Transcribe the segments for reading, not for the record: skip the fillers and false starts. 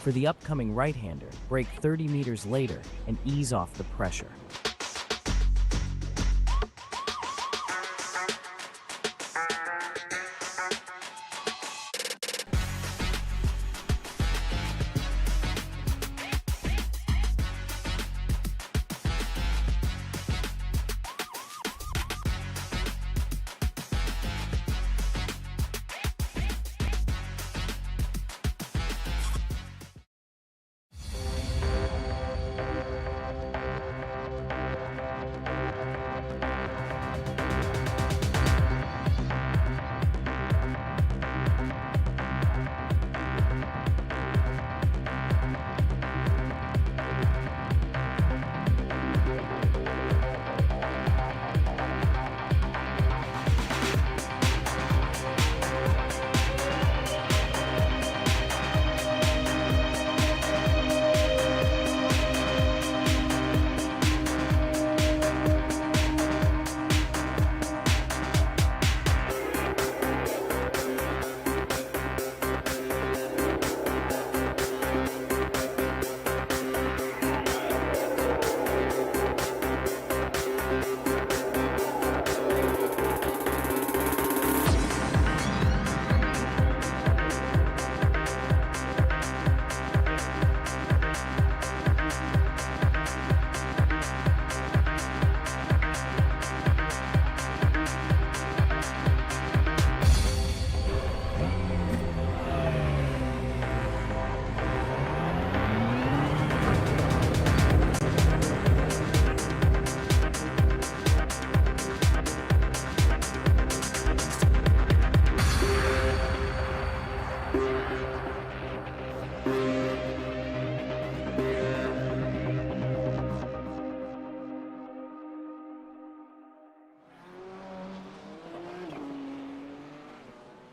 For the upcoming right-hander, brake 30 meters later and ease off the pressure.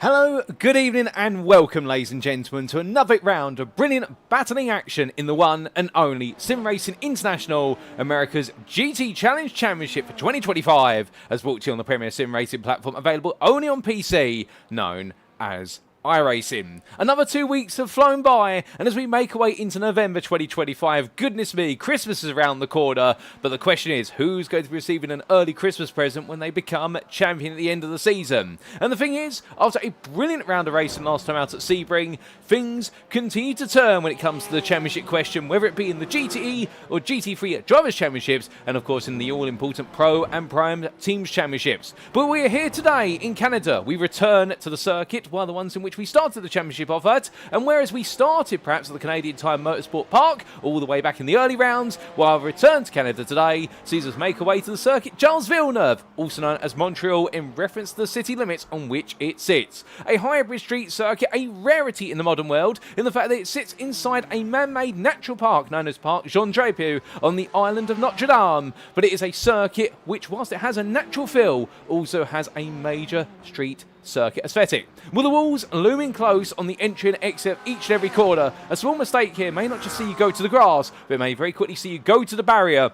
Hello, good evening and welcome ladies and gentlemen to another round of brilliant battling action in the one and only SimRacing International, America's GT Challenge Championship for 2025, as brought to you on the premier sim racing platform available only on PC, known as iRacing. Another 2 weeks have flown by, and as we make our way into November 2025, goodness me, Christmas is around the corner, but the question is, who's going to be receiving an early Christmas present when they become champion at the end of the season? And the thing is, after a brilliant round of racing last time out at Sebring, things continue to turn when it comes to the championship question, whether it be in the GTE or GT3 Drivers' Championships, and of course in the all-important Pro and Prime Teams Championships. But we are here today in Canada. We return to the circuit, one of the ones in which we started the championship off at, and whereas we started perhaps at the Canadian Tire Motorsport Park all the way back in the early rounds, while our return to Canada today sees us make our way to the Circuit Gilles Villeneuve, also known as Montreal in reference to the city limits on which it sits. A hybrid street circuit, a rarity in the modern world in the fact that it sits inside a man-made natural park known as Parc Jean Drapeau on the island of Notre Dame, but it is a circuit which, whilst it has a natural feel, also has a major street circuit aesthetic. With the walls looming close on the entry and exit of each and every corner, a small mistake here may not just see you go to the grass, but it may very quickly see you go to the barrier.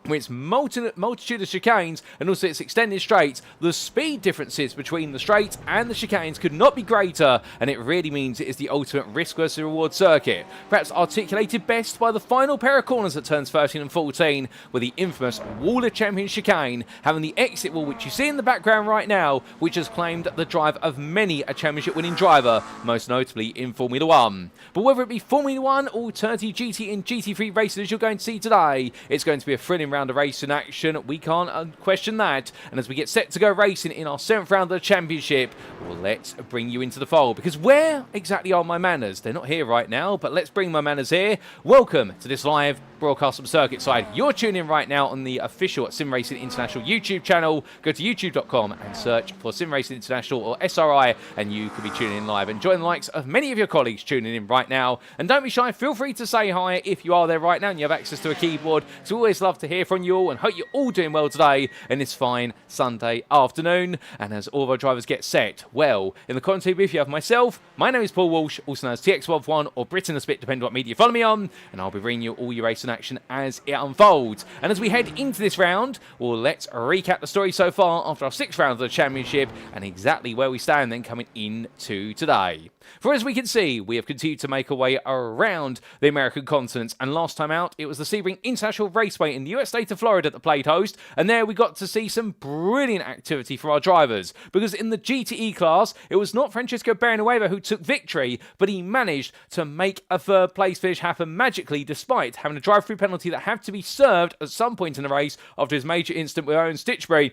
With its multitude of chicanes and also its extended straights, the speed differences between the straights and the chicanes could not be greater, and it really means it is the ultimate risk versus reward circuit. Perhaps articulated best by the final pair of corners at turns 13 and 14, with the infamous Wall of Champions chicane having the exit wall which you see in the background right now, which has claimed the drive of many a championship winning driver, most notably in Formula 1. But whether it be Formula 1, alternative GT and GT3 races as you're going to see today, it's going to be a thrilling round of racing action. We can't question that. And as we get set to go racing in our 7th round of the championship, well, let's bring you into the fold, because where exactly are my manners? They're not here right now, but let's bring my manners here. Welcome to this live broadcast from Circuit Side. You're tuning in right now on the official SimRacing International YouTube channel. Go to youtube.com and search for SimRacing International or SRI, and you could be tuning in live and join the likes of many of your colleagues tuning in right now. And don't be shy, feel free to say hi if you are there right now and you have access to a keyboard. So we always love to hear from you all, and hope you're all doing well today in this fine Sunday afternoon. And as all of our drivers get set, well, in the content booth you have myself. My name is Paul Walsh, also known as TX1 or Britain a Spit, depending on what media you follow me on, and I'll be bringing you all your racing racing action as it unfolds. And as we head into this round, well, let's recap the story so far after our 6th round of the championship and exactly where we stand then coming into today. For as we can see, we have continued to make our way around the American continent, and last time out, it was the Sebring International Raceway in the US state of Florida that played host, and there we got to see some brilliant activity from our drivers, because in the GTE class, it was not Francisco Barrioneuvo who took victory, but he managed to make a 3rd place finish happen magically, despite having a drive-through penalty that had to be served at some point in the race after his major incident with Owen Stitchbury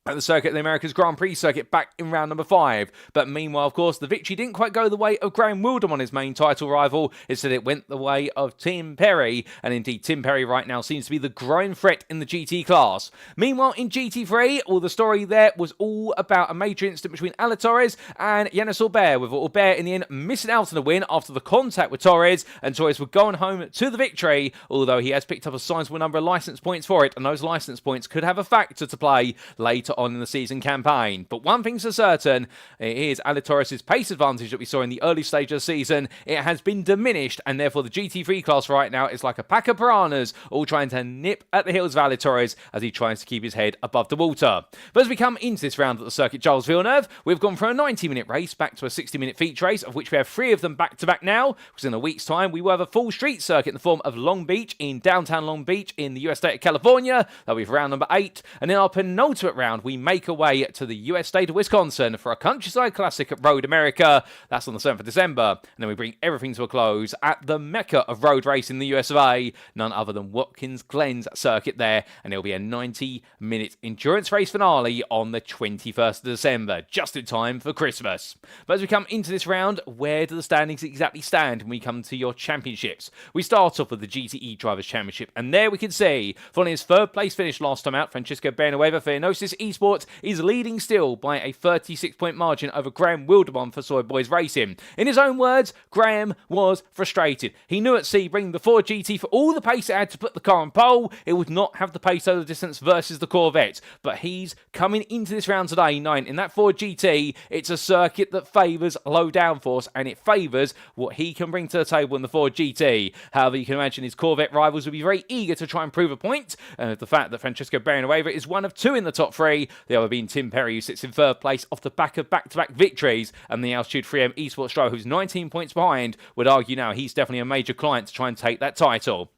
at the Circuit of the Americas Grand Prix circuit back in round number 5. But meanwhile, of course, the victory didn't quite go the way of Graham Wildmon, his main title rival. Instead, it went the way of Tim Perry. And indeed, Tim Perry right now seems to be the growing threat in the GT class. Meanwhile, in GT3, well, the story there was all about a major incident between Ale Torres and Yannis Aubert, with Aubert in the end missing out on the win after the contact with Torres, and Torres were going home to the victory, although he has picked up a sizable number of licence points for it, and those licence points could have a factor to play later on in the season campaign. But one thing's for certain, it is Ale Torres' pace advantage that we saw in the early stage of the season. It has been diminished, and therefore the GT3 class right now is like a pack of piranhas, all trying to nip at the heels of Ale Torres as he tries to keep his head above the water. But as we come into this round at the Circuit Gilles Villeneuve, we've gone from a 90-minute race back to a 60-minute feature race, of which we have 3 of them back-to-back now, because in a week's time we will have a full street circuit in the form of Long Beach in downtown Long Beach in the US state of California. That'll be for round number 8. And in our penultimate round, we make our way to the US state of Wisconsin for a countryside classic at Road America. That's on the 7th of December. And then we bring everything to a close at the mecca of road racing in the US of A, none other than Watkins Glen's circuit there. And it'll be a 90-minute endurance race finale on the 21st of December, just in time for Christmas. But as we come into this round, where do the standings exactly stand when we come to your championships? We start off with the GTE Drivers' Championship, and there we can see, following his 3rd place finish last time out, Francisco Barrioneuvo for Enosis Esports is leading still by a 36-point margin over Graham Wildmon for Soy Boys Racing. In his own words, Graham was frustrated. He knew at Sebring the Ford GT, for all the pace it had to put the car on pole, it would not have the pace over the distance versus the Corvette. But he's coming into this round today knowing in that Ford GT, it's a circuit that favours low downforce, and it favours what he can bring to the table in the Ford GT. However, you can imagine his Corvette rivals will be very eager to try and prove a point, and the fact that Francisco Barrioneuvo is one of 2 in the top 3, the other being Tim Perry, who sits in 3rd place off the back of back-to-back victories, and the Altitude 3M Esports driver, who's 19 points behind, would argue now he's definitely a major client to try and take that title.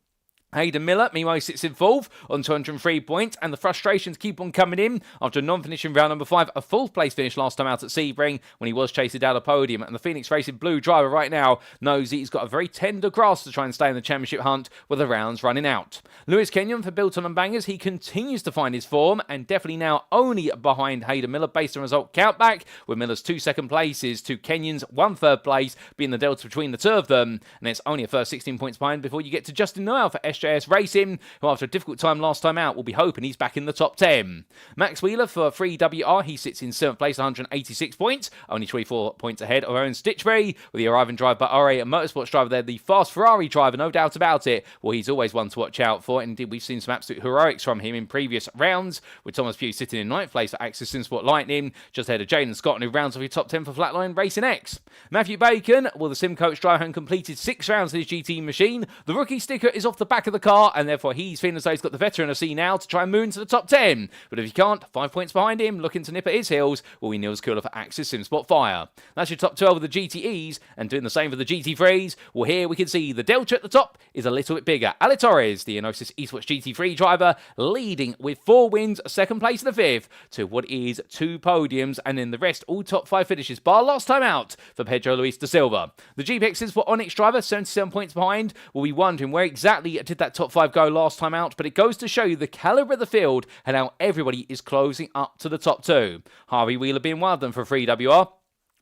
Hayden Miller, meanwhile, sits in 4th on 203 points, and the frustrations keep on coming in after a non-finishing round number 5, a 4th place finish last time out at Sebring when he was chasing down a podium. And the Phoenix Racing Blue driver right now knows he's got a very tender grasp to try and stay in the championship hunt with the rounds running out. Lewis Kenyon for Bilton and Bangers, he continues to find his form, and definitely now only behind Hayden Miller based on result countback, with Miller's 2 second places to Kenyon's 1 third place being the delta between the 2 of them. And it's only a first 16 points behind before you get to Justin Noel for SJS Racing, who after a difficult time last time out will be hoping he's back in the top 10. Max Wheeler for 3WR, he sits in 7th place, 186 points, only 24 points ahead of Owen Stitchbury, with the arriving drive by RA Motorsports driver there, the fast Ferrari driver, no doubt about it. Well, he's always one to watch out for, and indeed we've seen some absolute heroics from him in previous rounds, with Thomas Pugh sitting in 9th place for Axis SimSport Lightning, just ahead of Jaden Scott, who rounds off your top 10 for Flatline Racing X. Matthew Bacon, well, the Sim Coach driver, completed 6 rounds of his GT machine. The rookie sticker is off the back of the car, and therefore he's feeling as though he's got the veteran of C now to try and move into the top 10. But if he can't, 5 points behind him, looking to nip at his heels, will be Niels Cooler for Axis SimSport Fire. That's your top 12 of the GTEs, and doing the same for the GT3s. Well, here we can see the delta at the top is a little bit bigger. Ale Torres, the Enosis Esports GT3 driver, leading with 4 wins, 2nd place and a 5th, to what is 2 podiums, and then the rest all top 5 finishes, bar last time out for Pedro Luis da Silva. The GPX SimSport Onyx driver, 77 points behind, will be wondering where exactly did that top 5 go last time out, but it goes to show you the calibre of the field and how everybody is closing up to the top 2. Harvey Wheeler being one of them for 3WR.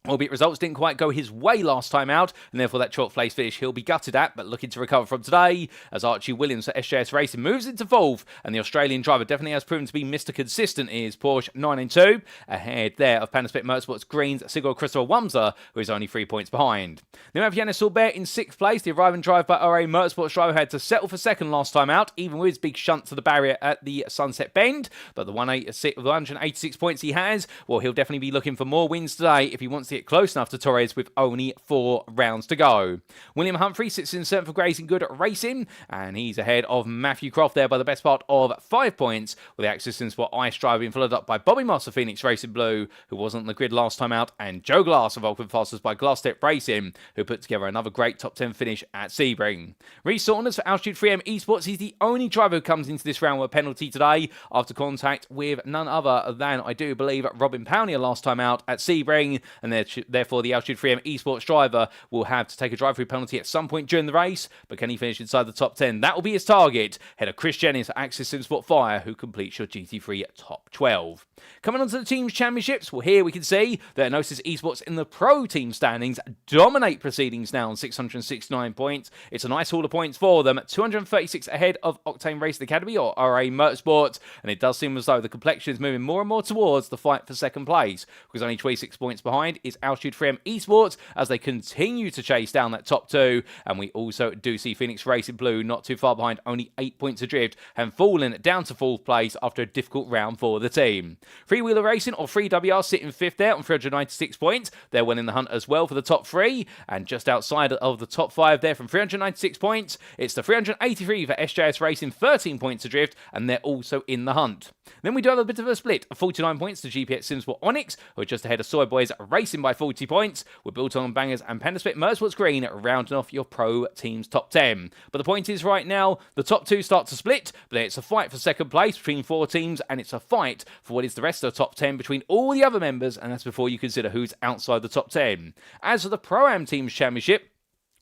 Albeit results didn't quite go his way last time out, and therefore that 12th place finish he'll be gutted at, but looking to recover from today, as Archie Williams for SJS Racing moves into 4th, and the Australian driver definitely has proven to be Mr. Consistent in his Porsche 992, ahead there of Panaspec Motorsports Green's Sigurd Christopher Wamser, who is only 3 points behind. Then we have Yannis Aubert in 6th place, the arriving driver by RA Motorsports driver had to settle for 2nd last time out, even with his big shunt to the barrier at the Sunset Bend, but the 186 points he has, well, he'll definitely be looking for more wins today if he wants to to get close enough to Torres with only 4 rounds to go. William Humphrey sits in 7th for Grazing Good Racing, and he's ahead of Matthew Croft there by the best part of 5 points, with the Axis Sport Ice Drive being followed up by Bobby Moss of Phoenix Racing Blue, who wasn't on the grid last time out, and Joe Glass of Vulcan Fasters by Glass Step Racing, who put together another great top 10 finish at Sebring. Reece Saunders for Altitude 3M Esports. He's the only driver who comes into this round with a penalty today after contact with none other than, I do believe, Robin Pownier last time out at Sebring, and therefore the Altitude 3M Esports driver will have to take a drive-through penalty at some point during the race, but can he finish inside the top 10? That will be his target. Head of Chris Jennings for Axis Sport Fire, who completes your GT3 top 12. Coming on to the Teams Championships, well, here we can see that Gnosis Esports in the Pro Team standings dominate proceedings now on 669 points. It's a nice haul of points for them, 236 ahead of Octane Racing Academy, or RA Motorsports, and it does seem as though the complexion is moving more and more towards the fight for second place, because only 26 points behind is Altitude 3M Esports as they continue to chase down that top 2, and we also do see Phoenix Racing Blue not too far behind, only 8 points adrift, and fallen down to 4th place after a difficult round for the team. Freewheeler Racing, or 3WR, sitting 5th there on 396 points. They're winning the hunt as well for the top 3, and just outside of the top 5 there from 396 points, it's the 383 for SJS Racing, 13 points adrift, and they're also in the hunt. Then we do have a bit of a split of 49 points to GPX SimSport Onyx, who are just ahead of Soy Boys Racing by 40 points, with Biltong Bangers and Pandaspit Motorsports Green rounding off your Pro Teams top 10. But the point is right now, the top 2 start to split, but it's a fight for second place between 4 teams, and it's a fight for what is the rest of the top 10 between all the other members, and that's before you consider who's outside the top 10. As for the Pro-Am Teams Championship,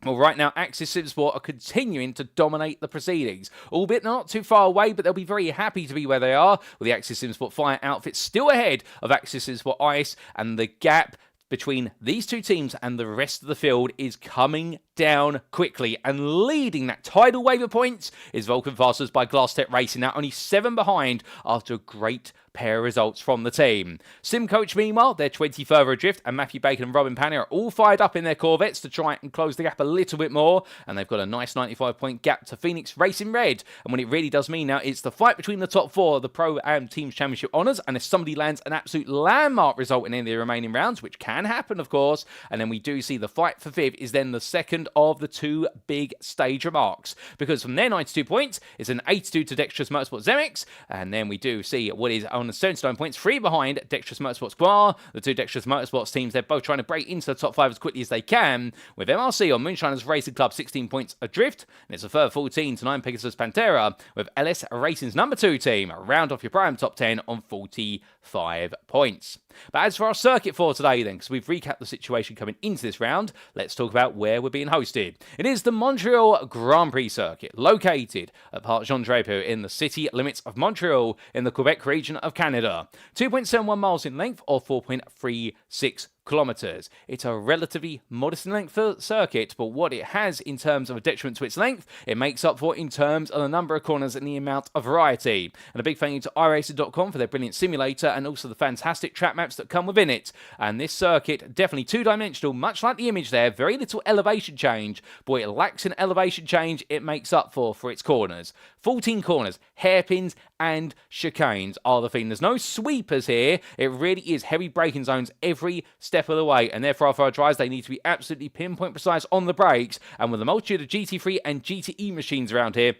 well, right now, Axis SimSport are continuing to dominate the proceedings. Albeit not too far away, but they'll be very happy to be where they are, with the Axis SimSport Fire outfit still ahead of Axis SimSport Ice, and the gap between these 2 teams and the rest of the field is coming down quickly, and leading that tidal wave of points is Vulcan Fasters by Glass Step Racing, now only 7 behind after a great pair of results from the team. Sim Coach, meanwhile, they're 20 further adrift, and Matthew Bacon and Robin Pannier are all fired up in their Corvettes to try and close the gap a little bit more, and they've got a nice 95-point gap to Phoenix Racing Red. And what it really does mean now, it's the fight between the top 4 of the Pro-Am Teams Championship honours, and if somebody lands an absolute landmark result in any of the remaining rounds, which can happen, of course, and then we do see the fight for 5th is then the second of the 2 big stage remarks, because from their 92 points, it's an 82 to Dexterous Motorsport Zemix, and then we do see what is on the 79 points, 3 behind Dexterous Motorsports Guar. The 2 Dexterous Motorsports teams, they're both trying to break into the top 5 as quickly as they can, with MRC on Moonshiners Racing Club 16 points adrift, and it's a further 14 to 9 Pegasus Pantera, with LS Racing's number 2 team round off your prime top 10 on 45 points. But as for our circuit for today then, because we've recapped the situation coming into this round, let's talk about where we're being hosted. It is the Montreal Grand Prix circuit, located at Parc Jean Drapeau in the city limits of Montreal in the Quebec region of Canada. 2.71 miles in length, or 4.36 kilometers. It's a relatively modest in length circuit, but what it has in terms of a detriment to its length, it makes up for in terms of the number of corners and the amount of variety. And a big thank you to iRacing.com for their brilliant simulator and also the fantastic track maps that come within it. And this circuit, definitely 2-dimensional, much like the image there, very little elevation change, but what it lacks in elevation change, it makes up for its corners. 14 corners, hairpins and chicanes are the thing. There's no sweepers here. It really is heavy braking zones every step of the way, and therefore for our drivers they need to be absolutely pinpoint precise on the brakes, and with a multitude of GT3 and GTE machines around here,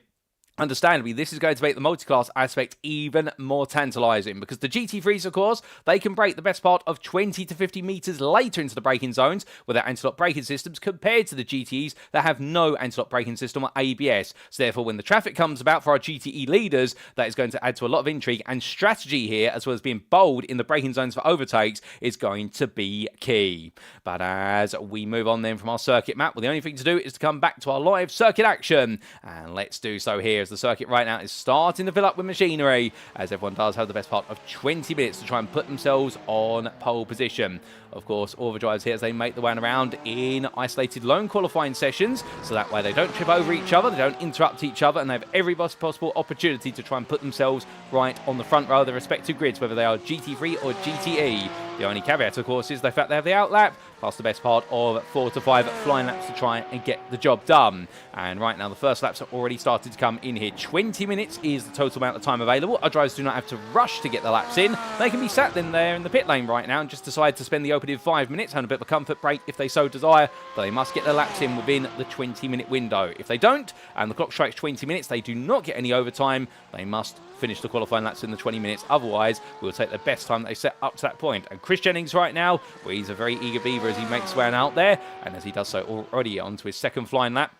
understandably, this is going to make the multi-class aspect even more tantalising, because the GT3s, of course, they can brake the best part of 20 to 50 metres later into the braking zones with their anti-lock braking systems, compared to the GTEs that have no anti-lock braking system or ABS. So therefore, when the traffic comes about for our GTE leaders, that is going to add to a lot of intrigue, and strategy here, as well as being bold in the braking zones for overtakes, is going to be key. But as we move on then from our circuit map, well, the only thing to do is to come back to our live circuit action, and let's do so here, as the circuit right now is starting to fill up with machinery, as everyone does have the best part of 20 minutes to try and put themselves on pole position. Of course, all the drivers here, as they make the way around in isolated lone qualifying sessions, so that way they don't trip over each other, they don't interrupt each other, and they have every possible opportunity to try and put themselves right on the front row of their respective grids, whether they are GT3 or GTE. The only caveat, of course, is the fact they have the outlap, plus the best part of 4 to 5 flying laps to try and get the job done. And right now the first laps have already started to come in here. 20 minutes is the total amount of time available. Our drivers do not have to rush to get the laps in. They can be sat in there in the pit lane right now and just decide to spend the opening 5 minutes, having a bit of a comfort break if they so desire, but they must get their laps in within the 20-minute window. If they don't, and the clock strikes 20 minutes, they do not get any overtime. They must finish the qualifying laps in the 20 minutes. Otherwise, we'll take the best time they set up to that point. And Chris Jennings right now, well, he's a very eager beaver as he makes his way out there, and as he does so already onto his second flying lap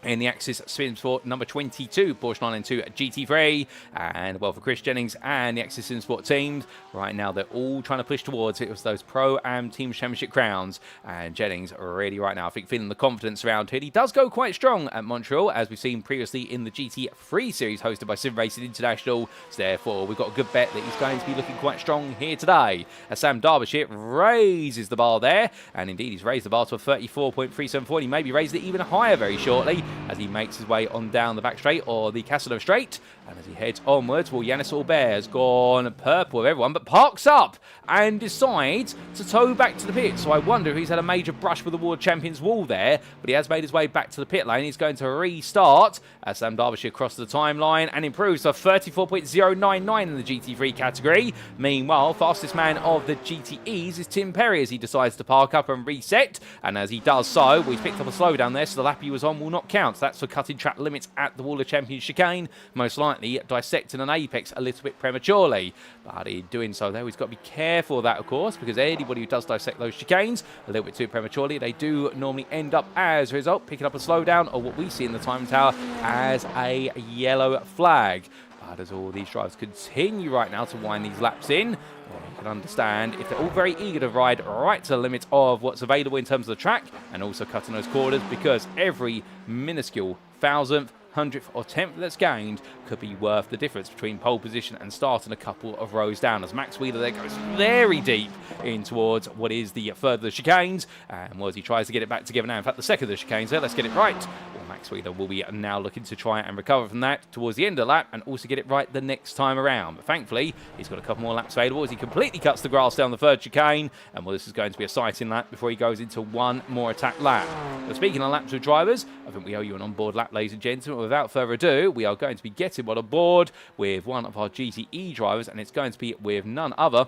in the Axis SimSport number 22, Porsche 992 GT3. And well, for Chris Jennings and the Axis SimSport teams, right now they're all trying to push towards it. It was those Pro-Am Team Championship crowns. And Jennings already right now, I think, feeling the confidence around here. He does go quite strong at Montreal, as we've seen previously in the GT3 series hosted by SimRacing International. So therefore, we've got a good bet that he's going to be looking quite strong here today. As Sam Derbyshire raises the bar there. And indeed, he's raised the bar to a 34.374. He maybe raised it even higher very shortly, as he makes his way on down the back straight, or the Casino straight. And as he heads onwards, well, Yannis Albert has gone purple with everyone, but parks up and decides to tow back to the pit. So I wonder if he's had a major brush with the World Champions wall there, but he has made his way back to the pit lane. He's going to restart as Sam Derbyshire crosses the timeline and improves to 34.099 in the GT3 category. Meanwhile, fastest man of the GTEs is Tim Perry as he decides to park up and reset. And as he does so, well, he's picked up a slowdown there, so the lap he was on will not count. So that's for cutting track limits at the Wall of Champions chicane, most likely dissecting an apex a little bit prematurely. But in doing so, though, he's got to be careful of that, of course, because anybody who does dissect those chicanes a little bit too prematurely, they do normally end up, as a result, picking up a slowdown, or what we see in the time tower as a yellow flag. But as all these drivers continue right now to wind these laps in, well, you can understand if they're all very eager to ride right to the limit of what's available in terms of the track, and also cutting those corners, because every minuscule thousandth, 100th or 10th that's gained could be worth the difference between pole position and starting a couple of rows down, as Max Wheeler there goes very deep in towards what is the further chicanes, and as he tries to get it back together now. In fact, the second of the chicanes there, let's get it right. Well, Max Wheeler will be now looking to try and recover from that towards the end of the lap and also get it right the next time around. But thankfully, he's got a couple more laps available as he completely cuts the grass down the third chicane, and well, this is going to be a sighting lap before he goes into one more attack lap. But speaking of laps with drivers, I think we owe you an onboard lap, ladies and gentlemen. Without further ado, we are going to be getting on board with one of our GTE drivers, and it's going to be with none other.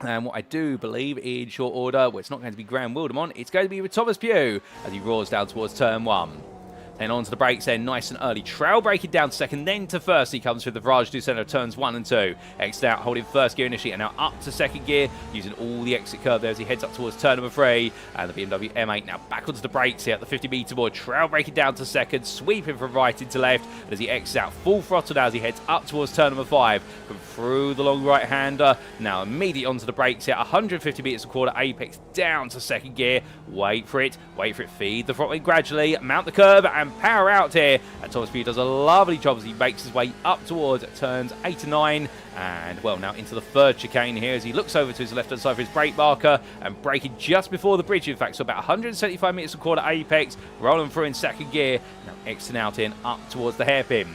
And what I do believe in short order, well, it's not going to be Graham Wildmon, it's going to be with Thomas Pugh as he roars down towards turn 1. Then onto the brakes then, nice and early. Trail braking down to second, then to first. He comes through the Virage du Centre, turns 1 and 2. Exit out, holding first gear initially, and now up to second gear, using all the exit curve there as he heads up towards turn number 3. And the BMW M8 now back onto the brakes here at the 50-metre board. Trail braking down to second, sweeping from right into left. And as he exits out, full throttle now as he heads up towards turn number 5. From through the long right-hander, now immediately onto the brakes here. 150 metres a quarter, apex down to second gear. Wait for it, feed the throttle in gradually, mount the curve, and power out here. And Thomas Pugh does a lovely job as he makes his way up towards turns 8 and 9. And well, now into the third chicane here as he looks over to his left-hand side for his brake marker and braking just before the bridge, in fact, so about 175 metres a quarter apex, rolling through in second gear, now exiting out in up towards the hairpin.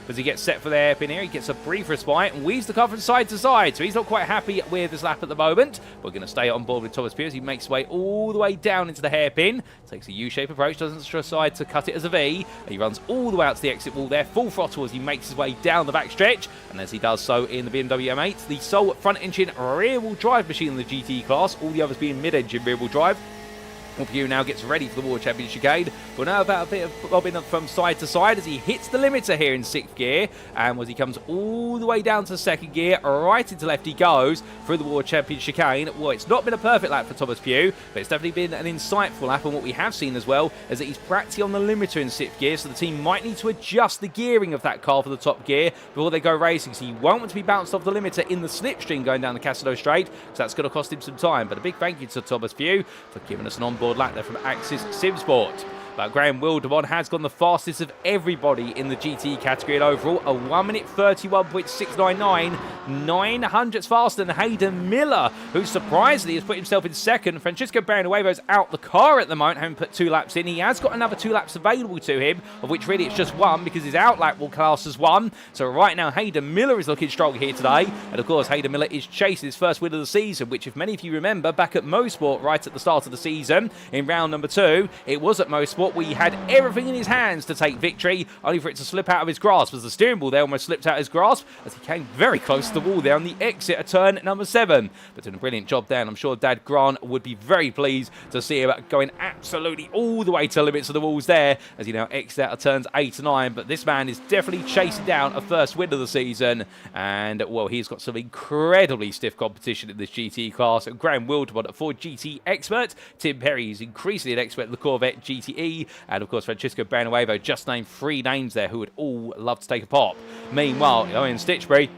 As he gets set for the hairpin here, he gets a brief respite and weaves the car from side to side. So he's not quite happy with his lap at the moment. We're going to stay on board with Thomas Pugh as he makes his way all the way down into the hairpin. Takes a U-shape approach, doesn't decide to cut it as a V. He runs all the way out to the exit wall there, full throttle as he makes his way down the back stretch. And as he does so in the BMW M8, the sole front-engine rear-wheel drive machine in the GT class, all the others being mid-engine rear-wheel drive. Pugh now gets ready for the World Champions chicane. We're now about a bit of bobbing from side to side as he hits the limiter here in 6th gear. And as he comes all the way down to 2nd gear, right into left he goes through the World Champions chicane. Well, it's not been a perfect lap for Thomas Pugh, but it's definitely been an insightful lap. And what we have seen as well is that he's practically on the limiter in 6th gear, so the team might need to adjust the gearing of that car for the top gear before they go racing. So he won't want to be bounced off the limiter in the slipstream going down the Casino straight, so that's going to cost him some time. But a big thank you to Thomas Pugh for giving us an onboard lap there from Axis SimSport. But Graham Wildmon has gone the fastest of everybody in the GT category, and overall a 1 minute 31.699, 900ths faster than Hayden Miller, who surprisingly has put himself in second. Francisco Barrioneuvo's out the car at the moment, having put 2 laps in. He has got another 2 laps available to him, of which really it's just 1 because his out lap will class as 1. So right now Hayden Miller is looking strong here today, and of course Hayden Miller is chasing his first win of the season, which if many of you remember back at Mosport right at the start of the season in round number 2, it was at Mosport where he had everything in his hands to take victory, only for it to slip out of his grasp as the steering wheel there almost slipped out of his grasp as he came very close to the wall there on the exit of turn number 7. But doing a brilliant job there, and I'm sure Dad Grant would be very pleased to see him going absolutely all the way to the limits of the walls there as he now exits out of turns 8 and 9. But this man is definitely chasing down a first win of the season, and well, he's got some incredibly stiff competition in this GT class. Graham Wildmon, a Ford GT expert, Tim Perry is increasingly an expert in the Corvette GTE, and of course Francisco Barrioneuvo just named 3 names there who would all love to take a pop. Meanwhile, in Stitchbury,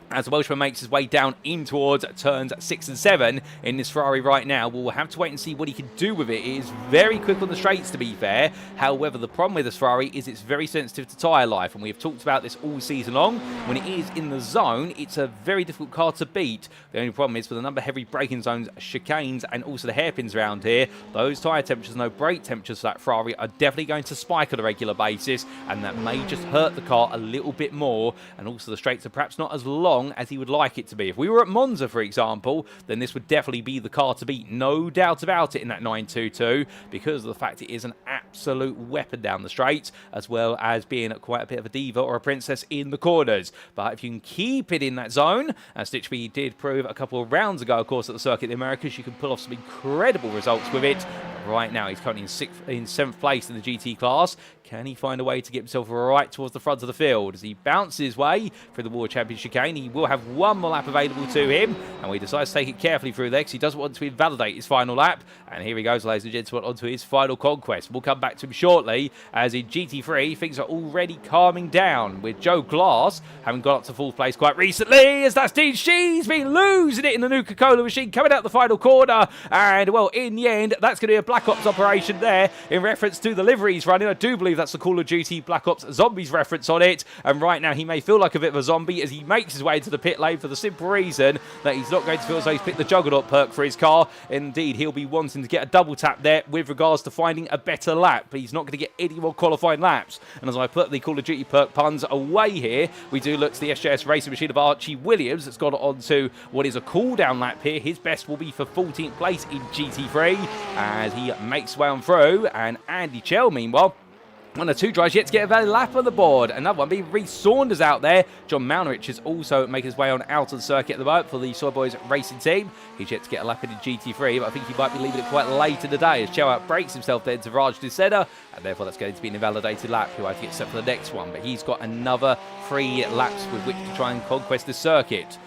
as the Welshman makes his way down in towards turns 6 and 7 in this Ferrari right now, we'll have to wait and see what he can do with it. It is very quick on the straights, to be fair. However, the problem with this Ferrari is it's very sensitive to tyre life, and we have talked about this all season long. When it is in the zone, it's a very difficult car to beat. The only problem is with the number of heavy braking zones, chicanes, and also the hairpins around here, those tyre temperatures, no brake temperatures for that Ferrari are definitely going to spike on a regular basis, and that may just hurt the car a little bit more. And also the straights are perhaps not as long as he would like it to be. If we were at Monza, for example, then this would definitely be the car to beat, no doubt about it, in that 922, because of the fact it is an absolute weapon down the straights, as well as being quite a bit of a diva or a princess in the corners. But if you can keep it in that zone, as Stitchby did prove a couple of rounds ago, of course, at the Circuit of the Americas, you can pull off some incredible results with it. But right now, he's currently in 7th place in the GT class. Can he find a way to get himself right towards the front of the field? As he bounces his way through the World Championship chicane, he will have 1 more lap available to him, and he decides to take it carefully through there because he doesn't want to invalidate his final lap. And here he goes, ladies and gentlemen, onto his final conquest. We'll come back to him shortly, as in GT3, things are already calming down, with Joe Glass having got up to 4th place quite recently, as that's Dean She's been losing it in the Nuka-Cola machine, coming out the final corner. And, well, in the end, that's going to be a Black Ops operation there, in reference to the liveries running. I do believe that's the Call of Duty Black Ops Zombies reference on it, and right now he may feel like a bit of a zombie as he makes his way into the pit lane for the simple reason that he's not going to feel as though he's picked the Juggernaut perk for his car. Indeed, he'll be wanting to get a double tap there with regards to finding a better lap, but he's not going to get any more qualifying laps. And as I put the Call of Duty perk puns away here, we do look to the SJS racing machine of Archie Williams that's got on to what is a cool-down lap here. His best will be for 14th place in GT3 as he makes his way on through, and Andy Chell, meanwhile, one of 2 drives yet to get a valid lap on the board. Another one being Reece Saunders out there. John Mounrich is also making his way on out of the circuit at the moment for the Soy Boys racing team. He's yet to get a lap in GT3, but I think he might be leaving it quite late in the day as Chow breaks himself then to Raj Disseda, and therefore that's going to be an invalidated lap. He'll have to get set for the next one, but he's got another 3 laps with which to try and conquest the circuit.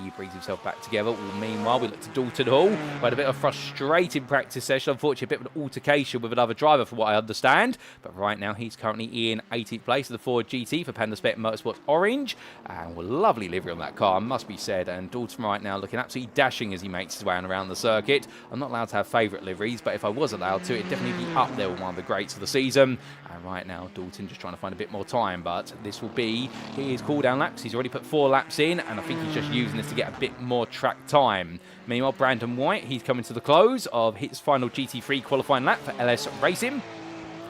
He brings himself back together. Well, meanwhile, we look to Dalton Hall, who had a bit of a frustrating practice session. Unfortunately, a bit of an altercation with another driver, from what I understand. But right now, he's currently in 18th place of the Ford GT for Panda Spec Motorsports Orange. And well, lovely livery on that car, must be said. And Dalton right now looking absolutely dashing as he makes his way around the circuit. I'm not allowed to have favourite liveries, but if I was allowed to, it'd definitely be up there with one of the greats of the season. And right now, Dalton just trying to find a bit more time. But this will be his cool-down laps. He's already put 4 laps in, and I think he's just using this to get a bit more track time. Meanwhile, Brandon White, he's coming to the close of his final GT3 qualifying lap for LS Racing.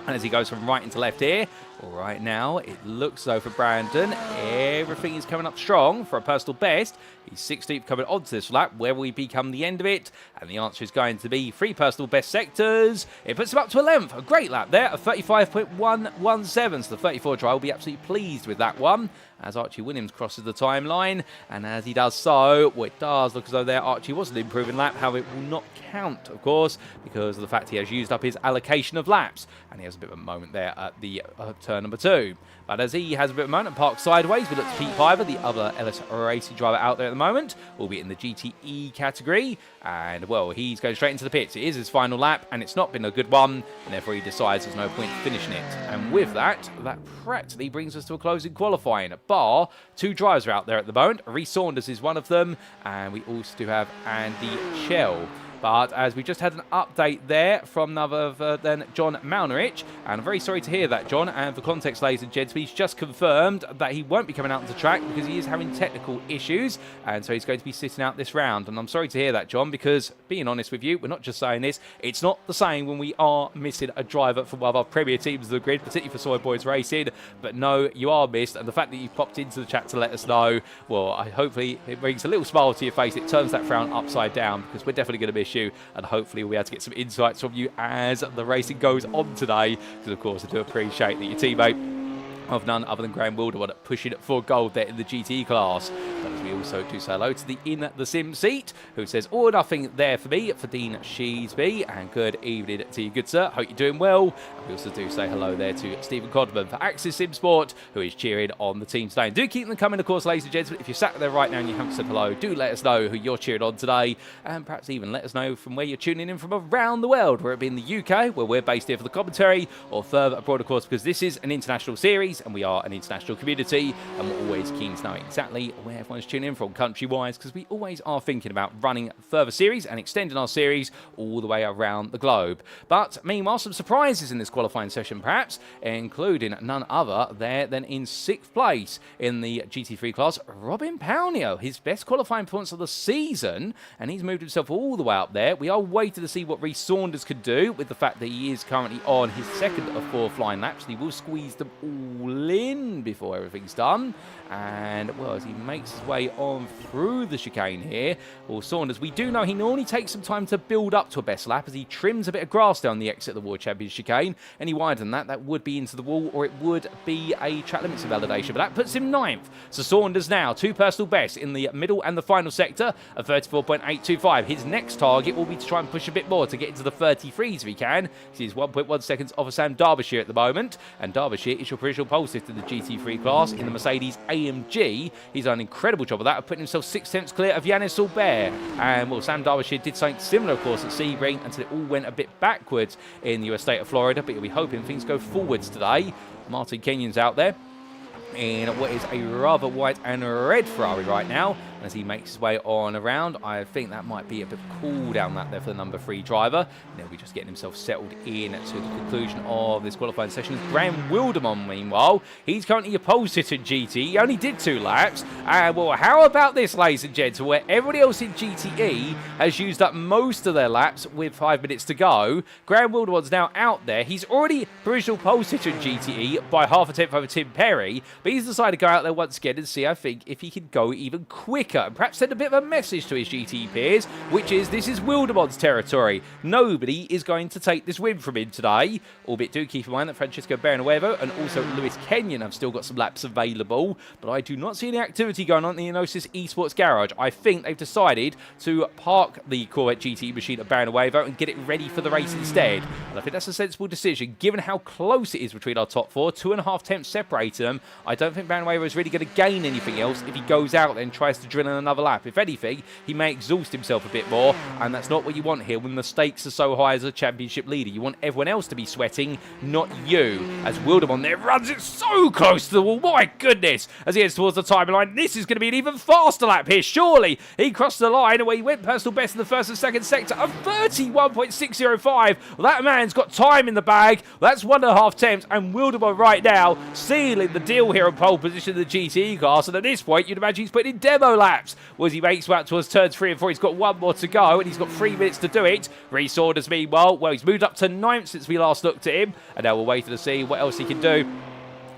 And as he goes from right into left here, right now, it looks though for Brandon, everything is coming up strong for a personal best. He's 16th coming onto this lap. Where will he become the end of it? And the answer is going to be 3 personal best sectors. It puts him up to 11th. A great lap there, a 35.117. So the 34 driver will be absolutely pleased with that one, as Archie Williams crosses the timeline. And as he does so, well, it does look as though there Archie was an improving lap. However, it will not count, of course, because of the fact he has used up his allocation of laps. And he has a bit of a moment there at the turn number 2. But as he has a bit of a moment and parks sideways, we look to Pete Piver, the other LS Racing driver out there at the moment, albeit in the GTE category. And, well, he's going straight into the pits. It is his final lap, and it's not been a good one, and therefore he decides there's no point finishing it. And with that, that practically brings us to a closing qualifying. Bar 2 drivers are out there at the moment. Reece Saunders is one of them, and we also do have Andy Chell. But as we just had an update there from none other than John Malnerich, and I'm very sorry to hear that, John, and for context, ladies and gents, he's just confirmed that he won't be coming out onto the track because he is having technical issues, and so he's going to be sitting out this round. And I'm sorry to hear that, John, because being honest with you, we're not just saying this, it's not the same when we are missing a driver from one of our premier teams of the grid, particularly for Soy Boys Racing. But no, you are missed, and the fact that you popped into the chat to let us know, well, hopefully it brings a little smile to your face. It turns that frown upside down, because we're definitely going to miss you, and hopefully we'll be able to get some insights from you as the racing goes on today, because of course I do appreciate that your teammate of none other than Graham Wildmon pushing for gold there in the GT class. But as we also do say hello to the In the Sim seat, who says, all or nothing there for me, for Dean Sheesby, and good evening to you, good sir. Hope you're doing well. And we also do say hello there to Stephen Codman for Axis Sim Sport, who is cheering on the team today. And do keep them coming, of course, ladies and gentlemen. If you're sat there right now and you haven't said hello, do let us know who you're cheering on today, and perhaps even let us know from where you're tuning in from around the world, whether it be in the UK, where we're based here for the commentary, or further abroad, of course, because this is an international series, and we are an international community, and we're always keen to know exactly where everyone's tuning in from country-wise, because we always are thinking about running further series and extending our series all the way around the globe. But meanwhile, some surprises in this qualifying session, perhaps, including none other there than in 6th place in the GT3 class, Robin Paunio, his best qualifying performance of the season, and he's moved himself all the way up there. We are waiting to see what Rhys Saunders could do, with the fact that he is currently on his second of 4 flying laps, and he will squeeze them all in before everything's done. And, well, as he makes his way on through the chicane here, well, Saunders, we do know he normally takes some time to build up to a best lap as he trims a bit of grass down the exit of the World Champions chicane. Any wider than that, that would be into the wall, or it would be a track limits invalidation. But that puts him 9th. So Saunders now, 2 personal bests in the middle and the final sector of 34.825. His next target will be to try and push a bit more to get into the 33s if he can. He's 1.1 seconds off of Sam Derbyshire at the moment. And Derbyshire is your provisional pole sitter in the GT3 class in the Mercedes AMG. He's done an incredible job of that, of putting himself 6 tenths clear of Yannis Albert. And, well, Sam Derbyshire did something similar, of course, at Sebring, until it all went a bit backwards in the US state of Florida. But you'll be hoping things go forwards today. Martin Kenyon's out there in what is a rather white and red Ferrari right now, as he makes his way on around. I think that might be a bit of cool down that there for the number 3 driver, and he'll be just getting himself settled in to the conclusion of this qualifying session. As Graham Wildmon, meanwhile, he's currently a pole sitter in GT. He only did 2 laps, and, well, how about this, ladies and gents, where everybody else in GTE has used up most of their laps with 5 minutes to go. Graham Wildmon's now out there. He's already provisional pole sitter in GTE by half a tenth over Tim Perry, but he's decided to go out there once again and see, I think, if he can go even quicker and perhaps send a bit of a message to his GT peers, which is, this is Wildemon's territory. Nobody is going to take this win from him today, albeit do keep in mind that Francisco Barrioneuvo and also Lewis Kenyon have still got some laps available, but I do not see any activity going on in the Enosis Esports garage. I think they've decided to park the Corvette GT machine at Barrioneuvo and get it ready for the race instead, and I think that's a sensible decision, given how close it is between our top 4, 2.5 tenths separating them. I don't think Barrioneuvo is really going to gain anything else if he goes out there and tries to drill in another lap. If anything, he may exhaust himself a bit more, and that's not what you want here when the stakes are so high as a championship leader. You want everyone else to be sweating, not you. As Wildmon there runs it so close to the wall, my goodness, as he heads towards the timeline. This is going to be an even faster lap here, surely. He crossed the line where he went personal best in the first and second sector of 31.605. Well, that man's got time in the bag. That's 1.5 tenths, and Wildmon right now sealing the deal here on pole position in the GTE class, and at this point you'd imagine he's putting in demo laps as he makes way out towards turns 3 and 4. He's got 1 more to go, and he's got 3 minutes to do it. Rhys Saunders, meanwhile, well, he's moved up to 9th since we last looked at him, and now we're waiting to see what else he can do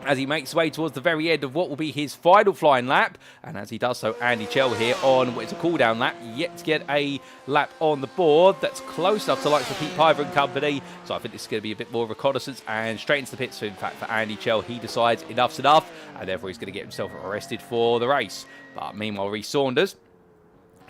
as he makes his way towards the very end of what will be his final flying lap. And as he does so, Andy Chell here on what is a cool-down lap, yet to get a lap on the board that's close enough to likes of Pete Piver and company. So I think this is going to be a bit more reconnaissance and straight into the pits. So in fact, for Andy Chell, he decides enough's enough, and therefore he's going to get himself arrested for the race. But meanwhile, Rhys Saunders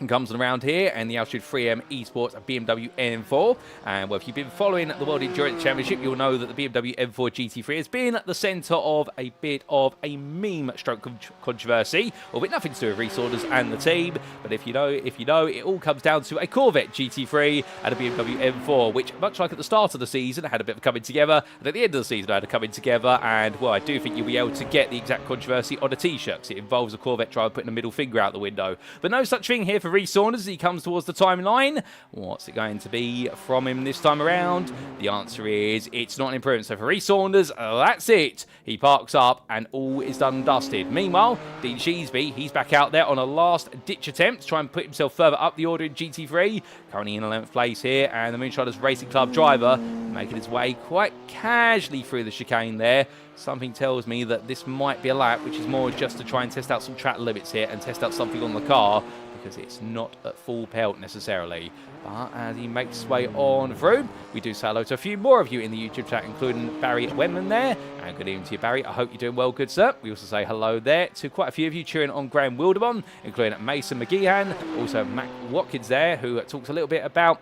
comes around here, and the Altitude 3M Esports BMW M4. And, well, if you've been following the World Endurance Championship, you'll know that the BMW M4 GT3 has been at the centre of a bit of a meme stroke controversy, or with nothing to do with Rhys Saunders and the team. But if you know, it all comes down to a Corvette GT3 and a BMW M4, which, much like at the start of the season, had a bit of coming together, and at the end of the season, had a coming together. And, well, I do think you'll be able to get the exact controversy on a T-shirt, because it involves a Corvette driver putting a middle finger out the window. But no such thing here for for Reece Saunders as he comes towards the timeline. What's it going to be from him this time around? The answer is it's not an improvement. So for Reece Saunders, that's it. He parks up and all is done and dusted. Meanwhile, Dean Sheasby, he's back out there on a last-ditch attempt to try and put himself further up the order in GT3. Currently in 11th place here, and the Moonshiners Racing Club driver making his way quite casually through the chicane there. Something tells me that this might be a lap, which is more just to try and test out some track limits here and test out something on the car, because it's not at full pelt necessarily. But as he makes his way on through, we do say hello to a few more of you in the YouTube chat, including Barry Wildmon there. And good evening to you, Barry. I hope you're doing well, good sir. We also say hello there to quite a few of you cheering on Graham Wildmon, including Mason McGeehan, also Mac Watkins there, who talks a little bit about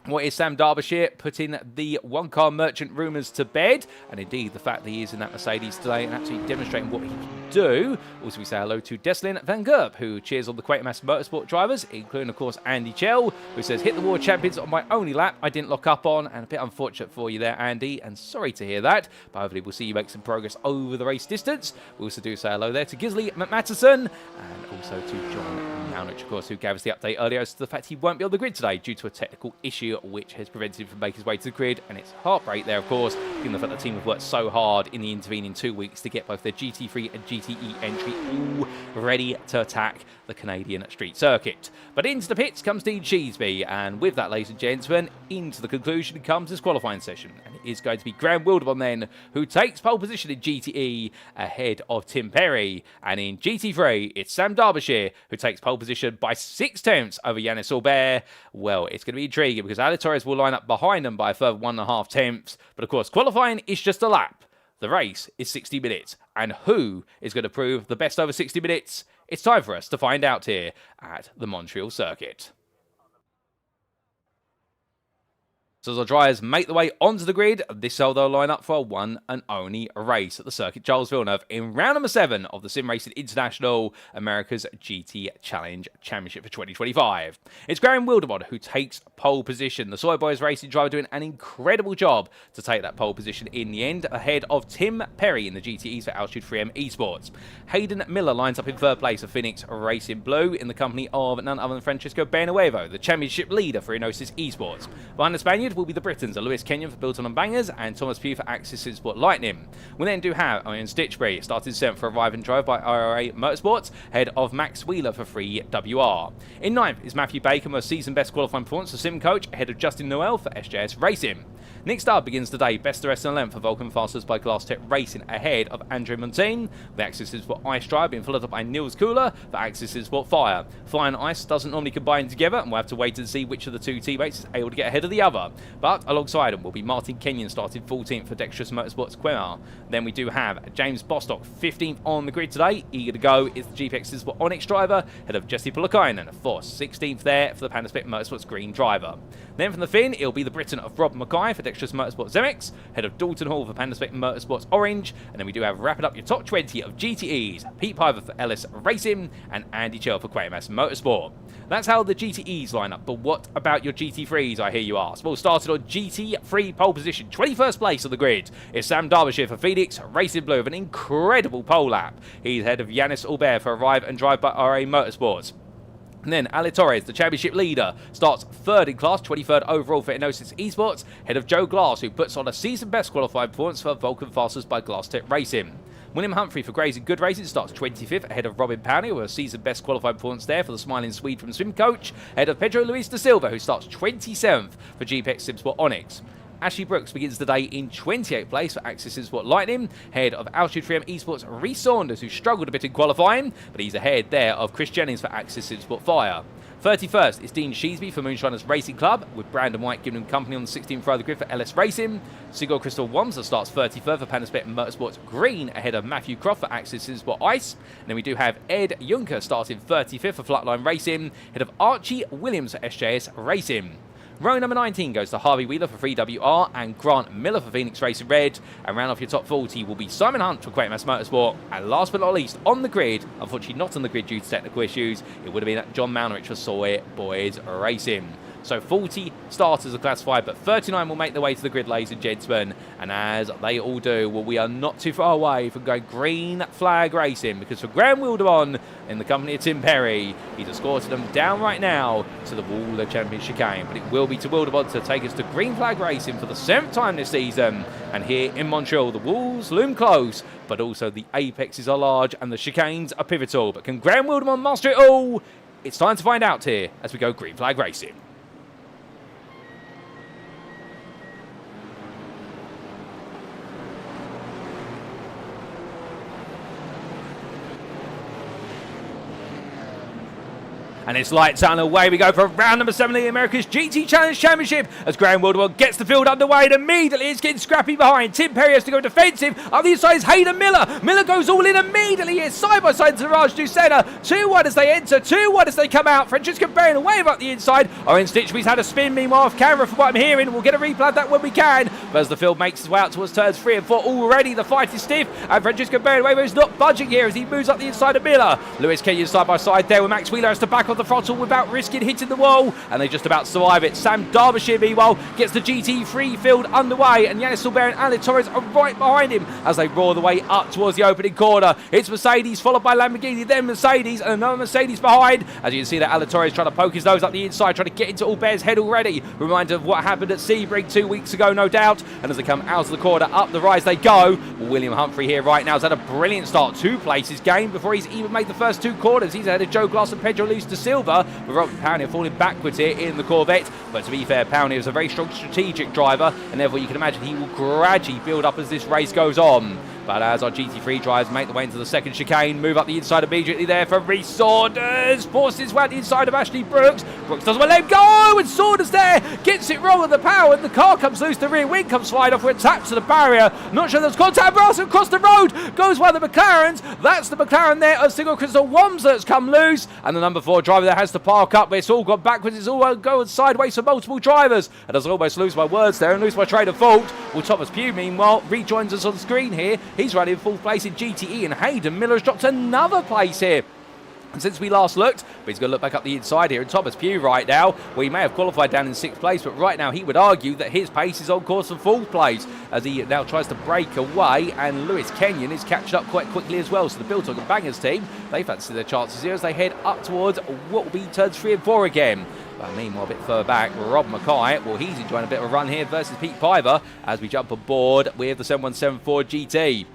what is Sam Derbyshire putting the one-car merchant rumours to bed, and indeed the fact that he is in that Mercedes today and actually demonstrating what he can do. Also, we say hello to Deslin Van Gerb, who cheers on the Quatermass Motorsport drivers, including, of course, Andy Chell, who says, hit the World Champions on my only lap I didn't lock up on, and a bit unfortunate for you there, Andy, and sorry to hear that, but hopefully we'll see you make some progress over the race distance. We also do say hello there to Gisley McMatterson, and also to John Mownich, of course, who gave us the update earlier as to the fact he won't be on the grid today due to a technical issue which has prevented him from making his way to the grid, and it's heartbreak there, of course, given the fact the team have worked so hard in the intervening 2 weeks to get both their GT3 and GTE entry all ready to attack the Canadian street circuit. But into the pits comes Dean Sheasby, and with that, ladies and gentlemen, into the conclusion comes this qualifying session, and it is going to be Graham Wildmon then, who takes pole position in GTE ahead of Tim Perry, and in GT3, it's Sam Derbyshire who takes pole position by 6/10 over Yannis Aubert. Well, it's going to be intriguing because Ali Torres will line up behind them by a further 1.5 tenths. But of course, qualifying is just a lap. The race is 60 minutes. And who is going to prove the best over 60 minutes? It's time for us to find out here at the Montreal circuit. So as our drivers make the way onto the grid, this cell they'll line up for a one and only race at the Circuit Gilles Villeneuve in round number 7 of the SimRacing International America's GT Challenge Championship for 2025. It's Graham Wildmon who takes pole position. The Soy Boys Racing driver doing an incredible job to take that pole position in the end, ahead of Tim Perry in the GTEs for Altitude 3M Esports. Hayden Miller lines up in 3rd place for Phoenix Racing Blue in the company of none other than Francisco Barrioneuvo, the championship leader for Enosis Esports. Behind the Spaniard will be the Britons, Lewis Kenyon for Bilton and Bangers, and Thomas Pugh for Axis Sport Lightning. We then do have Ian Stitchbury, starting 7th for Arrive and Drive by IRA Motorsports, ahead of Max Wheeler for Free WR. In 9th is Matthew Baker with season best qualifying performance for Sim Coach, ahead of Justin Noel for SJS Racing. Next up begins the day, best the rest and length for Vulcan Fasters by Glass Tech Racing, ahead of Andre Montaigne. The Axis Sport Ice Drive being followed up by Niels Cooler for Axis Sport Fire. Fire and Ice doesn't normally combine together, and we'll have to wait and see which of the two teammates is able to get ahead of the other. But alongside them will be Martin Kenyon starting 14th for Dexterous Motorsports Quemar. Then we do have James Bostock 15th on the grid today. Eager to go is the GPX Sport Onyx driver, ahead of Jesse Pulakainen for 16th there for the Panasonic Motorsports Green driver. Then from the Finn, it'll be the Briton of Rob Mackay for Dexterous Motorsports Zemex, ahead of Dalton Hall for Panasonic Motorsports Orange. And then we do have wrapping up your top 20 of GTEs, Pete Piver for Ellis Racing and Andy Chell for Quatermass Motorsport. That's how the GTEs line up, but what about your GT3s, I hear you ask? Well, started on GT3 pole position, 21st place on the grid, is Sam Derbyshire for Phoenix Racing Blue with an incredible pole lap. He's ahead of Yannis Aubert for Arrive and Drive by RA Motorsports. And then Ali Torres, the championship leader, starts 3rd in class, 23rd overall for Enosis Esports, ahead of Joe Glass, who puts on a season best qualifying performance for Vulcan Fasters by Glass Tech Racing. William Humphrey for Grays and Good Racing starts 25th, ahead of Robin Powney, with a season best qualifying performance there for the smiling Swede from Swim Coach, ahead of Pedro Luis da Silva, who starts 27th for GPX SimSport Onyx. Ashley Brooks begins the day in 28th place for Axis Sport Lightning, ahead of Altitude 3M Esports Reece Saunders, who struggled a bit in qualifying, but he's ahead there of Chris Jennings for Axis Sport Fire. 31st is Dean Sheasby for Moonshiners Racing Club, with Brandon White giving him company on the 16th row of the grid for LS Racing. Sigurd Crystal Wamser starts 33rd for Panasonic Motorsports Green, ahead of Matthew Croft for Axis Sport Ice. And then we do have Ed Juncker starting 35th for Flatline Racing, ahead of Archie Williams for SJS Racing. Row number 19 goes to Harvey Wheeler for 3WR and Grant Miller for Phoenix Racing Red. And round off your top 40 will be Simon Hunt for Quatermass Motorsport. And last but not least, on the grid, unfortunately not on the grid due to technical issues, it would have been John Malnerich for Soy Boys Racing. So 40 starters are classified, but 39 will make their way to the grid, ladies and gentlemen. And as they all do, well, we are not too far away from going green flag racing, because for Graham Wildmon in the company of Tim Perry, he's escorted them down right now to the Wall of Champions chicane. But it will be to Wildmon to take us to green flag racing for the 7th time this season. And here in Montreal, the walls loom close, but also the apexes are large and the chicanes are pivotal. But can Graham Wildmon master it all? It's time to find out here as we go green flag racing. And it's lights out and away we go for round number 7 of the America's GT Challenge Championship as Graham Wildmon gets the field underway, and immediately it's getting scrappy behind. Tim Perry has to go defensive. On the inside is Hayden Miller. Miller goes all in immediately here, side by side to Raj Dusenna. 2-1 as they enter, 2-1 as they come out. Francisco Barrioneuvo up the inside. Owen Stitchby's had a spin, meanwhile off camera from what I'm hearing. We'll get a replay of that when we can. But as the field makes its way out towards turns 3 and 4, already the fight is stiff, and Francisco Barrioneuvo is not budging here as he moves up the inside of Miller. Lewis Kenyon side by side there with Max Wheeler has to back off the throttle without risking hitting the wall, and they just about survive it. Sam Derbyshire, meanwhile, gets the GT3 field underway, and Yanis Silber and Ale Torres are right behind him as they roar the way up towards the opening corner. It's Mercedes, followed by Lamborghini, then Mercedes, and another Mercedes behind. As you can see that Ale Torres trying to poke his nose up the inside, trying to get into Albert's head already. Reminder of what happened at Sebring 2 weeks ago, no doubt. And as they come out of the corner, up the rise they go. William Humphrey here right now has had a brilliant start. 2 places gained before he's even made the first 2 corners. He's ahead of Joe Glass and Pedro Luis da Silva. Paunia falling backwards here in the Corvette, but to be fair, Paunia is a very strong strategic driver, and therefore you can imagine he will gradually build up as this race goes on. But as our GT3 drivers make their way into the second chicane, move up the inside immediately there for Reece Saunders. Forces his way out the inside of Ashley Brooks. Brooks doesn't want to let him go, and Saunders there gets it wrong with the power, and the car comes loose. The rear wing comes flying off with a tap to the barrier. Not sure there's contact. Brass across the road goes one of the McLarens. That's the McLaren there of Single Crystal Wams that's come loose, and the number 4 driver there has to park up, but it's all gone backwards. It's all going sideways for multiple drivers, and as I almost lose my words there and lose my train of thought. Well, Thomas Pugh, meanwhile, rejoins us on the screen here. He's running 4th place in GTE, and Hayden Miller has dropped another place here. And since we last looked, but he's going to look back up the inside here, and Thomas Pugh right now, well, he may have qualified down in 6th place, but right now he would argue that his pace is on course for 4th place as he now tries to break away, and Lewis Kenyon is catching up quite quickly as well. So the Bill Talk and Bangers team, they fancy their chances here as they head up towards what will be turns 3 and 4 again. But meanwhile, a bit further back, Rob Mackay, well, he's enjoying a bit of a run here versus Pete Piver as we jump aboard with the 7174 GT.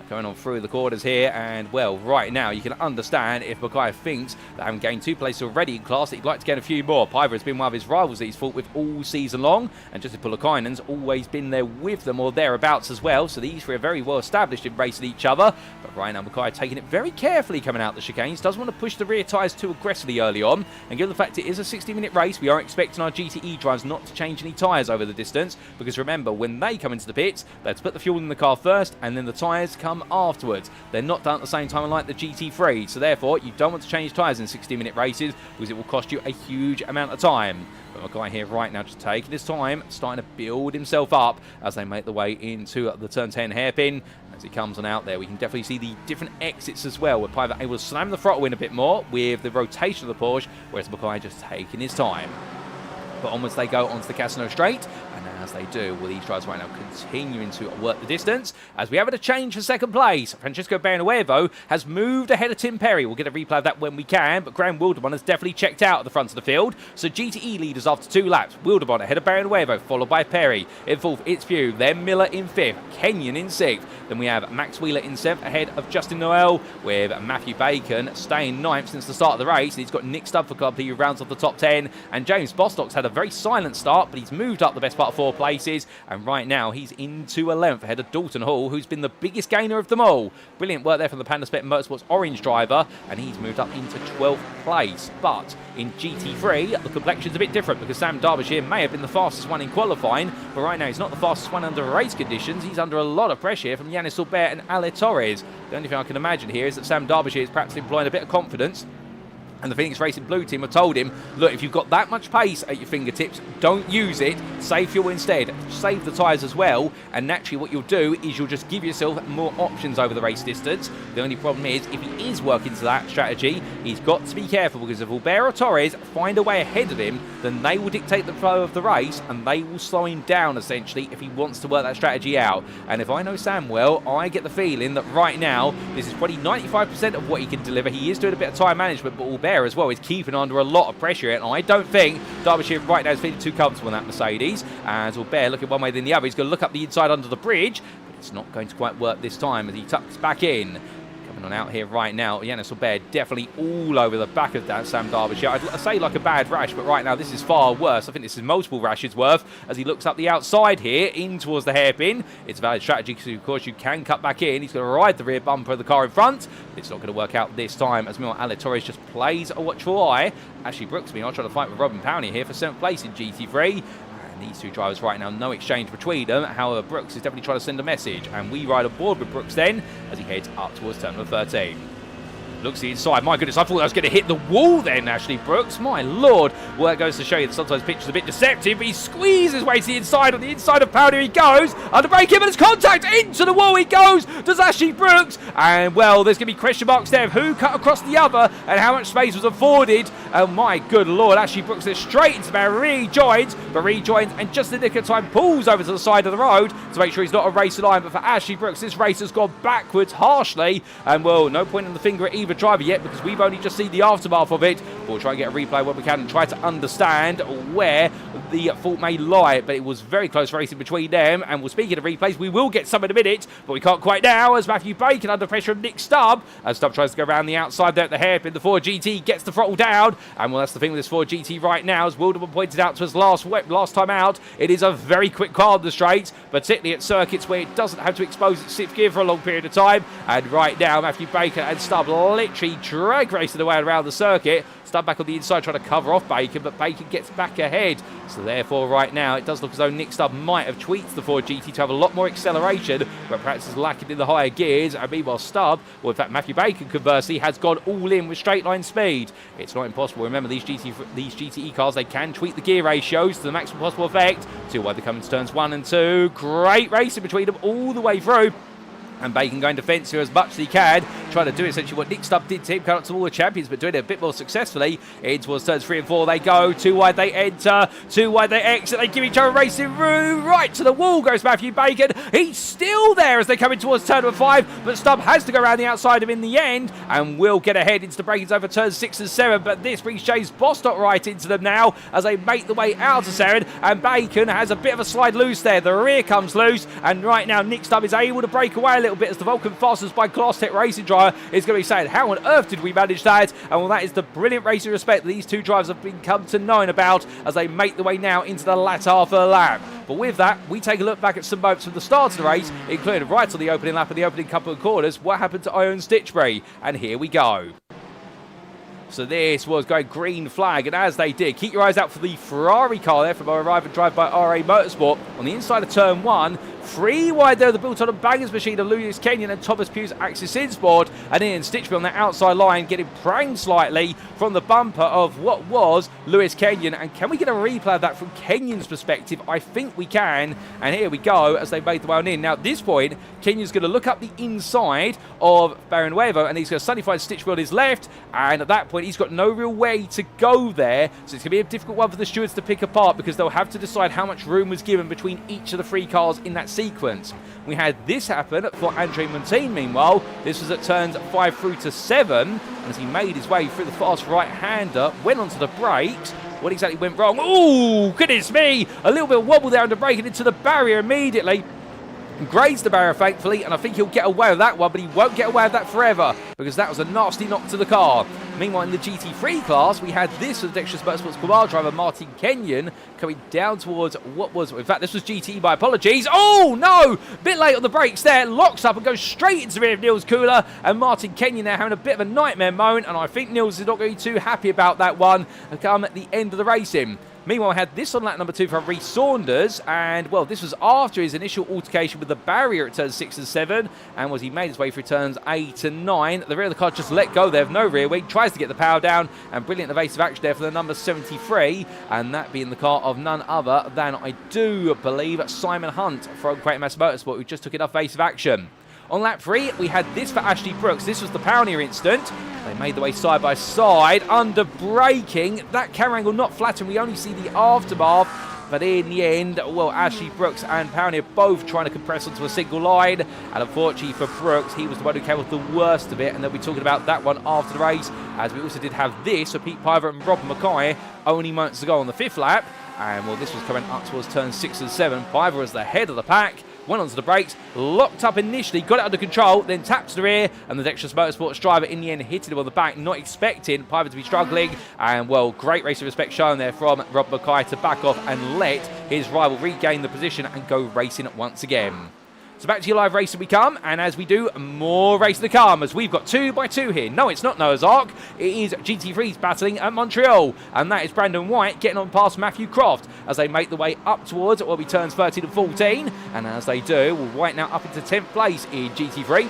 Going on through the corners here, and well, right now you can understand if Mackay thinks that having gained 2 places already in class that he'd like to gain a few more. Piver has been one of his rivals that he's fought with all season long, and Justin Pulakainen's always been there with them or thereabouts as well, so these 3 are very well established in racing each other. But right now Mackay taking it very carefully coming out the chicanes, doesn't want to push the rear tyres too aggressively early on, and given the fact it is a 60-minute race, we are expecting our GTE drivers not to change any tyres over the distance, because remember, when they come into the pits, they have to put the fuel in the car first, and then the tyres come afterwards. They're not done at the same time unlike the GT3, so therefore you don't want to change tyres in 60-minute races because it will cost you a huge amount of time. But Mackay here right now just taking his time, starting to build himself up as they make the way into the turn 10 hairpin. As he comes on out there, we can definitely see the different exits as well, where Piver able to slam the throttle in a bit more with the rotation of the Porsche, whereas Mackay just taking his time. But onwards they go onto the Casino Straight, and as they do, well, these drivers right now continuing to work the distance. As we have a change for 2nd place, Francisco Barrioneuvo has moved ahead of Tim Perry. We'll get a replay of that when we can, but Graham Wildmon has definitely checked out at the front of the field. So GTE leaders after 2 laps. Wildmon ahead of Barrioneuvo, followed by Perry. In 4th, it's Pugh, then Miller in 5th, Kenyon in 6th. Then we have Max Wheeler in 7th, ahead of Justin Noel, with Matthew Bacon staying 9th since the start of the race. He's got Nick Stubb for Club, he rounds off the top 10, and James Bostock's had a very silent start, but he's moved up the best part of 4 places, and right now he's into 11th ahead of Dalton Hall, who's been the biggest gainer of them all. Brilliant work there from the Panda Spec Motorsports orange driver, and he's moved up into 12th place. But in GT3, the complexion's a bit different because Sam Derbyshire may have been the fastest one in qualifying, but right now he's not the fastest one under race conditions. He's under a lot of pressure from Yanis Albert and Ale Torres. The only thing I can imagine here is that Sam Derbyshire is perhaps employing a bit of confidence And the Phoenix Racing Blue team have told him, look, if you've got that much pace at your fingertips, don't use it. Save fuel instead. Save the tyres as well. And naturally what you'll do is you'll just give yourself more options over the race distance. The only problem is, if he is working to that strategy, he's got to be careful, because if Albert or Torres find a way ahead of him, then they will dictate the flow of the race and they will slow him down, essentially, if he wants to work that strategy out. And if I know Sam well, I get the feeling that right now, this is probably 95% of what he can deliver. He is doing a bit of time management, but Albert as well is keeping under a lot of pressure, and I don't think Derbyshire right now is feeling too comfortable in that Mercedes. As Albert looking one way than the other, he's going to look up the inside under the bridge, but it's not going to quite work this time as he tucks back in. Coming on out here right now, Yannis Albert definitely all over the back of that Sam Derbyshire. I'd say like a bad rash, but right now this is far worse. I think this is multiple rashes worth as he looks up the outside here in towards the hairpin. It's a valid strategy because of course you can cut back in. He's going to ride the rear bumper of the car in front. It's not going to work out this time as meanwhile Ale Torres just plays a watchful eye. Ashley Brooks meanwhile trying to fight with Robin Powney here for 7th place in GT3. These two drivers right now, no exchange between them. However, Brooks is definitely trying to send a message, and we ride aboard with Brooks then as he heads up towards turn number 13. Looks the inside. My goodness, I thought I was going to hit the wall then, Ashley Brooks. My lord. Well, that goes to show you that sometimes pictures are a bit deceptive, but he squeezes his way to the inside. On the inside of Powder he goes. Under brake him, and it's contact. Into the wall he goes. Does Ashley Brooks. And, well, there's going to be question marks there of who cut across the other and how much space was afforded. Oh, my good lord. Ashley Brooks is straight into the barrier. Rejoins, and just in the nick of time pulls over to the side of the road to make sure he's not a race line. But for Ashley Brooks, this race has gone backwards harshly. And, well, no point in the finger at either driver yet because we've only just seen the aftermath of it. We'll try and get a replay when we can and try to understand where the fault may lie, but it was very close racing between them. And we'll speaking of replays, we will get some in a minute, but we can't quite now as Matthew Bacon under pressure of Nick Stubb as Stubb tries to go around the outside there at the hairpin. The Ford GT gets the throttle down, and well, that's the thing with this Ford GT right now, as Wildmon pointed out to us last time out, it is a very quick car on the straights, particularly at circuits where it doesn't have to expose its 6th gear for a long period of time. And right now Matthew Bacon and Stubb literally drag racing their way around the circuit. Stubb back on the inside trying to cover off Bacon, but Bacon gets back ahead. So therefore right now it does look as though Nick Stubb might have tweaked the Ford GT to have a lot more acceleration, but perhaps is lacking in the higher gears. And meanwhile Stubb, or in fact Matthew Bacon conversely, has gone all in with straight line speed. It's not impossible. Remember these GTE cars, they can tweak the gear ratios to the maximum possible effect. Too wide they come into turns 1 and 2. Great racing between them all the way through. And Bacon going defensive as much as he can, trying to do essentially what Nick Stubb did to him, coming up to all the champions, but doing it a bit more successfully. In towards turns 3 and 4 they go. 2 wide they enter, 2 wide they exit. They give each other racing room. Right to the wall goes Matthew Bacon. He's still there as they come in towards turn number 5, but Stubb has to go around the outside of him in the end and will get ahead into the breakings over turns 6 and 7. But this brings James Bostock right into them now as they make the way out of Seren, and Bacon has a bit of a slide loose there. The rear comes loose, and right now Nick Stubb is able to break away a little bit as the Vulcan Fasters by Class Tech Racing driver is going to be saying, how on earth did we manage that? And well, that is the brilliant racing respect that these two drivers have become to know about as they make the way now into the latter half of the lap. But with that, we take a look back at some moments from the start of the race, including right on the opening lap and the opening couple of corners, what happened to Ion Stitchbury. And here we go. So this was going green flag, and as they did, keep your eyes out for the Ferrari car there from our Arrive and Drive by RA Motorsport on the inside of turn 1. 3 wide there, the built on a bangers machine of Lewis Kenyon and Thomas Pugh's Axis Insport, and Ian Stitchbury on that outside line getting pranged slightly from the bumper of what was Lewis Kenyon. And can we get a replay of that from Kenyon's perspective? I think we can, and here we go as they made the way on in. Now at this point, Kenyon's going to look up the inside of Barrioneuvo, and he's going to suddenly find Stitchbury on his left, and at that point he's got no real way to go there, so it's going to be a difficult one for the stewards to pick apart because they'll have to decide how much room was given between each of the 3 cars in that sequence. We had this happen for Andre Montaigne meanwhile. This was at turns 5 through to 7, and as he made his way through the fast right-hander, went onto the brakes. What exactly went wrong? Oh, goodness me! A little bit of wobble there under braking into the barrier immediately. Grazed the barrier thankfully, and I think he'll get away with that one, but he won't get away with that forever because that was a nasty knock to the car. Meanwhile, in the GT3 class, we had this with Dexterous Motorsports Kumar driver Martin Kenyon coming down towards what was, in fact, this was GT, my apologies. Oh no! Bit late on the brakes there, locks up and goes straight into the rear of Niels Kula, and Martin Kenyon now having a bit of a nightmare moment, and I think Niels is not going to be too happy about that one come at the end of the racing. Meanwhile, I had this on lap number 2 from Reece Saunders, and, well, this was after his initial altercation with the barrier at turns 6 and 7, and was he made his way through turns 8 and 9. The rear of the car just let go there, no rear wing, tries to get the power down, and brilliant evasive action there for the number 73, and that being the car of none other than, I do believe, Simon Hunt from Great Mass Motorsport, who just took enough evasive action. On lap 3, we had this for Ashley Brooks. This was the Pioneer incident. They made the way side by side, under braking. That camera angle not flattering. We only see the aftermath. But in the end, well, Ashley Brooks and Pioneer both trying to compress onto a single line. And unfortunately for Brooks, he was the one who came off the worst of it. And they'll be talking about that one after the race, as we also did have this for Pete Piver and Rob Mackay only moments ago on the 5th lap. And, well, this was coming up towards turns 6 and 7. Piver was the head of the pack. Went onto the brakes, locked up initially, got it under control, then tapped to the rear, and the Dexterous Motorsports driver in the end hit him on the back, not expecting Piver to be struggling. And, well, great race of respect shown there from Rob Mackay to back off and let his rival regain the position and go racing once again. So back to your live racing we come, and as we do, more racing to come, as we've got 2 by 2 here. No, it's not Noah's Ark. It is GT3's battling at Montreal, and that is Brandon White getting on past Matthew Croft as they make the way up towards what will be turns 13 and 14, and as they do, White now up into 10th place in GT3.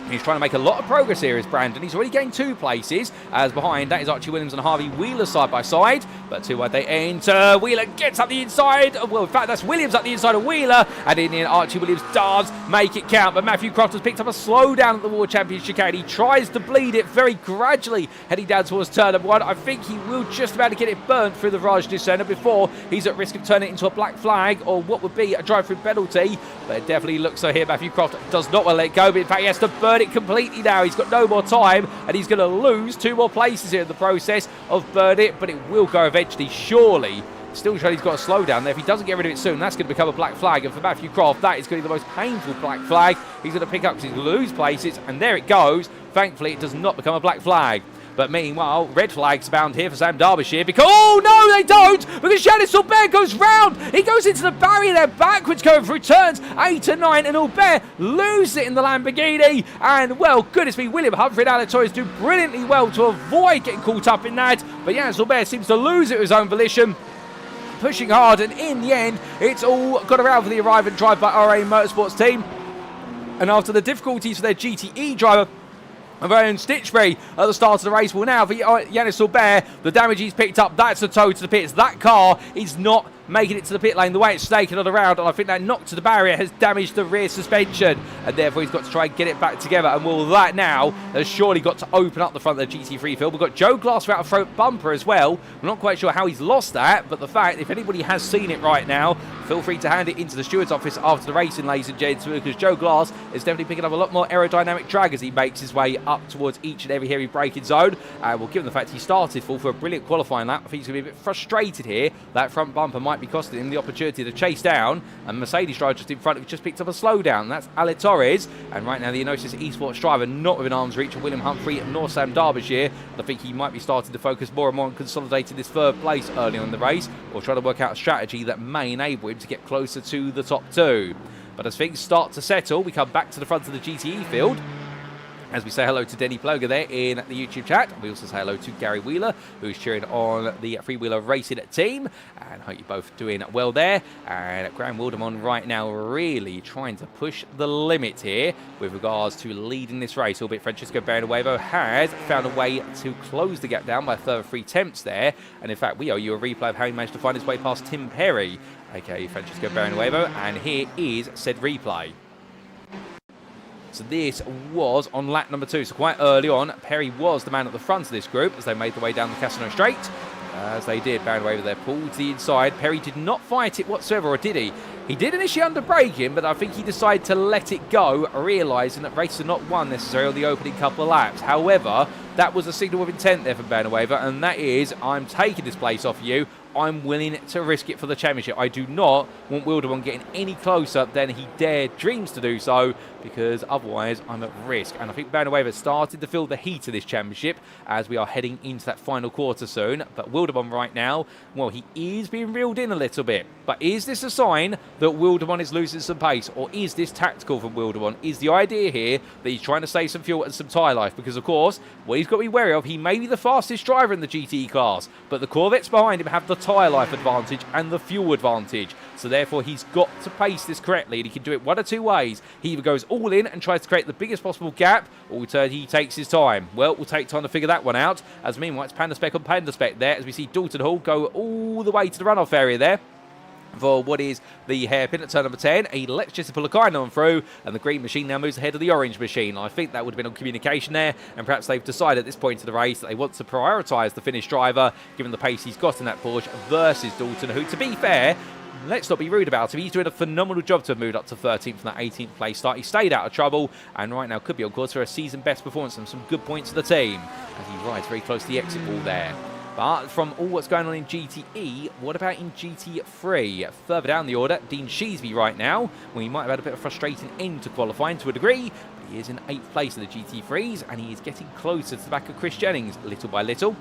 He's trying to make a lot of progress here, is Brandon. He's already gained 2 places, as behind that is Archie Williams and Harvey Wheeler side by side. But 2 wide they enter. Wheeler gets up the inside. Well, in fact, that's Williams up the inside of Wheeler. And in the end, Archie Williams does make it count. But Matthew Croft has picked up a slowdown at the World Champions chicane. He tries to bleed it very gradually, heading down towards turn number 1. I think he will just about to get it burnt through the Raj descender before he's at risk of turning it into a black flag, or what would be a drive-through penalty. But it definitely looks so here. Matthew Croft does not want to let it go, but in fact, he has to burn it completely now. He's got no more time, and he's going to lose 2 more places here in the process of burn it, but it will go eventually, surely. Still showing he's got a slow down there. If he doesn't get rid of it soon, that's going to become a black flag, and for Matthew Croft, that is going to be the most painful black flag he's going to pick up, because he's going to lose places, and there it goes. Thankfully, it does not become a black flag. But meanwhile, red flags bound here for Sam Derbyshire, because, oh no, they don't, because Yanis Albert goes round. He goes into the barrier there backwards, going through turns 8 and 9, and Albert loses it in the Lamborghini. And, well, goodness me, William Humphrey and Alec Torres do brilliantly well to avoid getting caught up in that. But Yanis Albert seems to lose it of his own volition, pushing hard, and in the end, it's all got around for the arrive and drive by RA Motorsports team. And after the difficulties for their GTE driver, of our own Stitchbury at the start of the race, well, now for Yanis Albert, the damage he's picked up, that's a tow to the pits. That car is not making it to the pit lane the way it's snaking on the round, and I think that knock to the barrier has damaged the rear suspension, and therefore he's got to try and get it back together. And well, that now has surely got to open up the front of the GT3 field. We've got Joe Glass without a front bumper as well. I'm not quite sure how he's lost that, but the fact, if anybody has seen it right now, feel free to hand it into the steward's office after the racing, ladies and gentlemen, because Joe Glass is definitely picking up a lot more aerodynamic drag as he makes his way up towards each and every heavy braking zone. And well, given the fact he started full for a brilliant qualifying lap, I think he's going to be a bit frustrated here. That front bumper might be costing him the opportunity to chase down, and Mercedes driver just in front of him just picked up a slowdown. That's Alec Torres, and right now the Enosis Esports driver not within arm's reach of William Humphrey nor Sam Derbyshire. I think he might be starting to focus more and more on consolidating this 3rd place early on in the race, or trying to work out a strategy that may enable him to get closer to the top 2. But as things start to settle, we come back to the front of the GTE field, as we say hello to Denny Ploger there in the YouTube chat. We also say hello to Gary Wheeler, who's cheering on the Freewheeler Racing team. And I hope you're both doing well there. And Graham Wildmon right now really trying to push the limit here with regards to leading this race. Albeit Francisco Barrioneuvo has found a way to close the gap down by a further 3 attempts there. And in fact, we owe you a replay of how he managed to find his way past Tim Perry, aka Francisco Barrioneuvo. And here is said replay. So this was on lap number 2. So quite early on, Perry was the man at the front of this group as they made their way down the Casino Straight. As they did, Barrioneuvo there pulled to the inside. Perry did not fight it whatsoever, or did he? He did initially under-brake him, but I think he decided to let it go, realising that races are not won necessarily on the opening couple of laps. However, that was a signal of intent there from Barrioneuvo, and that is, I'm taking this place off you. I'm willing to risk it for the championship. I do not want Wildmon getting any closer than he dreams to do so, because otherwise I'm at risk. And I think Barrioneuvo has started to feel the heat of this championship as we are heading into that final quarter soon. But Wildmon right now, well, he is being reeled in a little bit. But is this a sign that Wildmon is losing some pace, or is this tactical from Wildmon? Is the idea here that he's trying to save some fuel and some tyre life? Because, of course, what he's got to be wary of, he may be the fastest driver in the GTE class, but the Corvettes behind him have the tyre life advantage and the fuel advantage. So therefore he's got to pace this correctly, and he can do it one of two ways. He either goes all in and tries to create the biggest possible gap, or he takes his time. Well, we'll take time to figure that one out, as meanwhile it's Panda Spec on Panda Spec there, as we see Dalton Hall go all the way to the runoff area there for what is the hairpin at turn number 10. He lets Jesse Pulakine on through, and the green machine now moves ahead of the orange machine. I think that would have been on communication there, and perhaps they've decided at this point of the race that they want to prioritise the Finnish driver, given the pace he's got in that Porsche, versus Dalton, who, to be fair, let's not be rude about him, he's doing a phenomenal job to have moved up to 13th from that 18th place start. He stayed out of trouble, and right now could be on course for a season best performance and some good points for the team, as he rides very close to the exit wall there. But from all what's going on in GTE, what about in GT3? Further down the order, Dean Sheesby right now. Well, he might have had a bit of a frustrating end to qualifying to a degree, but he is in 8th place in the GT3s, and he is getting closer to the back of Chris Jennings, little by little,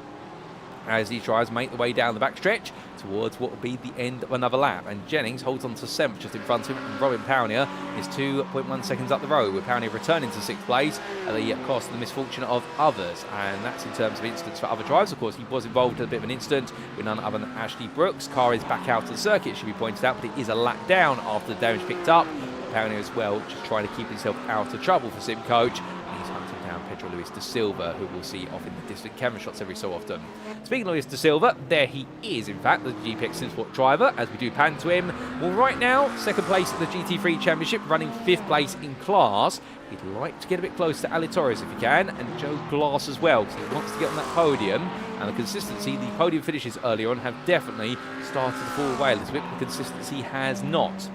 as he tries to make the way down the backstretch towards what will be the end of another lap. And Jennings holds on to 7th just in front of him, and Robin Pownier is 2.1 seconds up the road, with Pownier returning to 6th place at the cost of the misfortune of others. And that's in terms of incidents for other drivers. Of course, he was involved in a bit of an incident with none other than Ashley Brooks. Car is back out to the circuit, it should be pointed out, but it is a lap down after the damage picked up. Pownier as well, just trying to keep himself out of trouble for Sim Coach. He's hunting down Pedro Luis da Silva, who we'll see off in the distant camera shots every so often. Speaking of Luis da Silva, there he is, in fact, the GPX SimSport driver, as we do pan to him. Well, right now, 2nd place in the GT3 Championship, running 5th place in class. He'd like to get a bit close to Ali Torres if he can, and Joe Glass as well, because he wants to get on that podium. And the consistency, the podium finishes earlier on have definitely started to fall away a little bit, but the consistency has not.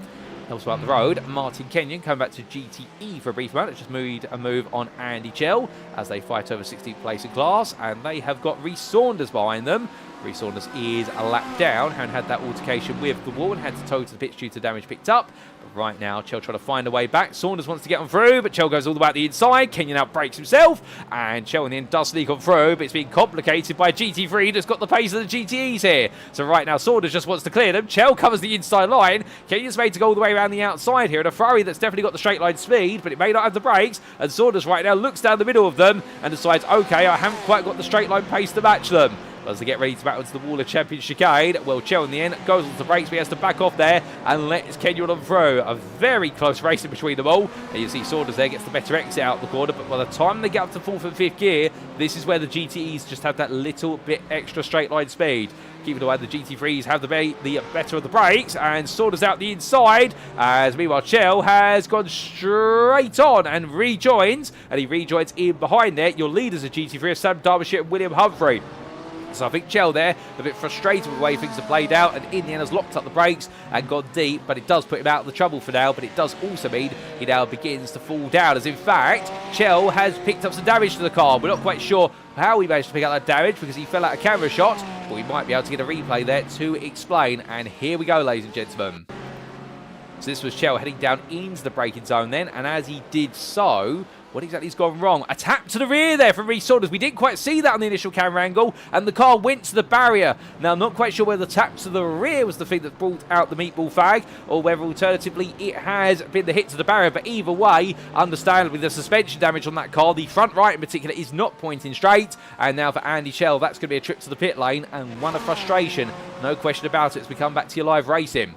Elsewhere up the road, Martin Kenyon coming back to GTE for a brief moment. It's just made a move on Andy Chell as they fight over 16th place in class, and they have got Rhys Saunders behind them. Rhys Saunders is a lap down and had that altercation with the wall and had to tow to the pitch due to damage picked up. But right now, Chell trying to find a way back. Saunders wants to get on through, but Chell goes all the way out the inside. Kenyon now breaks himself, and Chell in the end does sneak on through, but it's being complicated by GT3 that's got the pace of the GTEs here. So right now, Saunders just wants to clear them. Chell covers the inside line. Kenyon's made to go all the way around the outside here, and a Ferrari that's definitely got the straight line speed, but it may not have the brakes. And Saunders right now looks down the middle of them and decides, okay, I haven't quite got the straight line pace to match them. As they get ready to battle into the wall of Champion Chicane, well, Chell in the end goes on to the brakes, but he has to back off there and lets Kenyon on through. A very close race in between them all. And you see Saunders there gets the better exit out of the corner, but by the time they get up to 4th and 5th gear, this is where the GTEs just have that little bit extra straight line speed. Keeping away, the GT3s have the better of the brakes, and Saunders out the inside, as meanwhile Chell has gone straight on and rejoins, and he rejoins in behind there. Your leaders of GT3 are Sam Derbyshire and William Humphrey. So I think Chell there, a bit frustrated with the way things have played out, and in the end has locked up the brakes and gone deep, but it does put him out of the trouble for now, but it does also mean he now begins to fall down, as in fact, Chell has picked up some damage to the car. We're not quite sure how he managed to pick up that damage because he fell out of camera shot, but we might be able to get a replay there to explain, and here we go, ladies and gentlemen. So this was Chell heading down into the braking zone then, and as he did so, what exactly has gone wrong? A tap to the rear there from Rhys Saunders. We didn't quite see that on the initial camera angle, and the car went to the barrier. Now, I'm not quite sure whether the tap to the rear was the thing that brought out the meatball fag, or whether alternatively it has been the hit to the barrier. But either way, understandably, the suspension damage on that car, the front right in particular, is not pointing straight. And now for Andy Chell, that's going to be a trip to the pit lane and one of frustration. No question about it as we come back to your live racing.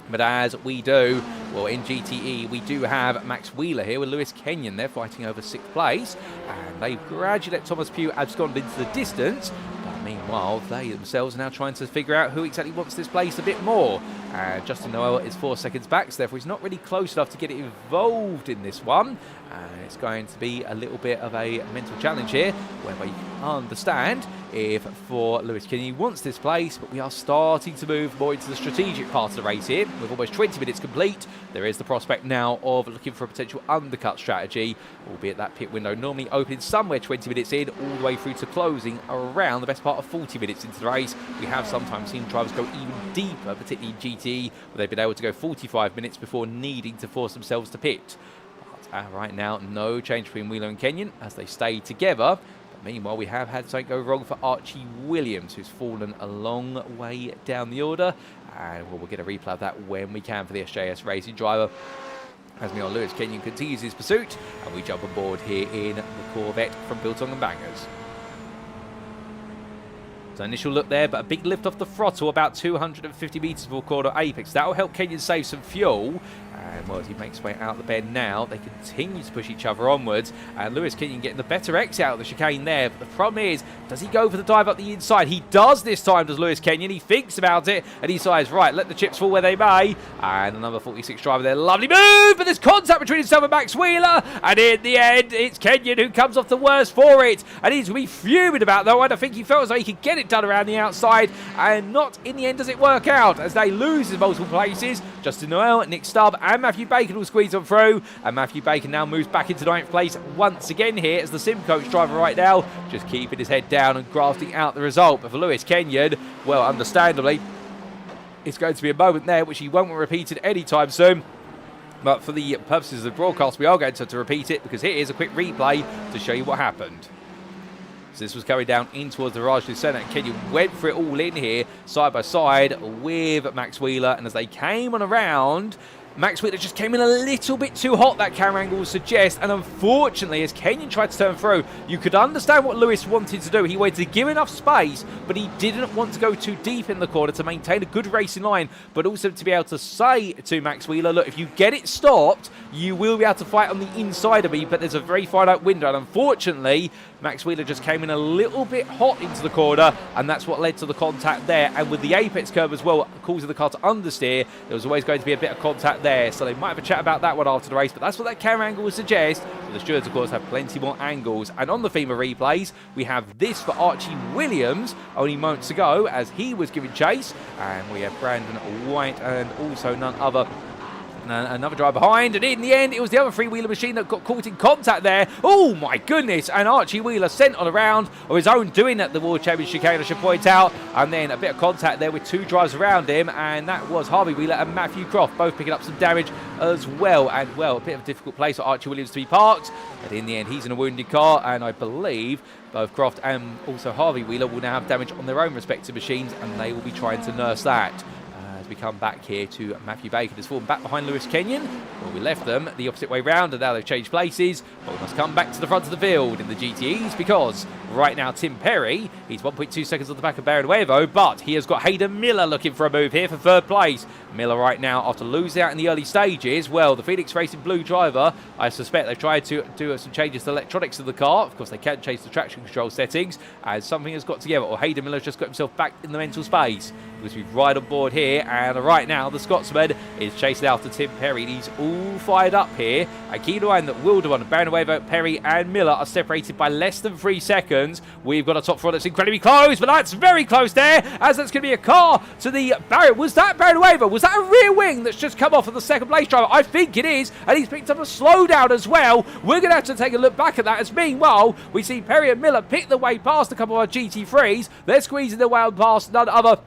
But as we do, well, in GTE, we do have Max Wheeler here with Lewis Kenyon. They're fighting over 6th place, and they've gradually let Thomas Pugh abscond into the distance. But meanwhile, they themselves are now trying to figure out who exactly wants this place a bit more. Justin Noel is 4 seconds back, so therefore he's not really close enough to get involved in this one. It's going to be a little bit of a mental challenge here, whereby you can understand if for Lewis Kenyon wants this place, but we are starting to move more into the strategic part of the race here. With almost 20 minutes complete, there is the prospect now of looking for a potential undercut strategy, albeit that pit window normally opening somewhere 20 minutes in, all the way through to closing around the best part of 40 minutes into the race. We have sometimes seen drivers go even deeper, particularly in GT, where they've been able to go 45 minutes before needing to force themselves to pit. But right now, no change between Wheeler and Kenyon as they stay together. But meanwhile, we have had something go wrong for Archie Williams, who's fallen a long way down the order. And we'll get a replay of that when we can for the SJS racing driver. As meanwhile, Lewis Kenyon continues his pursuit, and we jump on board here in the Corvette from Biltong and Bangers. So initial look there, but a big lift off the throttle, about 250 metres before corner apex. That will help Kenyon save some fuel. And well, as he makes his way out the bend now, they continue to push each other onwards. And Lewis Kenyon getting the better exit out of the chicane there. But the problem is, does he go for the dive up the inside? He does this time, does Lewis Kenyon. He thinks about it and he decides, right, let the chips fall where they may. And the number 46 driver there, lovely move, but there's contact between himself and Max Wheeler. And in the end, it's Kenyon who comes off the worst for it. And he's going to be fuming about, though. I don't think he felt as though he could get it done around the outside. And not in the end does it work out, as they lose in multiple places. Justin Noel, Nick Stubb and Matthew Bacon will squeeze on through, and Matthew Bacon now moves back into 9th place once again here as the sim coach driver right now, just keeping his head down and grafting out the result. But for Lewis Kenyon, well, understandably, it's going to be a moment there which he won't want repeated anytime soon. But for the purposes of the broadcast, we are going to have to repeat it, because here is a quick replay to show you what happened. So this was going down in towards the Raj Centre, and Kenyon went for it all in here, side by side with Max Wheeler. And as they came on around, Max Wheeler just came in a little bit too hot, that camera angle will suggest, and unfortunately, as Kenyon tried to turn through, you could understand what Lewis wanted to do. He wanted to give enough space, but he didn't want to go too deep in the corner to maintain a good racing line, but also to be able to say to Max Wheeler, look, if you get it stopped, you will be able to fight on the inside of me, but there's a very finite window. And unfortunately, Max Wheeler just came in a little bit hot into the corner, and that's what led to the contact there. And with the apex curve as well, causing the car to understeer, there was always going to be a bit of contact there. So they might have a chat about that one after the race, but that's what that camera angle would suggest. But the stewards, of course, have plenty more angles. And on the theme of replays, we have this for Archie Williams only moments ago as he was giving chase. And we have Brandon White and also none other. Another drive behind, and in the end, it was the other three-wheeler machine that got caught in contact there. Oh my goodness! And Archie Wheeler sent on a round of his own doing at the World Championship chicane, I should point out. And then a bit of contact there with two drives around him, and that was Harvey Wheeler and Matthew Croft, both picking up some damage as well. And well, a bit of a difficult place for Archie Williams to be parked, but in the end, he's in a wounded car, and I believe both Croft and also Harvey Wheeler will now have damage on their own respective machines, and they will be trying to nurse that. We come back here to Matthew Bacon, has fallen back behind Lewis Kenyon. Well, we left them the opposite way round, and now they've changed places. But we must come back to the front of the field in the GTEs, because right now Tim Perry, he's 1.2 seconds on the back of Barrioneuvo, but he has got Hayden Miller looking for a move here for third place. Miller right now, after losing out in the early stages, well, the Phoenix Racing Blue driver, I suspect they've tried to do some changes to the electronics of the car. Of course, they can't change the traction control settings, as something has got together, or Hayden Miller's just got himself back in the mental space. Because we're right on board here, and right now the Scotsman is chasing after Tim Perry. He's all fired up here. And keep in mind that Wildmon, Barrioneuvo, Perry and Miller are separated by less than 3 seconds. We've got a top four that's incredibly close, but that's very close there, as that's going to be a car to the barrier. Was that Barrioneuvo? Was that a rear wing that's just come off of the second place driver? I think it is, and he's picked up a slowdown as well. We're going to have to take a look back at that, as meanwhile we see Perry and Miller pick the way past a couple of our GT3s. They're squeezing their way past none other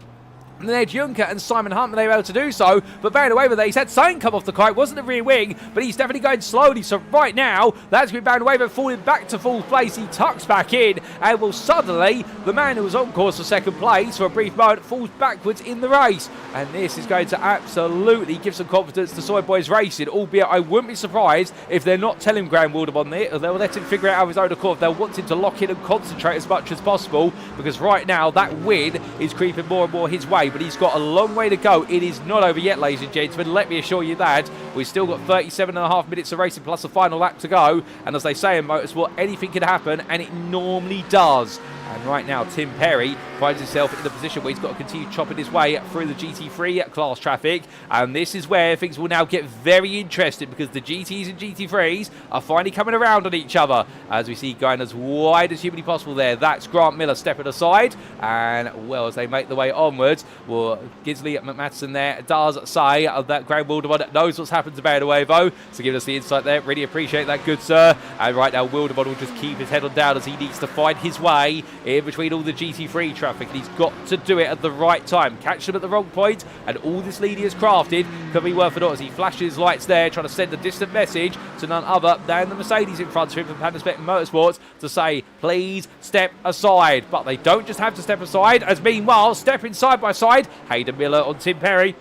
and then Ed Juncker and Simon Hunt were able to do so, but Barrioneuvo there, he's had something come off the car. It wasn't a rear wing, but he's definitely going slowly. So right now, that's with Barrioneuvo falling back to fourth place. He tucks back in, and will suddenly, the man who was on course for second place for a brief moment, falls backwards in the race. And this is going to absolutely give some confidence to Soy Boys Racing, albeit I wouldn't be surprised if they're not telling Graham Wildmon there, or they'll let him figure it out of his own accord. They'll want him to lock in and concentrate as much as possible, because right now that win is creeping more and more his way, but he's got a long way to go. It is not over yet, ladies and gentlemen. Let me assure you that. We've still got 37.5 minutes of racing plus the final lap to go. And as they say in motorsport, anything can happen, and it normally does. And right now, Tim Perry finds himself in the position where he's got to continue chopping his way through the GT3 class traffic. And this is where things will now get very interesting, because the GTs and GT3s are finally coming around on each other. As we see going as wide as humanly possible there. That's Grant Miller stepping aside. And, well, as they make the way onwards, well, Gisley McMattson there does say that Graham Wildmon knows what's happened to Barrioneuvo. So giving us the insight there. Really appreciate that, good sir. And right now, Wildmon will just keep his head on down as he needs to find his way in between all the GT3 traffic, and he's got to do it at the right time. Catch them at the wrong point, and all this lead he has crafted can be worth it all, as he flashes lights there, trying to send a distant message to none other than the Mercedes in front of him from Panasonic Motorsports to say, please step aside. But they don't just have to step aside, as meanwhile, stepping side by side, Hayden Miller on Tim Perry.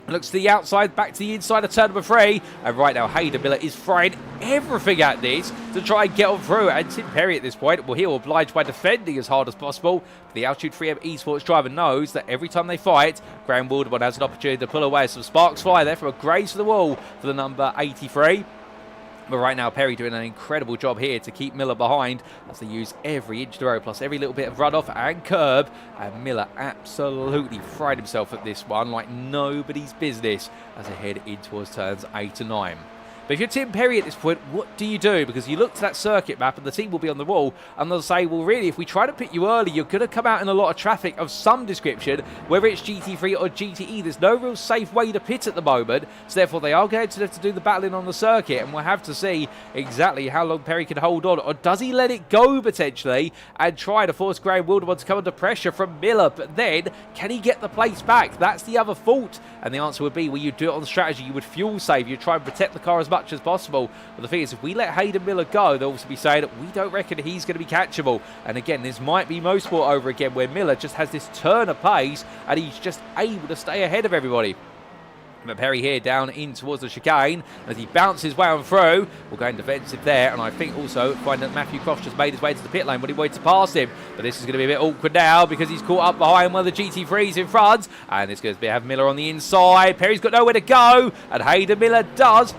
Looks to the outside, back to the inside of turn number 3. And right now, Hayden Miller is trying everything at this to try and get on through. And Tim Perry at this point, well, he'll oblige by defending as hard as possible. But the Altitude 3M esports driver knows that every time they fight, Graham Wildmon has an opportunity to pull away. Some sparks fly there from a graze to the wall for the number 83. But right now, Perry doing an incredible job here to keep Miller behind as they use every inch of the road, plus every little bit of runoff and curb. And Miller absolutely fried himself at this one like nobody's business as they head in towards turns 8 and 9. But if you're Tim Perry at this point, what do you do? Because you look to that circuit map and the team will be on the wall and they'll say, well, really, if we try to pit you early, you're going to come out in a lot of traffic of some description, whether it's GT3 or GTE. There's no real safe way to pit at the moment. So therefore, they are going to have to do the battling on the circuit, and we'll have to see exactly how long Perry can hold on. Or does he let it go potentially and try to force Graham Wildmon to come under pressure from Miller? But then, can he get the place back? That's the other fault. And the answer would be, well, you do it on the strategy. You would fuel save. You try and protect the car as much as possible. But the thing is, if we let Hayden Miller go, they'll also be saying that we don't reckon he's going to be catchable. And again, this might be motorsport over again, where Miller just has this turn of pace and he's just able to stay ahead of everybody. But Perry here down in towards the chicane as he bounces his way on through. We're going defensive there, and I think also find that Matthew Croft just made his way to the pit lane when he wanted to pass him. But this is going to be a bit awkward now because he's caught up behind one of the GT3s in front, and it's going to have Miller on the inside. Perry's got nowhere to go, and Hayden Miller does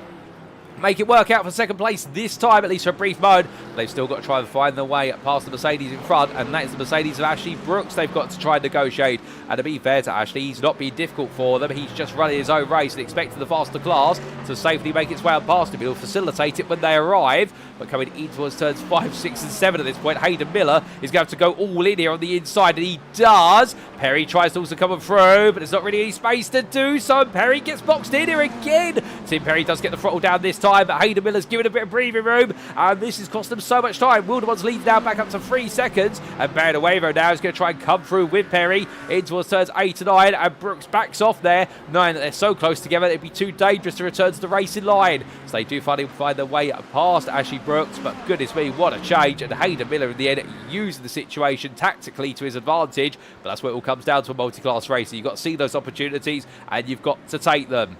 make it work out for second place this time, at least for a brief mode. They've still got to try and find their way past the Mercedes in front, and that is the Mercedes of Ashley Brooks they've got to try and negotiate. And to be fair to Ashley, he's not being difficult for them. He's just running his own race and expecting the faster class to safely make its way up past him. He'll facilitate it when they arrive, but coming in towards turns 5, 6 and 7 at this point, Hayden Miller is going to have to go all in here on the inside, and he does. Perry tries to also come through, but there's not really any space to do so. Perry gets boxed in here again. Tim Perry does get the throttle down this time, but Hayden Miller's given a bit of breathing room, and this has cost them so much time. Wilderman's lead now back up to 3 seconds, and Barrioneuvo now is going to try and come through with Perry in towards turns 8 and 9, and Brooks backs off there, knowing that they're so close together it'd be too dangerous to return to the racing line. So they do find their way past Ashley Brooks, but goodness me, what a change. And Hayden Miller in the end using the situation tactically to his advantage, but that's where it all comes down to a multi-class race. You've got to see those opportunities and you've got to take them.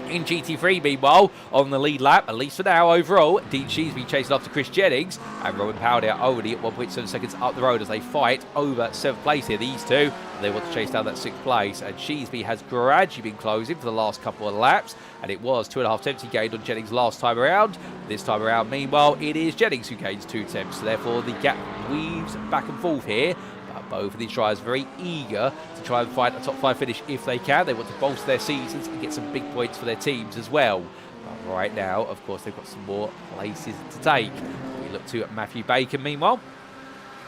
In GT3, meanwhile, on the lead lap, at least for now overall, Dean Sheesby chasing after Chris Jennings, and Rowan Powder only at 1.7 seconds up the road as they fight over 7th place here. These two, they want to chase down that 6th place, and Sheesby has gradually been closing for the last couple of laps, and it was 2.5 tenths he gained on Jennings last time around. This time around, meanwhile, it is Jennings who gains 2 tenths, so therefore the gap weaves back and forth here. Both of these drivers very eager to try and find a top 5 finish if they can. They want to bolster their seasons and get some big points for their teams as well. But right now, of course, they've got some more places to take. We look to Matthew Bacon, meanwhile,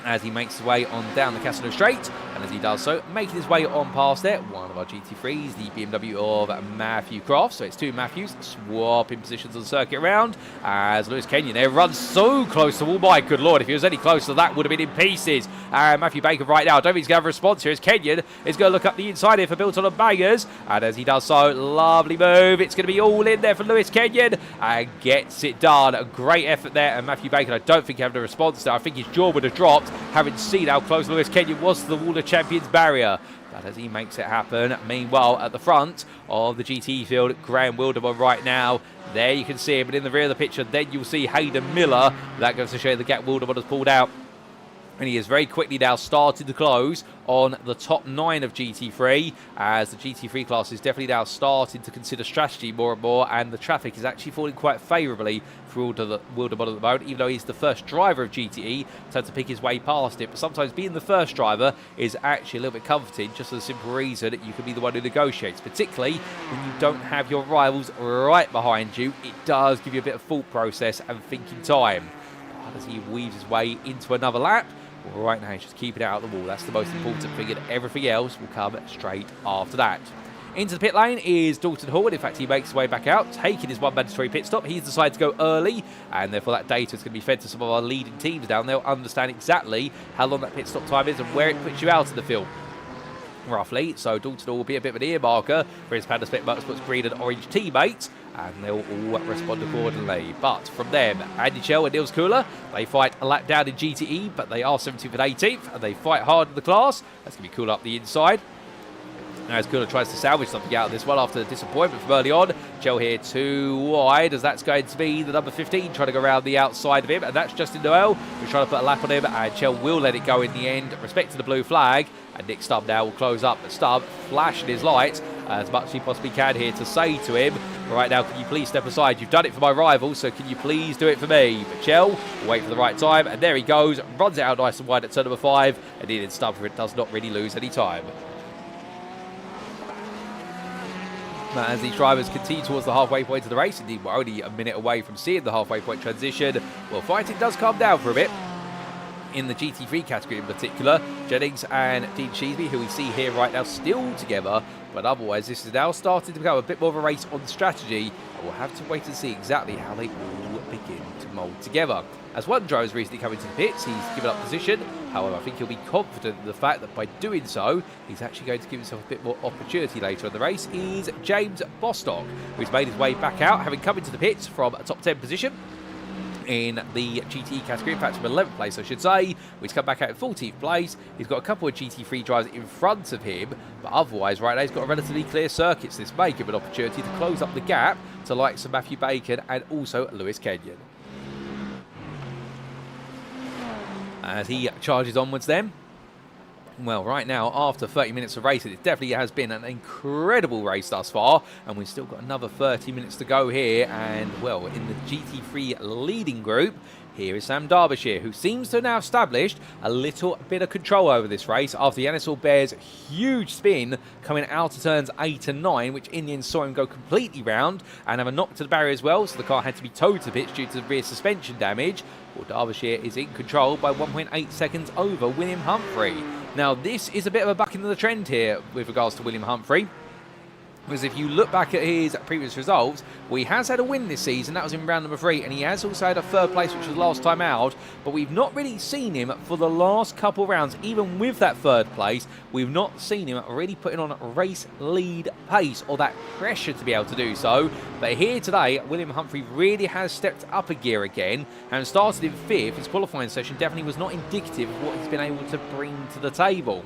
as he makes his way on down the Casino Straight, and as he does so, making his way on past there, one of our GT3s, the BMW of Matthew Croft. So it's 2 Matthews swapping positions on the circuit around as Lewis Kenyon there runs so close to the wall. My good lord, if he was any closer, that would have been in pieces. And Matthew Baker right now, I don't think he's going to have a response here as Kenyon is going to look up the inside here for Bilton and Bangers, and as he does so, lovely move. It's going to be all in there for Lewis Kenyon and gets it done. A great effort there, and Matthew Baker, I don't think he had a response there. I think his jaw would have dropped having seen how close Lewis Kenyon was to the Wall of Champions barrier. But as he makes it happen, meanwhile, at the front of the GT field, Graham Wildmon right now. There you can see him, but in the rear of the picture, then you'll see Hayden Miller. That goes to show you the gap Wildmon has pulled out. And he has very quickly now started to close on the top 9 of GT3, as the GT3 class is definitely now starting to consider strategy more and more, and the traffic is actually falling quite favourably for Wildmon at the moment, even though he's the first driver of GTE, so had to pick his way past it. But sometimes being the first driver is actually a little bit comforting, just for the simple reason that you can be the one who negotiates, particularly when you don't have your rivals right behind you. It does give you a bit of thought process and thinking time. But as he weaves his way into another lap, well, right now he's just keeping it out of the wall. That's the most important thing, and everything else will come straight after that. Into the pit lane is Dalton Hall, and in fact he makes his way back out, taking his one mandatory pit stop. He's decided to go early, and therefore that data is going to be fed to some of our leading teams down. They'll understand exactly how long that pit stop time is and where it puts you out of the field, roughly. So Dalton Hall will be a bit of an earmarker for his Panda Spec Motorsports green and orange teammates, and they'll all respond accordingly. But from them, Andy Chell and Niels Kooler, they fight a lap down in GTE, but they are 17th and 18th, and they fight hard in the class. That's going to be cool up the inside. As Gilles tries to salvage something out of this one after the disappointment from early on. Gilles here too wide, as that's going to be the number 15 trying to go around the outside of him, and that's Justin Noel who's trying to put a lap on him, and Gilles will let it go in the end, respecting the blue flag. And Nick Stubb now will close up. Stubb flashing his lights as much as he possibly can here to say to him, right now, can you please step aside? You've done it for my rival, so can you please do it for me? But Gilles will wait for the right time, and there he goes, runs it out nice and wide at turn number 5, and Ian Stubb for it does not really lose any time. As these drivers continue towards the halfway point of the race, indeed we're only a minute away from seeing the halfway point transition, well, fighting does calm down for a bit. In the GT3 category in particular, Jennings and Dean Sheesby, who we see here right now, still together, but otherwise this is now starting to become a bit more of a race on strategy, and we'll have to wait and see exactly how they all begin to mould together. As one driver has recently come into the pits, he's given up position. However, I think he'll be confident in the fact that by doing so, he's actually going to give himself a bit more opportunity later in the race. Is James Bostock, who's made his way back out, having come into the pits from a top 10 position in the GT category, in fact from 11th place I should say. He's come back out in 14th place. He's got a couple of GT3 drivers in front of him, but otherwise right now he's got a relatively clear circuit, so this may give him an opportunity to close up the gap to likes of Matthew Bacon and also Lewis Kenyon. As he charges onwards then. Well, right now, after 30 minutes of racing, it definitely has been an incredible race thus far, and we've still got another 30 minutes to go here, and, well, in the GT3 leading group, here is Sam Derbyshire, who seems to now have established a little bit of control over this race after Yannis Albert's huge spin coming out of turns 8 and 9, which in the end saw him go completely round and have a knock to the barrier as well, so the car had to be towed to the pits due to the rear suspension damage. Well, Derbyshire is in control by 1.8 seconds over William Humphrey. Now, this is a bit of a buck into the trend here with regards to William Humphrey, because if you look back at his previous results, well, he has had a win this season, that was in round number 3, and he has also had a 3rd place, which was last time out, but we've not really seen him for the last couple of rounds. Even with that 3rd place, we've not seen him really putting on a race lead pace or that pressure to be able to do so. But here today, William Humphrey really has stepped up a gear again and started in 5th. His qualifying session definitely was not indicative of what he's been able to bring to the table.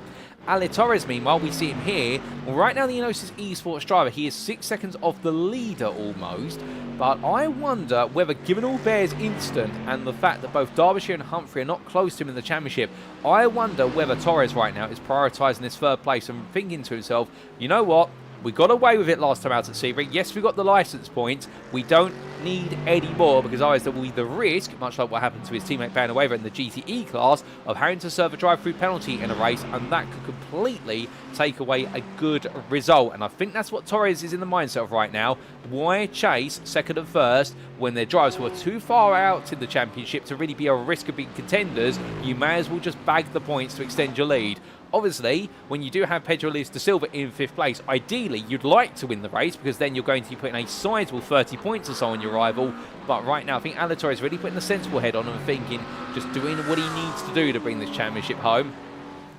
Ale Torres, meanwhile, we see him here. Well, right now, the Enosis Esports driver, he is 6 seconds off the leader almost. But I wonder whether, given Albert's instant and the fact that both Derbyshire and Humphrey are not close to him in the championship, I wonder whether Torres right now is prioritising this 3rd place and thinking to himself, you know what? We got away with it last time out at Sebring. Yes, we got the licence points. We don't need any more, because otherwise there will be the risk, much like what happened to his teammate Barrioneuvo in the GTE class, of having to serve a drive-through penalty in a race, and that could completely take away a good result. And I think that's what Torres is in the mindset of right now. Why chase 2nd and 1st when their drivers who are too far out in the championship to really be a risk of being contenders? You may as well just bag the points to extend your lead. Obviously, when you do have Pedro Luis da Silva in 5th place, ideally you'd like to win the race, because then you're going to be putting a sizable 30 points or so on your rival. But right now, I think Ale Torres is really putting the sensible head on and thinking, just doing what he needs to do to bring this championship home.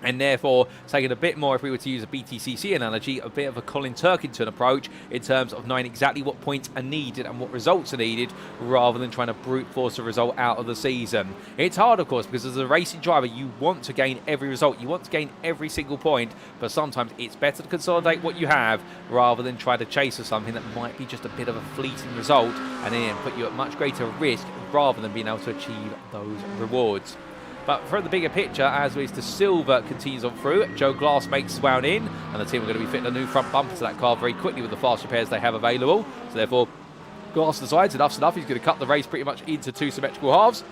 And therefore, taking a bit more, if we were to use a BTCC analogy, a bit of a Colin Turkington approach in terms of knowing exactly what points are needed and what results are needed, rather than trying to brute force a result out of the season. It's hard, of course, because as a racing driver, you want to gain every result. You want to gain every single point, but sometimes it's better to consolidate what you have rather than try to chase for something that might be just a bit of a fleeting result and then put you at much greater risk rather than being able to achieve those rewards. But for the bigger picture, as Luis da Silva continues on through, Joe Glass makes his way on in, and the team are going to be fitting a new front bumper to that car very quickly with the fast repairs they have available. So therefore, Glass decides enough's enough. He's going to cut the race pretty much into 2 symmetrical halves.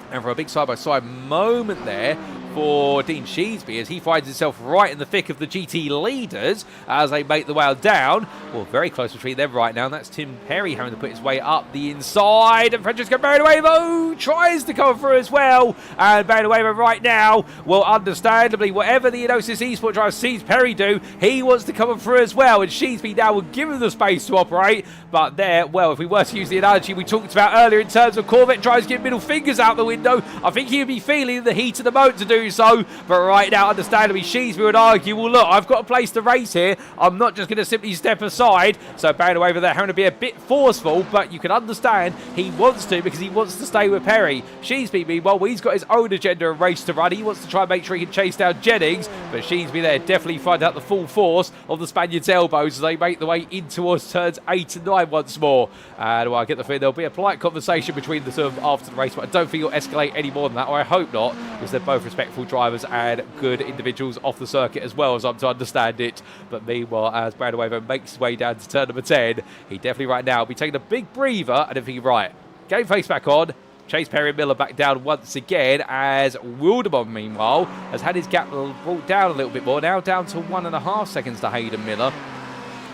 And for a big side-by-side moment there for Dean Sheesby, as he finds himself right in the thick of the GT leaders as they make the way down. Well, very close between them right now, and that's Tim Perry having to put his way up the inside. And Francisco Barrioneuvo tries to come through as well. And Barrioneuvo right now, well, understandably, whatever the Enosis Esports driver sees Perry do, he wants to come through as well. And Sheesby now will give him the space to operate. But there, well, if we were to use the analogy we talked about earlier in terms of Corvette drivers giving middle fingers out the window, I think he'd be feeling the heat of the moment to do do so. But right now, understandably, Sheesby would argue, well, look, I've got a place to race here. I'm not just going to simply step aside. So Barrioneuvo there having to be a bit forceful, but you can understand he wants to because he wants to stay with Perry. Sheesby, meanwhile, well, he's got his own agenda and race to run. He wants to try and make sure he can chase down Jennings, but Sheesby there definitely find out the full force of the Spaniard's elbows as they make the way in towards turns 8 and 9 once more. And well, I get the feeling there'll be a polite conversation between the two of them after the race, but I don't think it'll escalate any more than that, or I hope not, because they're both respectful drivers and good individuals off the circuit as well, as I'm to understand it. But meanwhile, as Barrioneuvo makes his way down to turn number 10, he definitely right now will be taking a big breather and thinking, right, game face back on. Chase Perry and Miller back down once again, as Wildmon, meanwhile, has had his gap brought down a little bit more, now down to 1.5 seconds to Hayden Miller.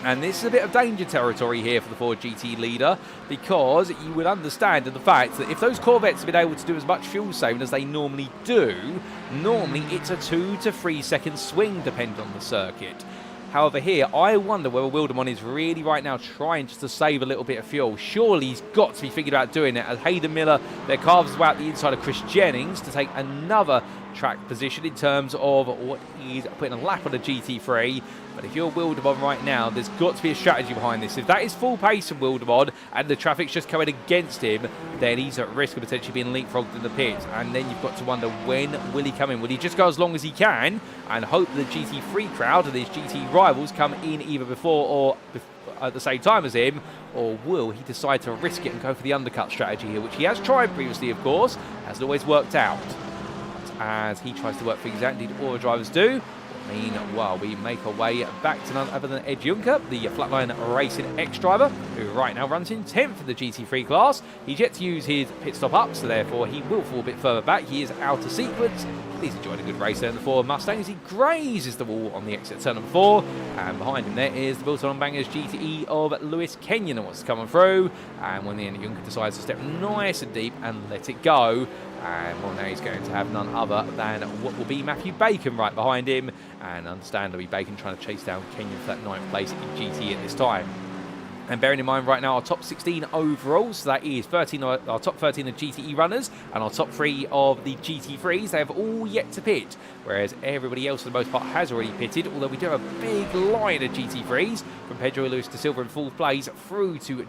And this is a bit of danger territory here for the Ford GT leader, because you would understand the fact that if those Corvettes have been able to do as much fuel saving as they normally do, normally it's a 2 to 3 second swing depending on the circuit. However, here, I wonder whether Wildmon is really right now trying just to save a little bit of fuel. Surely he's got to be thinking about doing it, as Hayden Miller, their carves out the inside of Chris Jennings to take another track position in terms of what he's putting a lap on the GT3. But if you're Wildmon right now, there's got to be a strategy behind this. If that is full pace from Wildmon and the traffic's just coming against him, then he's at risk of potentially being leapfrogged in the pits. And then you've got to wonder, when will he come in? Will he just go as long as he can and hope the GT3 crowd and his GT rivals come in either before or at the same time as him, or will he decide to risk it and go for the undercut strategy here, which he has tried previously, of course, hasn't always worked out. As he tries to work things out, indeed all the drivers do. Meanwhile, we make our way back to none other than Ed Juncker, the Flatline Racing ex-driver, who right now runs in 10th in the GT3 class. He's yet to use his pit stop up, so therefore he will fall a bit further back. He is out of sequence. He's enjoyed a good race there in the Ford Mustang as he grazes the wall on the exit turn number 4. And behind him there is the Built-On Bangers GTE of Lewis Kenyon and what's coming through. And when the Ed Juncker decides to step nice and deep and let it go, and well, now he's going to have none other than what will be Matthew Bacon right behind him. And understandably, Bacon trying to chase down Kenyon for that 9th place in GT at this time. And bearing in mind right now our top 16 overall, so that is 13 our top 13 of GTE runners and our top 3 of the GT3s, they have all yet to pit, whereas everybody else for the most part has already pitted, although we do have a big line of GT3s from Pedro Lewis de Silva in 4th place through to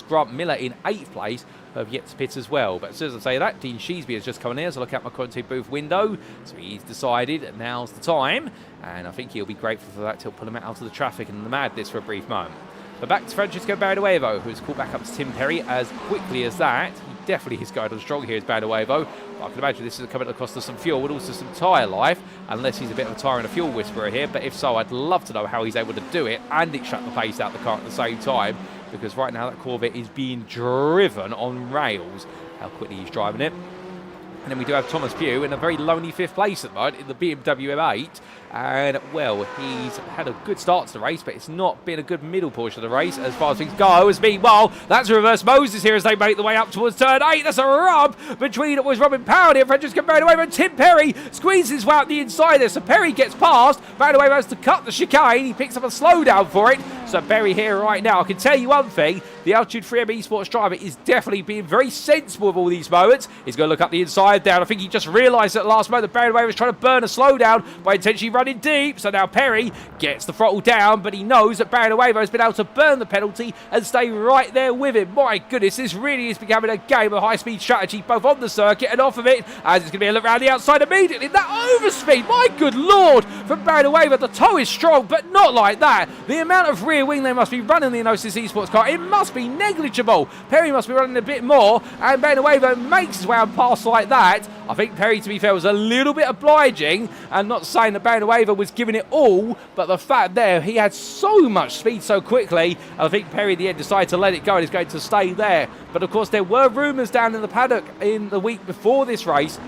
Grant Miller in 8th place, who have yet to pit as well. But as soon as I say that, Dean Sheesby has just come in here, so look out my content booth window, so he's decided now's the time, and I think he'll be grateful for that to pull him out of the traffic and the madness for a brief moment. But back to Francisco Barrioneuvo, who has called back up to Tim Perry as quickly as that. He definitely is going on strong here as Barrioneuvo. I can imagine this is coming at the cost of some fuel, but also some tyre life, unless he's a bit of a tyre and a fuel whisperer here. But if so, I'd love to know how he's able to do it and extract the pace out of the car at the same time, because right now that Corvette is being driven on rails. How quickly he's driving it. And then we do have Thomas Pugh in a very lonely 5th place at the moment in the BMW M8. And, well, he's had a good start to the race, but it's not been a good middle portion of the race as far as things go. As meanwhile, that's Reverse Moses here as they make the way up towards turn 8. That's a rub between Robin Powell here. Francisco Barrioneuvo and Tim Perry squeezes his way out the inside there. So Perry gets past. Barrioneuvo has to cut the chicane. He picks up a slowdown for it. So Perry here right now, I can tell you one thing. The Altitude 3M Esports driver is definitely being very sensible of all these moments. He's going to look up the inside down. I think he just realised at the last moment that Barrioneuvo was trying to burn a slowdown by intentionally running deep. So now Perry gets the throttle down, but he knows that Barrioneuvo has been able to burn the penalty and stay right there with him. My goodness, this really is becoming a game of high-speed strategy, both on the circuit and off of it, as it's going to be a look around the outside immediately. That overspeed, my good lord, from Barrioneuvo. The toe is strong, but not like that. The amount of rear wing they must be running the Enosis Esports car, it must be negligible. Perry must be running a bit more, and Barrioneuvo makes his way on past like that. I think Perry, to be fair, was a little bit obliging, and not saying that Barrioneuvo was giving it all, but the fact there, he had so much speed so quickly, I think Perry at the end decided to let it go and is going to stay there. But of course, there were rumours down in the paddock in the week before this race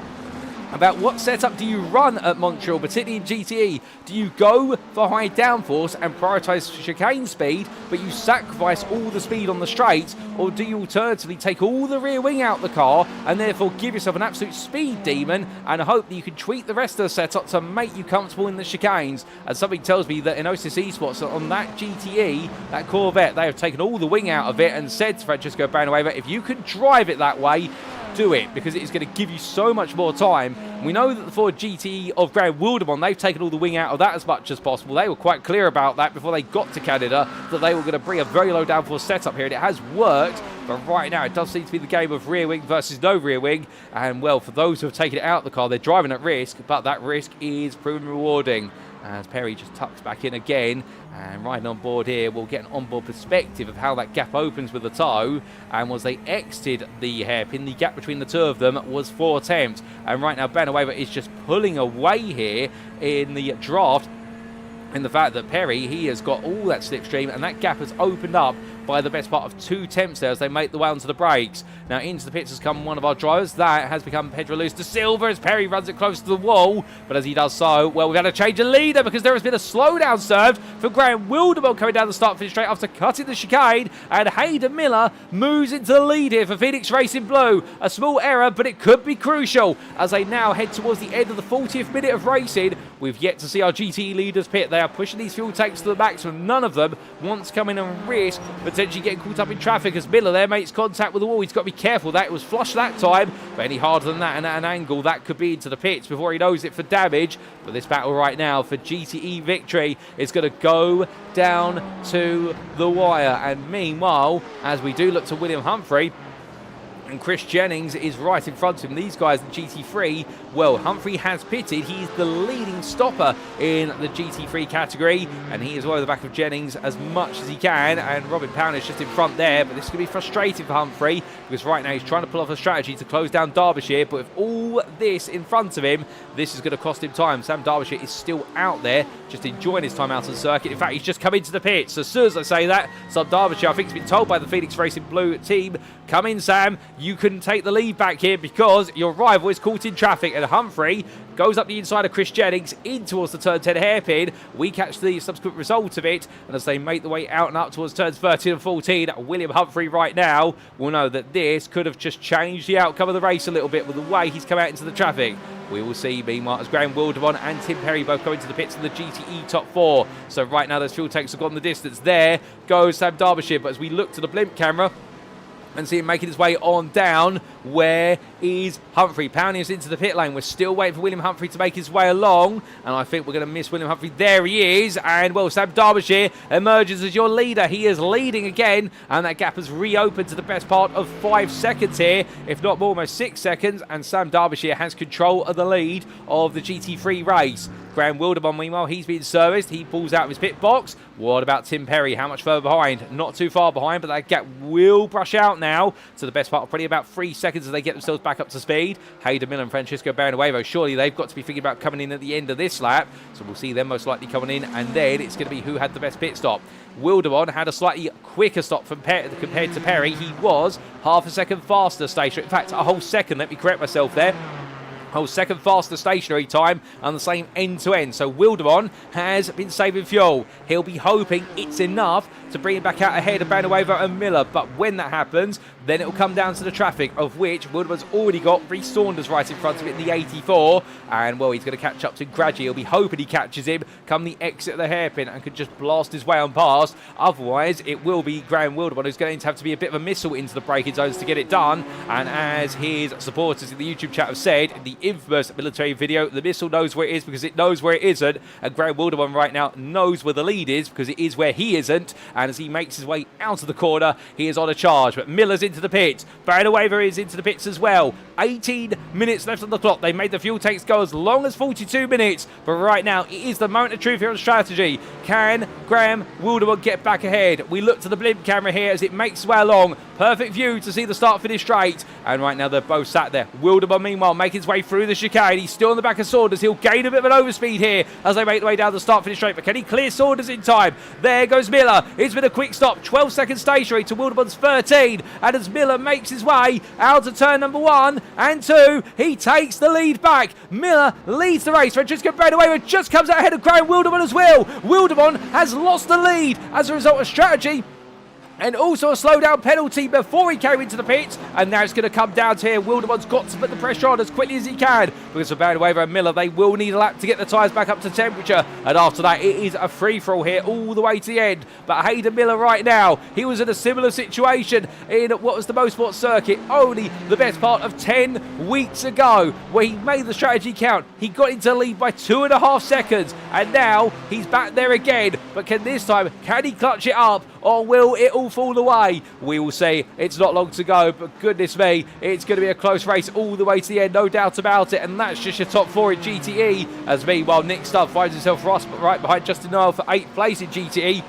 about what setup do you run at Montreal, particularly in GTE. Do you go for high downforce and prioritise chicane speed, but you sacrifice all the speed on the straights, or do you alternatively take all the rear wing out the car and therefore give yourself an absolute speed demon and hope that you can tweak the rest of the setup to make you comfortable in the chicanes? And something tells me that Enosis Esports on that GTE, that Corvette, they have taken all the wing out of it and said to Francisco Barrioneuvo, if you can drive it that way, do it, because it is going to give you so much more time. We know that the Ford GT of Graham Wildmon, they've taken all the wing out of that as much as possible. They were quite clear about that before they got to Canada, that they were going to bring a very low downforce setup here, and it has worked. But right now, it does seem to be the game of rear wing versus no rear wing. And, well, for those who have taken it out of the car, they're driving at risk, but that risk is proven rewarding. As Perry just tucks back in again, and riding on board here, we'll get an onboard perspective of how that gap opens with the toe. And as they exited the hairpin, the gap between the two of them was 4 tenths. And right now, Barrioneuvo is just pulling away here in the draft. In the fact that Perry, he has got all that slipstream, and that gap has opened up by the best part of 2 tenths there as they make the way onto the brakes. Now into the pits has come one of our drivers. That has become Pedro Luz de Silva as Perry runs it close to the wall. But as he does so, well, we've had to change a leader because there has been a slowdown served for Graham Wildmon coming down the start finish straight after cutting the chicane. And Hayden Miller moves into the lead here for Phoenix Racing Blue. A small error, but it could be crucial as they now head towards the end of the 40th minute of racing. We've yet to see our GT leaders pit. They are pushing these fuel tanks to the maximum. None of them wants to come in and risk potentially getting caught up in traffic as Miller there makes contact with the wall. He's got to be careful. That was flush that time, but any harder than that and at an angle, that could be into the pits before he knows it for damage. But this battle right now for GTE victory is going to go down to the wire. And meanwhile, as we do look to William Humphrey, and Chris Jennings is right in front of him. These guys in GT3, well, Humphrey has pitted. He's the leading stopper in the GT3 category, and he is well at the back of Jennings as much as he can, and Robin Pound is just in front there, but this is going to be frustrating for Humphrey, because right now he's trying to pull off a strategy to close down Derbyshire, but with all this in front of him, this is going to cost him time. Sam Derbyshire is still out there, just enjoying his time out on the circuit. In fact, he's just come into the pits. As soon as I say that, Sam Derbyshire, I think, has been told by the Phoenix Racing Blue team, come in, Sam, you can take the lead back here because your rival is caught in traffic. And Humphrey goes up the inside of Chris Jennings in towards the turn 10 hairpin. We catch the subsequent result of it, and as they make the way out and up towards turns 13 and 14, William Humphrey right now will know that this could have just changed the outcome of the race a little bit with the way he's come out into the traffic. We will see, meanwhile, as Graham Wildmon and Tim Perry both go into the pits in the GTE top 4. So right now those fuel tanks have gone the distance. There goes Sam Derbyshire, but as we look to the blimp camera and see him making his way on down, where is Humphrey? Pounding us into the pit lane. We're still waiting for William Humphrey to make his way along, and I think we're going to miss William Humphrey. There he is, and well, Sam Derbyshire emerges as your leader. He is leading again, and that gap has reopened to the best part of 5 seconds here, if not more, almost 6 seconds, and Sam Derbyshire has control of the lead of the GT3 race. Graham Wildmon, meanwhile, he's been serviced. He pulls out of his pit box. What about Tim Perry? How much further behind? Not too far behind, but that gap will brush out now to the best part of probably about 3 seconds as they get themselves back up to speed. Hayden Miller and Francisco Barrioneuvo, surely they've got to be thinking about coming in at the end of this lap. So we'll see them most likely coming in, and then it's going to be who had the best pit stop. Wildmon had a slightly quicker stop from compared to Perry. He was half a second faster stationary. In fact, a whole second. Let me correct myself there. Whole second faster stationary time and the same end-to-end. So Wildmon has been saving fuel. He'll be hoping it's enough to bring him back out ahead of Barrioneuvo and Miller. But when that happens, then it'll come down to the traffic, of which Wildman's already got Rhys Saunders right in front of it in the 84. And, well, he's going to catch up to gradually. He'll be hoping he catches him come the exit of the hairpin and could just blast his way on past. Otherwise, it will be Graham Wildmon who's going to have to be a bit of a missile into the braking zones to get it done. And as his supporters in the YouTube chat have said, the infamous military video, the missile knows where it is because it knows where it isn't. And Graham Wildmon right now knows where the lead is because it is where he isn't. And as he makes his way out of the corner, he is on a charge. But Miller's into the pits. Barrioneuvo is into the pits as well. 18 minutes left on the clock. They made the fuel tanks go as long as 42 minutes. But right now, it is the moment of truth here on strategy. Can Graham Wildmon get back ahead? We look to the blimp camera here as it makes its way along. Perfect view to see the start finish straight. And right now, they're both sat there. Wildmon, meanwhile, making his way through the chicane. He's still on the back of Saunders. He'll gain a bit of an overspeed here as they make the way down the start finish straight. But can he clear Saunders in time? There goes Miller. It's been a quick stop. 12 seconds stationary to Wildman's 13. And as Miller makes his way out to turn number 1 and 2, he takes the lead back. Miller leads the race. Francisco Barrioneuvo just comes out ahead of Graham Wildmon as well. Wildmon has lost the lead as a result of strategy And also a slowdown penalty before he came into the pits. And now it's going to come down to here. Wildmon's got to put the pressure on as quickly as he can. Because for Barrioneuvo and Miller, they will need a lap to get the tyres back up to temperature. And after that, it is a free-for-all here all the way to the end. But Hayden Miller right now, he was in a similar situation in what was the motorsport circuit only the best part of 10 weeks ago, where he made the strategy count. He got into the lead by 2.5 seconds. And now he's back there again. But can he clutch it up? Or will it all fall away? We will see. It's not long to go, but goodness me, it's going to be a close race all the way to the end, no doubt about it. And that's just your top 4 in GTE. As meanwhile, Nick Stubb finds himself right behind Justin Noel for 8th place in GTE.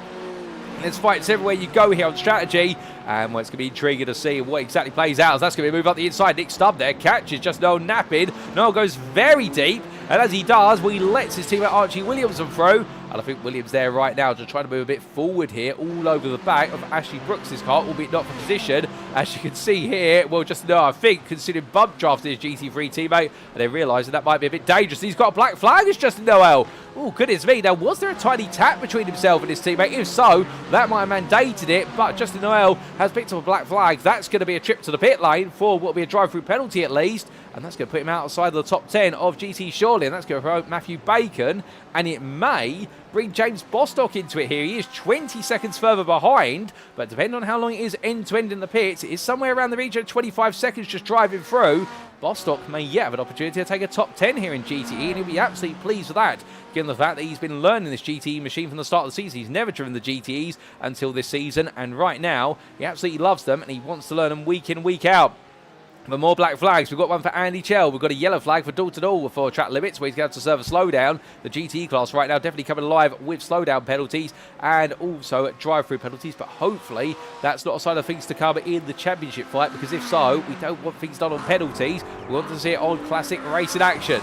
There's fights everywhere you go here on strategy. And it's going to be intriguing to see what exactly plays out. As that's going to be a move up the inside. Nick Stubb there catches just Noel napping. Noel goes very deep. And as he does, he lets his teammate Archie Williamson through. And I think Williams there right now just trying to move a bit forward here, all over the back of Ashley Brooks' car, albeit not for position. As you can see here, well, just I think, considering bump drafting his GT3 teammate, and they're realising that might be a bit dangerous. He's got a black flag as Justin Noel. Oh, goodness me. Now, was there a tiny tap between himself and his teammate? If so, that might have mandated it, but Justin Noel has picked up a black flag. That's going to be a trip to the pit lane for what will be a drive-through penalty at least, and that's going to put him outside of the top 10 of GT Surely, and that's going to promote Matthew Bacon, and it may bring James Bostock into it here. He is 20 seconds further behind, but depending on how long it is end-to-end in the pits, it is somewhere around the region of 25 seconds just driving through. Bostock may yet have an opportunity to take a top 10 here in GTE, and he'll be absolutely pleased with that, given the fact that he's been learning this GTE machine from the start of the season. He's never driven the GTEs until this season, and right now, he absolutely loves them, and he wants to learn them week in, week out. But more black flags. We've got one for Andy Chell. We've got a yellow flag for Dalton All for track limits, where he's going to serve a slowdown. The GTE class right now definitely coming alive with slowdown penalties and also drive-through penalties. But hopefully that's not a sign of things to come in the championship fight, because if so, we don't want things done on penalties. We want to see it on classic racing action.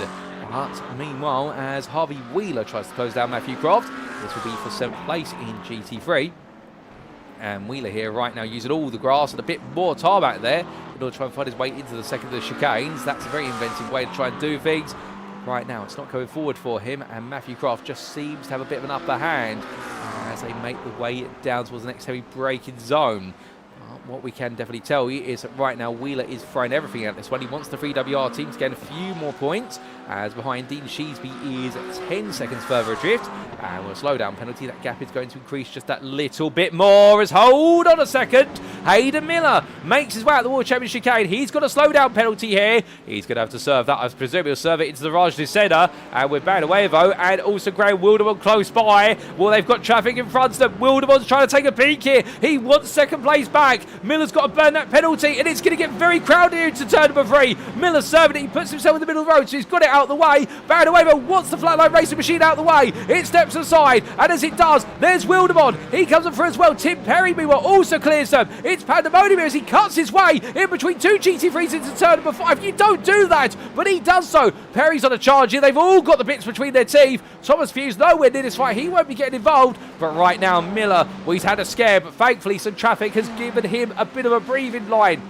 But meanwhile, as Harvey Wheeler tries to close down Matthew Croft, this will be for 7th place in GT3. And Wheeler here right now using all the grass and a bit more tarmac there in order to try and find his way into the second of the chicanes. That's a very inventive way to try and do things. Right now, it's not going forward for him, and Matthew Croft just seems to have a bit of an upper hand as they make the way down towards the next heavy braking zone. What we can definitely tell you is that right now Wheeler is throwing everything at this one. He wants the 3WR team to gain a few more points, as behind Dean Sheesby is 10 seconds further adrift. And with a slowdown penalty, that gap is going to increase just that little bit more. As hold on a second, Hayden Miller makes his way out the World Championship chicane. He's got a slowdown penalty here. He's going to have to serve that. I presume he'll serve it into the Raj Descender. And with Barrioneuvo and also Graham Wildmon close by. Well, they've got traffic in front of them. Wildermon's trying to take a peek here. He wants second place back. Miller's got to burn that penalty, and it's going to get very crowded here into turn number 3. Miller's serving it. He puts himself in the middle of the road, so he's got it out of the way. Barrioneuvo wants the flatline racing machine out of the way. It steps aside, and as it does, there's Wildmon. He comes up through as well. Tim Perry, meanwhile, also clears them. It's pandemonium as he cuts his way in between 2 GT3s into turn number 5. You don't do that, but he does so. Perry's on a charge here. They've all got the bits between their teeth. Thomas Fuse nowhere near this fight. He won't be getting involved, but right now, Miller, well, he's had a scare, but thankfully some traffic has given him a bit of a breathing line.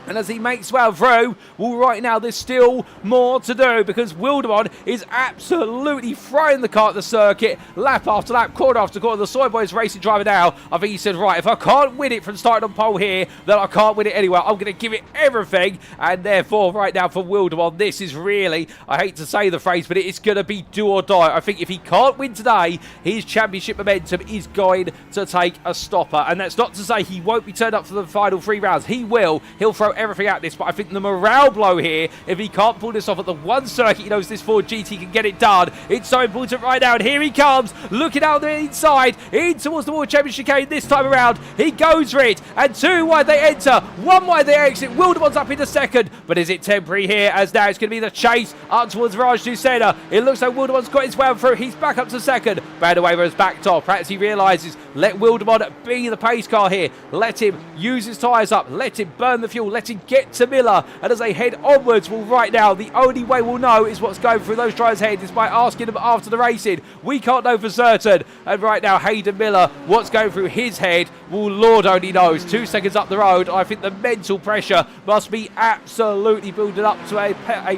And as he makes well through, well, right now there's still more to do, because Wildmon is absolutely throwing the car at the circuit, lap after lap, corner after corner. The Soy Boys racing driver now, I think he said, right, if I can't win it from starting on pole here, then I can't win it anywhere. I'm going to give it everything. And therefore, right now for Wildmon, this is really, I hate to say the phrase, but it's going to be do or die. I think if he can't win today, his championship momentum is going to take a stopper. And that's not to say he won't be turned up for the final 3 rounds. He will. He'll throw everything at this, but I think the morale blow here, if he can't pull this off at the one circuit he knows this Ford GT can get it done, it's so important right now. And here he comes, looking out the inside, in towards the World Championship chicane this time around. He goes for it, and 2 wide they enter, 1 wide they exit. Wildermon's up in the second, but is it temporary here, as now it's going to be the chase up towards Raj Dusena. It looks like Wildermon's got his way through. He's back up to second. Barrioneuvo has backed off. Perhaps he realises, let Wildmon be the pace car here. Let him use his tyres up. Let him burn the fuel. Let him get to Miller. And as they head onwards, well, right now, the only way we'll know is what's going through those drivers' heads is by asking them after the racing. We can't know for certain. And right now, Hayden Miller, what's going through his head, well, Lord only knows. 2 seconds up the road, I think the mental pressure must be absolutely building up to a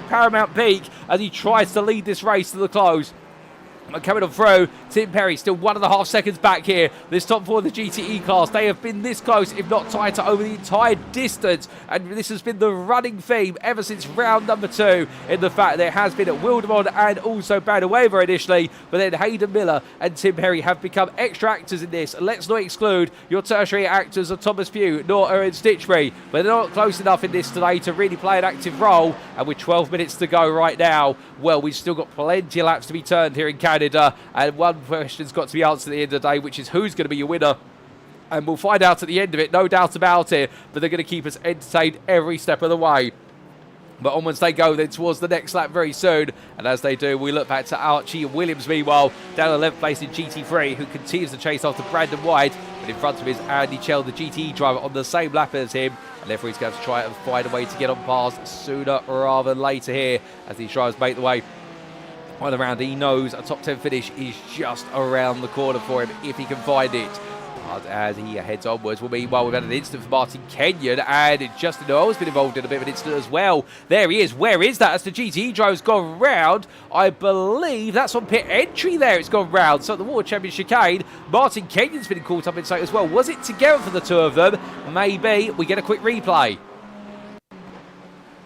paramount peak as he tries to lead this race to the close. Coming on through, Tim Perry still 1.5 seconds back here. This top four of the GTE class, they have been this close, if not tighter, over the entire distance. And this has been the running theme ever since round number 2, in the fact that it has been at Wildmon and also Barrioneuvo initially, but then Hayden Miller and Tim Perry have become extra actors in this. Let's not exclude your tertiary actors of Thomas Pugh, nor Aaron Stitchbury, but they're not close enough in this today to really play an active role. And with 12 minutes to go right now, well, we've still got plenty of laps to be turned here in Canada. And one question's got to be answered at the end of the day, which is who's going to be your winner. And we'll find out at the end of it, no doubt about it. But they're going to keep us entertained every step of the way. But onwards they go then towards the next lap very soon. And as they do, we look back to Archie Williams, meanwhile, down 11th place in GT3, who continues to chase after Brandon White. But in front of him is Andy Chell, the GTE driver, on the same lap as him. And therefore he's going to try and find a way to get on past sooner rather than later here, as these drivers make the way on around. He knows a top 10 finish is just around the corner for him if he can find it. But as he heads onwards, well, meanwhile, we've had an incident for Martin Kenyon, and Justin Noel's been involved in a bit of an incident as well. There he is. Where is that? As the GTE driver's gone round, I believe that's on pit entry there. It's gone round. So at the World Champion chicane, Martin Kenyon's been caught up in something as well. Was it together for the two of them? Maybe. We get a quick replay.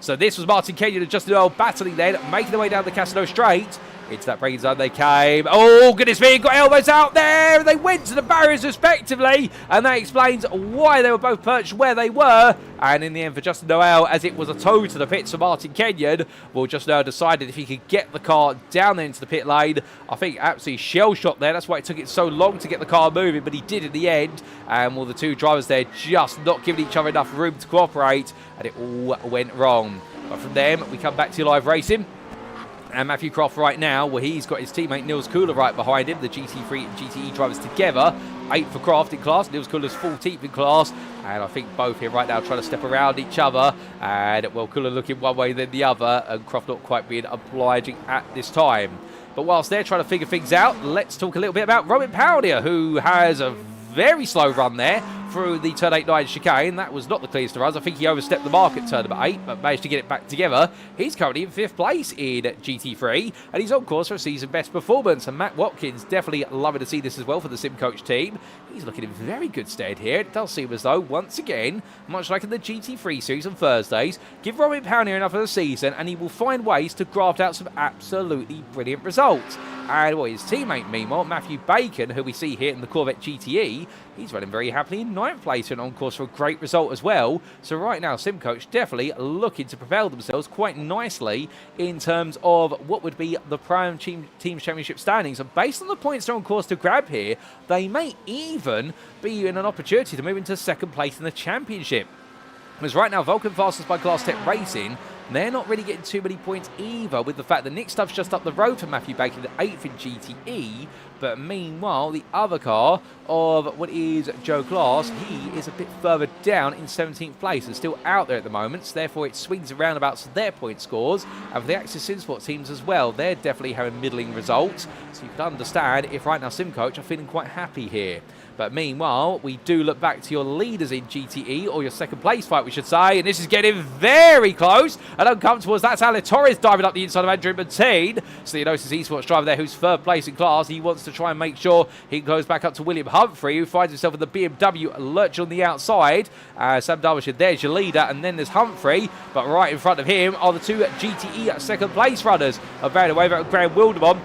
So this was Martin Kenyon and Justin Noel battling then, making their way down the Casino Straight. Into that braking zone they came. Oh, goodness me, got elbows out there. They went to the barriers respectively, and that explains why they were both perched where they were. And in the end for Justin Noel, as it was a tow to the pits for Martin Kenyon, well, Justin Noel decided if he could get the car down there into the pit lane, I think absolutely shell shot there. That's why it took it so long to get the car moving, but he did in the end. And well, the two drivers there just not giving each other enough room to cooperate, and it all went wrong. But from them, we come back to live racing. And Matthew Croft right now, well, he's got his teammate Nils Cooler right behind him. The GT3 and GTE drivers together. 8th for Croft in class. Nils Cooler's 14th in class. And I think both here right now trying to step around each other. And, well, Cooler looking one way then the other. And Croft not quite being obliging at this time. But whilst they're trying to figure things out, let's talk a little bit about Robin Powdier, who has a very slow run there through the turn 8-9 chicane. That was not the clearest of runs. I think he overstepped the mark at turn number 8, but managed to get it back together. He's currently in 5th place in GT3, and he's on course for a season best performance. And Matt Watkins definitely loving to see this as well for the Sim Coach team. He's looking in very good stead here. It does seem as though, once again, much like in the GT3 series on Thursdays, give Robin Powdier enough of the season, and he will find ways to graft out some absolutely brilliant results. And well, his teammate, meanwhile, Matthew Bacon, who we see here in the Corvette GTE, he's running very happily in 9th place and on course for a great result as well. So right now, SimCoach definitely looking to propel themselves quite nicely in terms of what would be the Prime Teams Championship standings. And based on the points they're on course to grab here, they may even be in an opportunity to move into 2nd place in the championship. Because right now, Vulcan Fastest by Class Tech Racing, they're not really getting too many points either, with the fact that Nick Stubb's just up the road for Matthew Bacon at 8th in GTE. But meanwhile, the other car of what is Joe Glass, he is a bit further down in 17th place and still out there at the moment. So therefore, it swings around about their point scores. And for the Axis SimSport teams as well, they're definitely having middling results. So you can understand if right now SimCoach are feeling quite happy here. But meanwhile, we do look back to your leaders in GTE, or your 2nd place fight, we should say. And this is getting very close and uncomfortable, as that's Ale Torres diving up the inside of Andrew Martin. So you notice his esports driver there, who's 3rd place in class. He wants to try and make sure he goes back up to William Humphrey, who finds himself in the BMW lurch on the outside. Sam Derbyshire, there's your leader, and then there's Humphrey. But right in front of him are the two GTE 2nd place runners of Barrioneuvo and Graham Wildmon.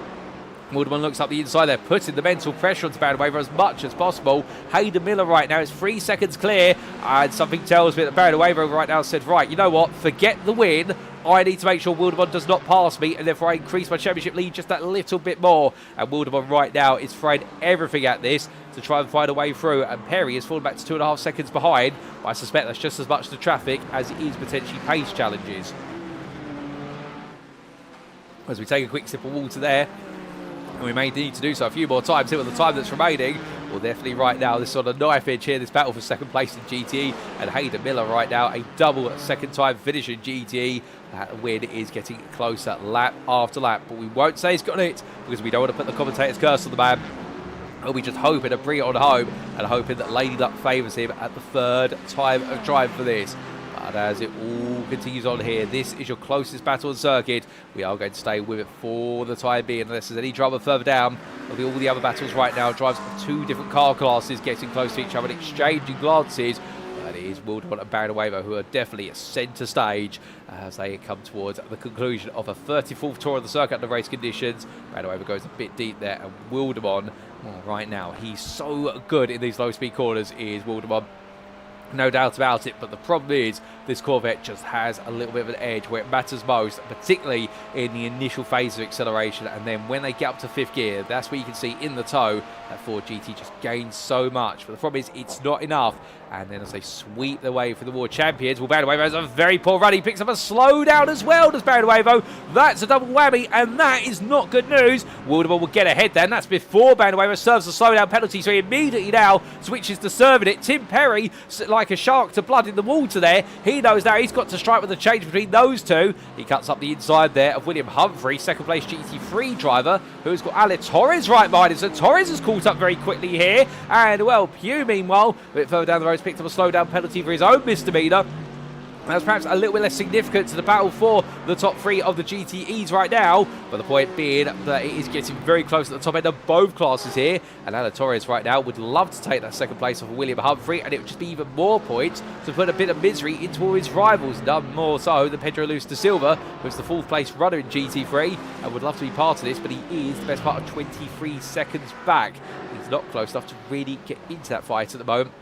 Wildmon looks up the inside there, putting the mental pressure on Barrioneuvo as much as possible. Hayden Miller right now is 3 seconds clear, and something tells me that Barrioneuvo right now said, right, you know what, forget the win. I need to make sure Wildmon does not pass me, and therefore I increase my championship lead just that little bit more. And Wildmon right now is throwing everything at this to try and find a way through. And Perry has fallen back to 2.5 seconds behind, but I suspect that's just as much the traffic as it is potentially pace challenges. As we take a quick sip of water there, and we may need to do so a few more times here with the time that's remaining. Well, definitely right now, this sort of knife edge here, this battle for 2nd place in GTE, and Hayden Miller right now, a double 2nd time finish in GTE. That win is getting closer lap after lap, but we won't say he's got it, because we don't want to put the commentator's curse on the man. We'll be just hoping to bring it on home, and hoping that Lady Luck favours him at the 3rd time of drive for this. But as it all continues on here, this is your closest battle on circuit. We are going to stay with it for the time being, unless there's any drama further down. All the other battles right now, drives of two different car classes getting close to each other and exchanging glances. But it is Wildmon and Barrioneuvo who are definitely at centre stage as they come towards the conclusion of a 34th tour of the circuit under race conditions. Barrioneuvo goes a bit deep there, and Wildmon, well, right now, he's so good in these low-speed corners, is Wildmon. No doubt about it, but the problem is this Corvette just has a little bit of an edge where it matters most, particularly in the initial phase of acceleration, and then when they get up to 5th gear, that's where you can see in the tow that Ford GT just gains so much. But the problem is it's not enough, and then as they sweep their way for the world champions, well, Barrioneuvo has a very poor run. He picks up a slowdown as well, does Barrioneuvo. That's a double whammy, and that is not good news. Wildmon will get ahead then. That's before Barrioneuvo serves the slowdown penalty, so he immediately now switches to serving it. Tim Perry, like a shark to blood in the water there, he knows now he's got to strike with a change between those two. He cuts up the inside there of William Humphrey, second place GT3 driver, who's got Ale Torres right behind him. So Torres has caught up very quickly here, and well, Pugh meanwhile a bit further down the road has picked up a slowdown penalty for his own misdemeanor. That's perhaps a little bit less significant to the battle for the top three of the GTEs right now, but the point being that it is getting very close at the top end of both classes here, and Ale Torres right now would love to take that second place off of William Humphrey, and it would just be even more points to put a bit of misery into all his rivals, none more so than Pedro Luis da Silva, who's the 4th place runner in GT3 and would love to be part of this, but he is the best part of 23 seconds back. He's not close enough to really get into that fight at the moment.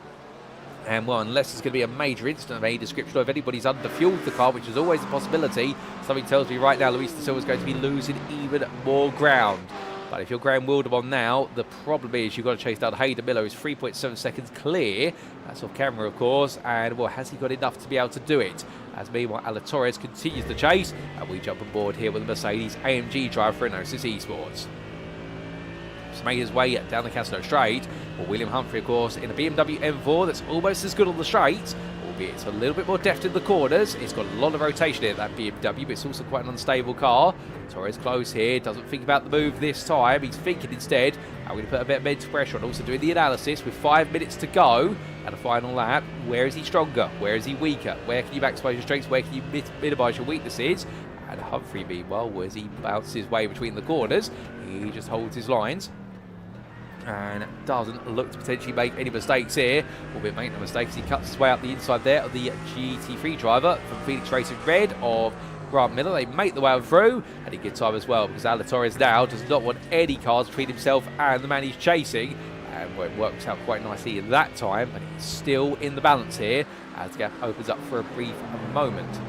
And well, unless there's going to be a major incident of any description, or if anybody's underfueled the car, which is always a possibility, something tells me right now Luis da Silva is going to be losing even more ground. But if you're Graham Wildmon now, the problem is you've got to chase down Hayden Miller, who's 3.7 seconds clear. That's off camera, of course. And well, has he got enough to be able to do it? As meanwhile, Ale Torres continues the chase, and we jump on board here with the Mercedes AMG driver for Enosis Esports. Made his way down the Casino Straight. Well, William Humphrey, of course, in a BMW M4 that's almost as good on the straight, albeit it's a little bit more deft in the corners. It's got a lot of rotation in that BMW, but it's also quite an unstable car. Torres close here, doesn't think about the move this time. He's thinking instead, I'm going to put a bit of mental pressure on, also doing the analysis with 5 minutes to go and a final lap. Where is he stronger? Where is he weaker? Where can you maximize your strengths? Where can you minimize your weaknesses? And Humphrey, meanwhile, as he bounces his way between the corners, he just holds his lines and doesn't look to potentially make any mistakes here. Albeit make no mistakes, he cuts his way up the inside there of the GT3 driver from Phoenix Racing Red of Grant Miller. They make the way through, and he gets time as well, because Ale Torres now does not want any cars between himself and the man he's chasing. And well, it works out quite nicely in that time, but it's still in the balance here as the gap opens up for a brief moment.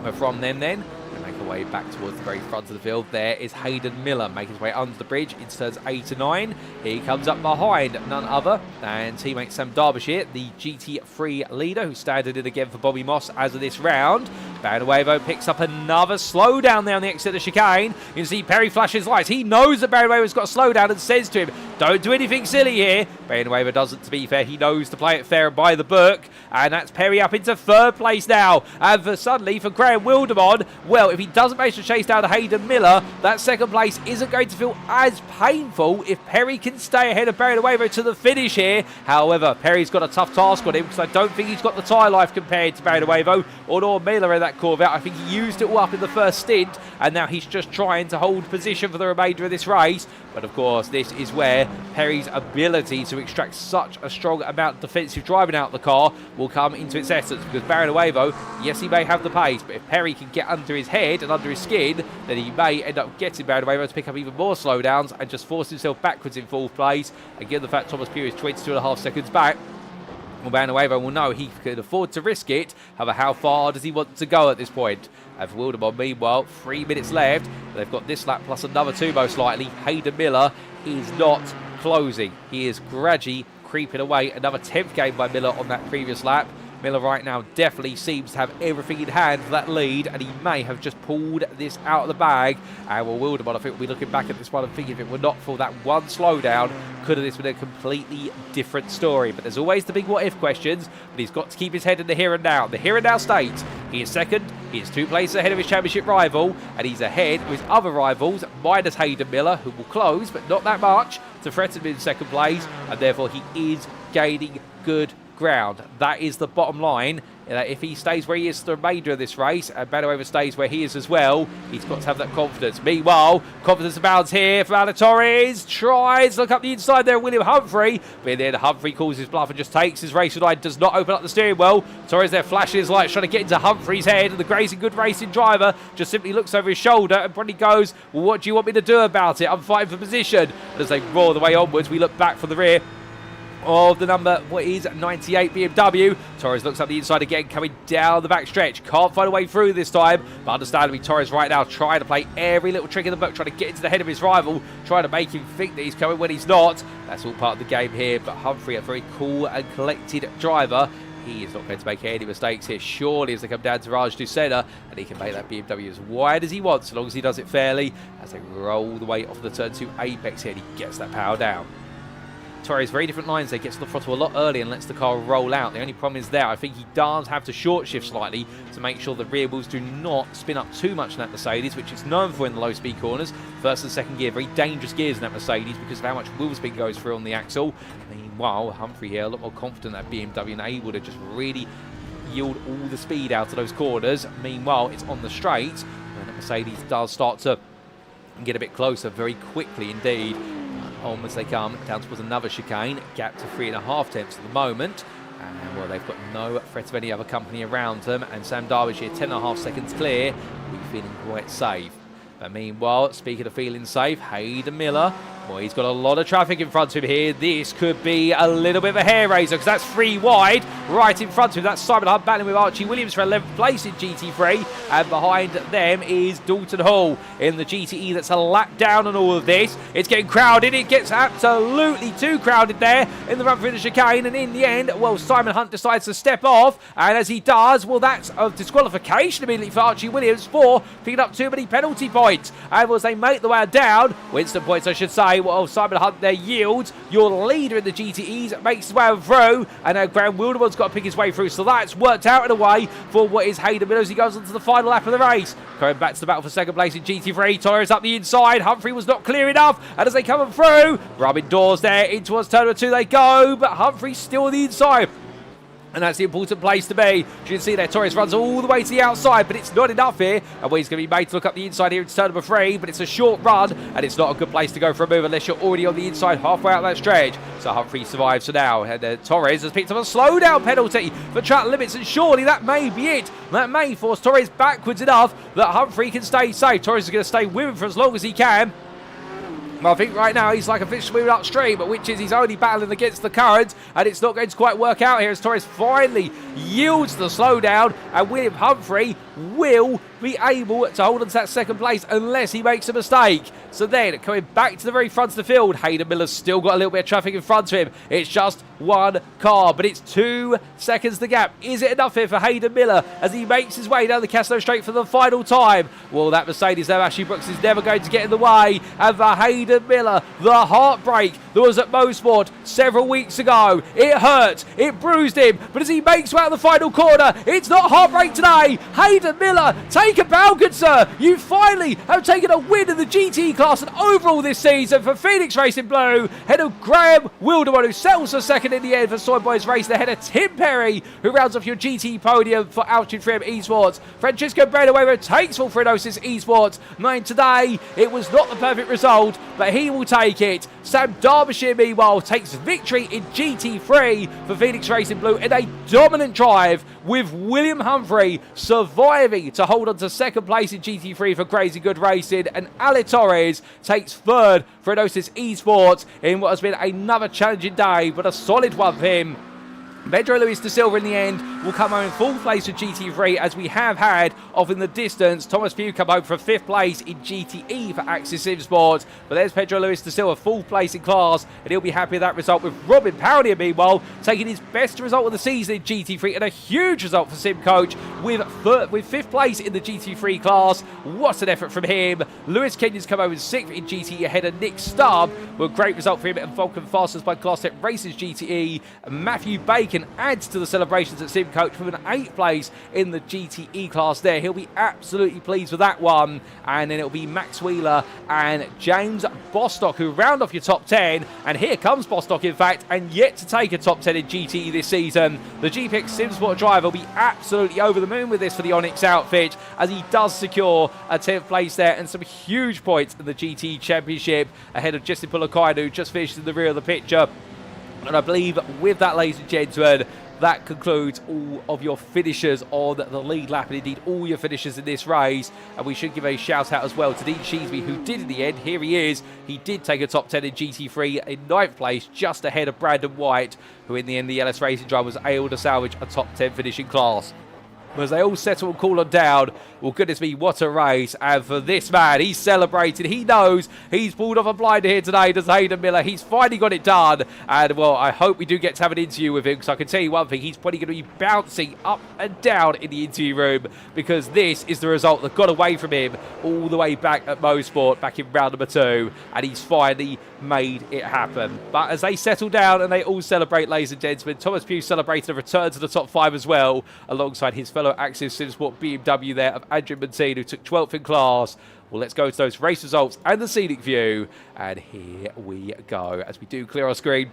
But from them then, we make our way back towards the very front of the field. There is Hayden Miller making his way under the bridge into turns 8 and 9. He comes up behind none other than teammate Sam Derbyshire, the GT3 leader, who's standing in again for Bobby Moss as of this round. Barrioneuvo picks up another slowdown there on the exit of the chicane. You can see Perry flashes lights. He knows that Barrioneuvo's got a slowdown and says to him, don't do anything silly here. Barrioneuvo doesn't, to be fair. He knows to play it fair and by the book. And that's Perry up into 3rd place now. And suddenly, for Graham Wildmon, well, if he doesn't manage to chase down Hayden Miller, that 2nd place isn't going to feel as painful if Perry can stay ahead of Barrioneuvo to the finish here. However, Perry's got a tough task on him, because I don't think he's got the tyre life compared to Barrioneuvo or Miller in that Corvette. I think he used it all up in the first stint, and now he's just trying to hold position for the remainder of this race. But of course, this is where Perry's ability to extract such a strong amount of defensive driving out of the car will come into its essence, because Barrioneuvo, yes, he may have the pace, but if Perry can get under his head and under his skin, then he may end up getting Barrioneuvo to pick up even more slowdowns and just force himself backwards in 4th place. And given the fact Thomas Pugh is 22.5 seconds back, well, Barrioneuvo will know he can afford to risk it. However, how far does he want to go at this point? And for Wildmon, meanwhile, 3 minutes left. They've got this lap plus another 2 most likely. Hayden Miller is not closing. He is gradually creeping away. Another 10th game by Miller on that previous lap. Miller right now definitely seems to have everything in hand for that lead, and he may have just pulled this out of the bag. And well, Wildmon, I think we'll be looking back at this one and thinking if it were not for that one slowdown, could have this been a completely different story. But there's always the big what-if questions, but he's got to keep his head in the here and now. The here and now state, he is 2nd, he is 2 places ahead of his championship rival, and he's ahead of his other rivals, minus Hayden Miller, who will close, but not that much, to threaten him in 2nd place, and therefore he is gaining good ground. That is the bottom line. If he stays where he is for the remainder of this race, and Barrioneuvo stays where he is as well, he's got to have that confidence. Meanwhile, confidence abounds here for Torres. Tries to look up the inside there, William Humphrey. But then Humphrey calls his bluff and just takes his race line, does not open up the steering wheel. Torres there flashing his lights, trying to get into Humphrey's head. And the Grayson Good Racing driver just simply looks over his shoulder and probably goes, well, what do you want me to do about it? I'm fighting for position. And as they roar the way onwards, we look back from the rear of the number, what is 98 BMW. Torres looks up the inside again, coming down the back stretch. Can't find a way through this time, but understandably Torres right now trying to play every little trick in the book, trying to get into the head of his rival, trying to make him think that he's coming when he's not. That's all part of the game here, but Humphrey, a very cool and collected driver. He is not going to make any mistakes here, surely, as they come down to Raj Dusena, and he can make that BMW as wide as he wants, as long as he does it fairly, as they roll the way off the turn 2 apex here, and he gets that power down. Torres, very different lines there, gets to the throttle a lot earlier and lets the car roll out. The only problem is there, I think he does have to short shift slightly to make sure the rear wheels do not spin up too much in that Mercedes, which it's known for in the low speed corners. First and second gear, very dangerous gears in that Mercedes because of how much wheel spin goes through on the axle. Meanwhile, Humphrey here, a lot more confident that BMW and able to just really yield all the speed out of those corners. Meanwhile, it's on the straight, and the Mercedes does start to get a bit closer very quickly indeed. On as they come down towards another chicane, gap to 3.5 tenths at the moment, and well, they've got no threat of any other company around them, and Sam Derbyshire 10.5 seconds clear, we're feeling quite safe. But meanwhile, speaking of feeling safe, Hayden Miller, well, he's got a lot of traffic in front of him here. This could be a little bit of a hair raiser because that's 3 wide right in front of him. That's Simon Hunt battling with Archie Williams for 11th place in GT3, and behind them is Dalton Hall in the GTE. That's a lap down on all of this. It's getting crowded. It gets absolutely too crowded there in the run through the chicane, and in the end, well, Simon Hunt decides to step off, and as he does, well, that's a disqualification immediately for Archie Williams for picking up too many penalty points. And as they make the way down, Winston points, I should say, well, Simon Hunt there yields. Your leader in the GTEs makes his way through, and now Graham Wildmon's got to pick his way through, so that's worked out in a way for what is Hayden Miller as he goes on to the final lap of the race. Going back to the battle for second place in GT3, Torres up the inside. Humphrey was not clear enough, and as they come through, rubbing doors there, in towards turn number 2 they go, but Humphrey's still on the inside. And that's the important place to be. As you can see there, Torres runs all the way to the outside, but it's not enough here. And he's going to be made to look up the inside here into turn number 3, but it's a short run, and it's not a good place to go for a move unless you're already on the inside halfway out that stretch. So Humphrey survives for now. And Torres has picked up a slowdown penalty for track limits, and surely that may be it. That may force Torres backwards enough that Humphrey can stay safe. Torres is going to stay with him for as long as he can. Well, I think right now he's like a fish swimming upstream, but which is he's only battling against the current, and it's not going to quite work out here as Torres finally yields the slowdown, and William Humphrey will be able to hold on to that second place unless he makes a mistake. So then, coming back to the very front of the field, Hayden Miller's still got a little bit of traffic in front of him. It's just one car, but it's 2 seconds the gap. Is it enough here for Hayden Miller as he makes his way down the Casino Straight for the final time? Well, that Mercedes there, Ashley Brooks, is never going to get in the way. And for Hayden Miller, the heartbreak that was at Mosport several weeks ago, it hurt, it bruised him, but as he makes way out the final corner, it's not heartbreak today. Hayden Miller, take a bow, good sir. You finally have taken a win in the GT class and overall this season for Phoenix Racing Blue. Head of Graham Wildmon, who settles for second in the end for Soy Boys Racing. Ahead of Tim Perry, who rounds off your GT podium for Altitude 3M Esports. Francisco Barrioneuvo takes full Frenosis Esports. 9 today. It was not the perfect result, but he will take it. Sam Derbyshire, meanwhile, takes victory in GT3 for Phoenix Racing Blue in a dominant drive, with William Humphrey surviving to hold on to second place in GT3 for Crazy Good Racing, and Ale Torres takes third for Frenosis Esports in what has been another challenging day, but a solid one for him. Pedro Luis da Silva in the end will come home in full place for GT3, as we have had off in the distance. Thomas Pugh come home for 5th place in GTE for Axis Sim Sports. But there's Pedro Luis da Silva, full place in class, and he'll be happy with that result, with Robin Pownier meanwhile taking his best result of the season in GT3 and a huge result for Sim Coach with 5th place in the GT3 class. What an effort from him. Lewis Kenyon's come home in 6th in GTE ahead of Nick Stubb, with a great result for him, and Vulcan Fastest by Class Tech Races GTE. Matthew Baker Bacon adds to the celebrations at SimCoach with an 8th place in the GTE class there. He'll be absolutely pleased with that one. And then it'll be Max Wheeler and James Bostock who round off your top 10. And here comes Bostock, in fact, and yet to take a top 10 in GTE this season. The GPX SimSport driver will be absolutely over the moon with this for the Onyx outfit, as he does secure a 10th place there and some huge points in the GTE Championship ahead of Justin Pulakainu, who just finished in the rear of the picture. And I believe with that, ladies and gentlemen, that concludes all of your finishers on the lead lap, and indeed all your finishers in this race. And we should give a shout out as well to Dean Sheesby, who did in the end. Here he is. He did take a top 10 in GT3 in 9th place, just ahead of Brandon White, who in the end the LS Racing driver was able to salvage a top 10 finishing class. As they all settle and cool on down, well, goodness me, what a race. And for this man, he's celebrating. He knows he's pulled off a blinder here today, does Hayden Miller. He's finally got it done. And, well, I hope we do get to have an interview with him, because I can tell you one thing, he's probably going to be bouncing up and down in the interview room, because this is the result that got away from him all the way back at Mosport, back in round number 2. And he's finally made it happen. But as they settle down and they all celebrate, ladies and gentlemen, Thomas Pugh celebrated a return to the top 5 as well, alongside his fellow Axis SimSport BMW there of Andrew Montine, who took 12th in class. Well, let's go to those race results and the scenic view. And here we go as we do clear our screen.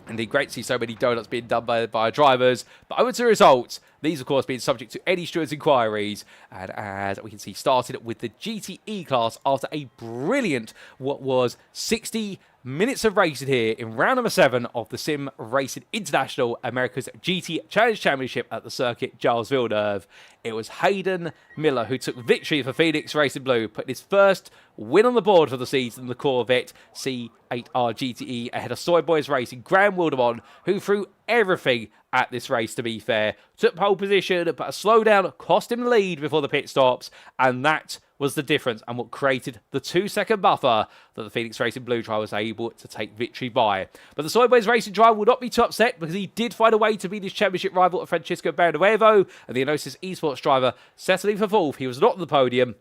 Indeed, great to see so many donuts being done by our drivers. But over to the results. These, of course, being subject to any steward's inquiries. And as we can see, started with the GTE class after a brilliant, what was 60 minutes of racing here in round number 7 of the SimRacing International America's GT Challenge Championship at the Circuit Gilles Villeneuve. It was Hayden Miller who took victory for Phoenix Racing Blue, putting his first win on the board for the season, the Corvette C8R GTE, ahead of Soy Boys Racing Graham Wildmon, who threw everything at this race, to be fair. Took pole position, but a slowdown cost him the lead before the pit stops, and that was the difference and what created the 2-second buffer that the Phoenix Racing Blue driver was able to take victory by. But the Soy Boys Racing driver will not be too upset, because he did find a way to beat his championship rival of Francisco Barrioneuvo, and the Enosis Esports driver settling for 4th. He was not on the podium,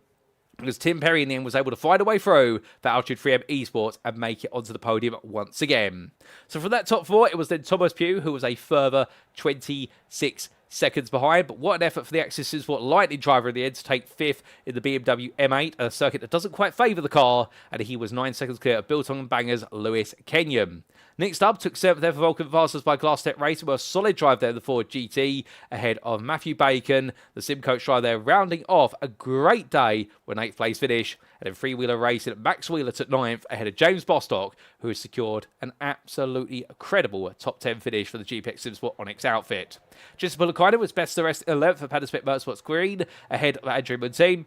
because Tim Perry in the end was able to find a way through for Altitude 3M Esports and make it onto the podium once again. So from that top 4, it was then Thomas Pugh, who was a further 26 seconds behind. But what an effort for the Axis SimSport Lightning driver in the end to take 5th in the BMW M8, a circuit that doesn't quite favour the car, and he was 9 seconds clear of Biltong Bangers Lewis Kenyon. Next up, took 7th there for Vulcan Fasters by Glass Tech Racing, with a solid drive there in the Ford GT, ahead of Matthew Bacon, the SimCoach driver there, rounding off a great day with an 8th place finish. And then Freewheeler Racing, Max Wheeler took 9th, ahead of James Bostock, who has secured an absolutely incredible top 10 finish for the GPX SimSport Onyx outfit. Justin Pulakainu was best of the rest 11th for Panaspec Motorsports Green, ahead of Andrew Montine.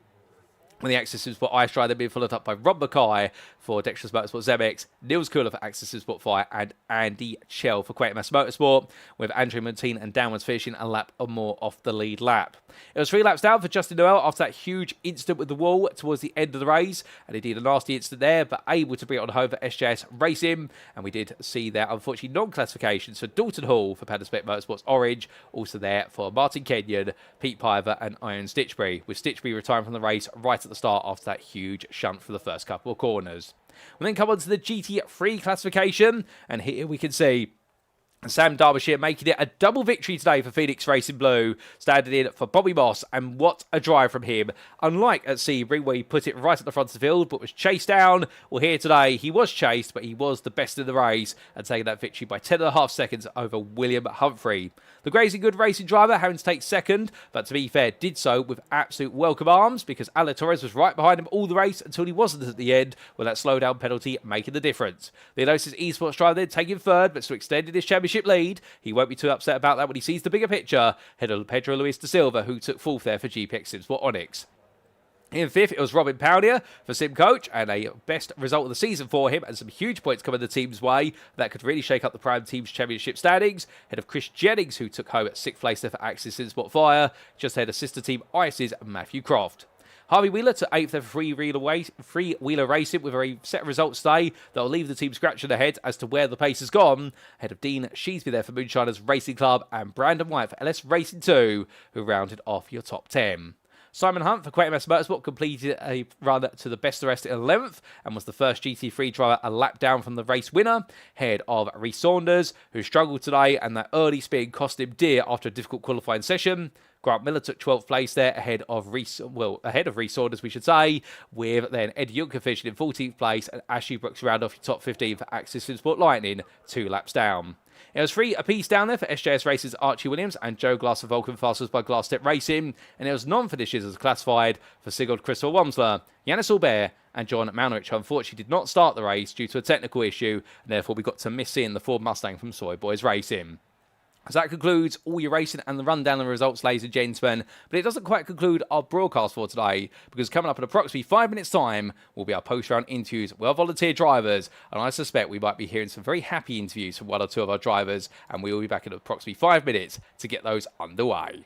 When the Axis SimSport Ice Drive, they're being followed up by Rob Mackay for Dexterous Motorsport ZMX, Niels Cooler for Axis SimSport Fire, and Andy Chell for Quatermass Motorsport, with Andrew Montine and Downwards finishing a lap or more off the lead lap. It was 3 laps down for Justin Noel after that huge incident with the wall towards the end of the race, and indeed a nasty incident there, but able to bring it on home for SJS Racing. And we did see there, unfortunately, non-classifications for Dalton Hall for Panaspec Motorsports Orange, also there for Martin Kenyon, Pete Piver, and Iron Stitchbury, with Stitchbury retiring from the race right at the start after that huge shunt for the first couple of corners. We'll then come on to the GT3 classification, and here we can see Sam Derbyshire making it a double victory today for Phoenix Racing Blue, standing in for Bobby Moss, and what a drive from him. Unlike at Sebring, where he put it right at the front of the field, but was chased down, well, here today, he was chased, but he was the best in the race, and taking that victory by 10.5 seconds over William Humphrey. The Grazing Good Racing driver, having to take 2nd, but to be fair, did so with absolute welcome arms, because Ale Torres was right behind him all the race until he wasn't at the end, with that slowdown penalty making the difference. The Enosis Esports driver then taking 3rd, but still extended his championship lead. He won't be too upset about that when he sees the bigger picture, ahead of Pedro Luis da Silva, who took 4th there for GPX SimSport Onyx. In 5th, it was Robin Pownier for SimCoach, and a best result of the season for him, and some huge points coming the team's way that could really shake up the Prime Team's championship standings, ahead of Chris Jennings, who took home at 6th place there for Axis SimSport Fire, just ahead of sister team Ice's Matthew Croft. Harvey Wheeler to 8th there for Freewheeler Racing, with a set of results today that will leave the team scratching ahead as to where the pace has gone, ahead of Dean Sheesby there for Moonshiners Racing Club, and Brandon White for LS Racing 2, who rounded off your top 10. Simon Hunt for QMS Motorsport completed a run to the best of the rest in 11th and was the first GT3 driver a lap down from the race winner, ahead of Rhys Saunders, who struggled today, and that early spin cost him dear after a difficult qualifying session. Grant Miller took 12th place there, ahead of Rhys Saunders, we should say, with then Ed Juncker finishing in 14th place, and Ashley Brooks round off your top 15 for Axis Sport Lightning, 2 laps down. It was 3 apiece down there for SJS Racers Archie Williams and Joe Glass of Vulcan Fasters by Glass Step Racing, and it was non-finishes as classified for Sigurd Christopher Wamsler, Yannis Albert and John Maunrich, who unfortunately did not start the race due to a technical issue, and therefore we got to miss in the Ford Mustang from Soy Boys Racing. So that concludes all your racing and the rundown of the results, ladies and gentlemen. But it doesn't quite conclude our broadcast for today, because coming up in approximately 5 minutes' time will be our post-round interviews with our volunteer drivers. And I suspect we might be hearing some very happy interviews from one or two of our drivers. And we will be back in approximately 5 minutes to get those underway.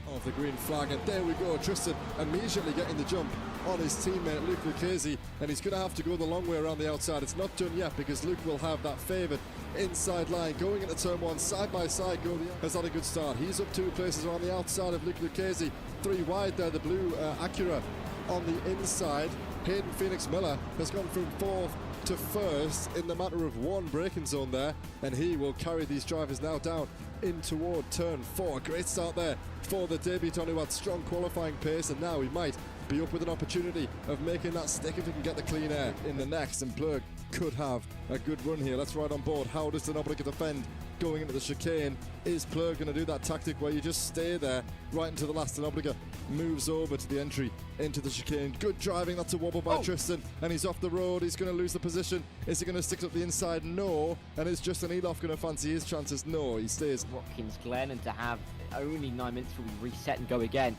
Of the green flag, and there we go. Tristan immediately getting the jump on his teammate Luke Lucchese, and he's going to have to go the long way around the outside. It's not done yet because Luke will have that favoured inside line going into turn 1 side by side. Has had a good start. He's up 2 places around the outside of Luke Lucchese, 3 wide there. The blue Acura on the inside. Hayden Phoenix Miller has gone from 4th to 1st in the matter of 1 braking zone there, and he will carry these drivers now down in toward turn 4. Great start there for the debutant who had strong qualifying pace, and now he might be up with an opportunity of making that stick if he can get the clean air in the next, and Plurg could have a good run here. Let's ride on board. How does the Noblica defend going into the chicane? Is Plurg going to do that tactic where you just stay there right into the last? And Noblica moves over to the entry into the chicane. Good driving. That's a wobble by Tristan, and he's off the road. He's going to lose the position. Is he going to stick up the inside? No. And is Justin Eloff going to fancy his chances? No, he stays. Watkins Glen, and to have only 9 minutes before we reset and go again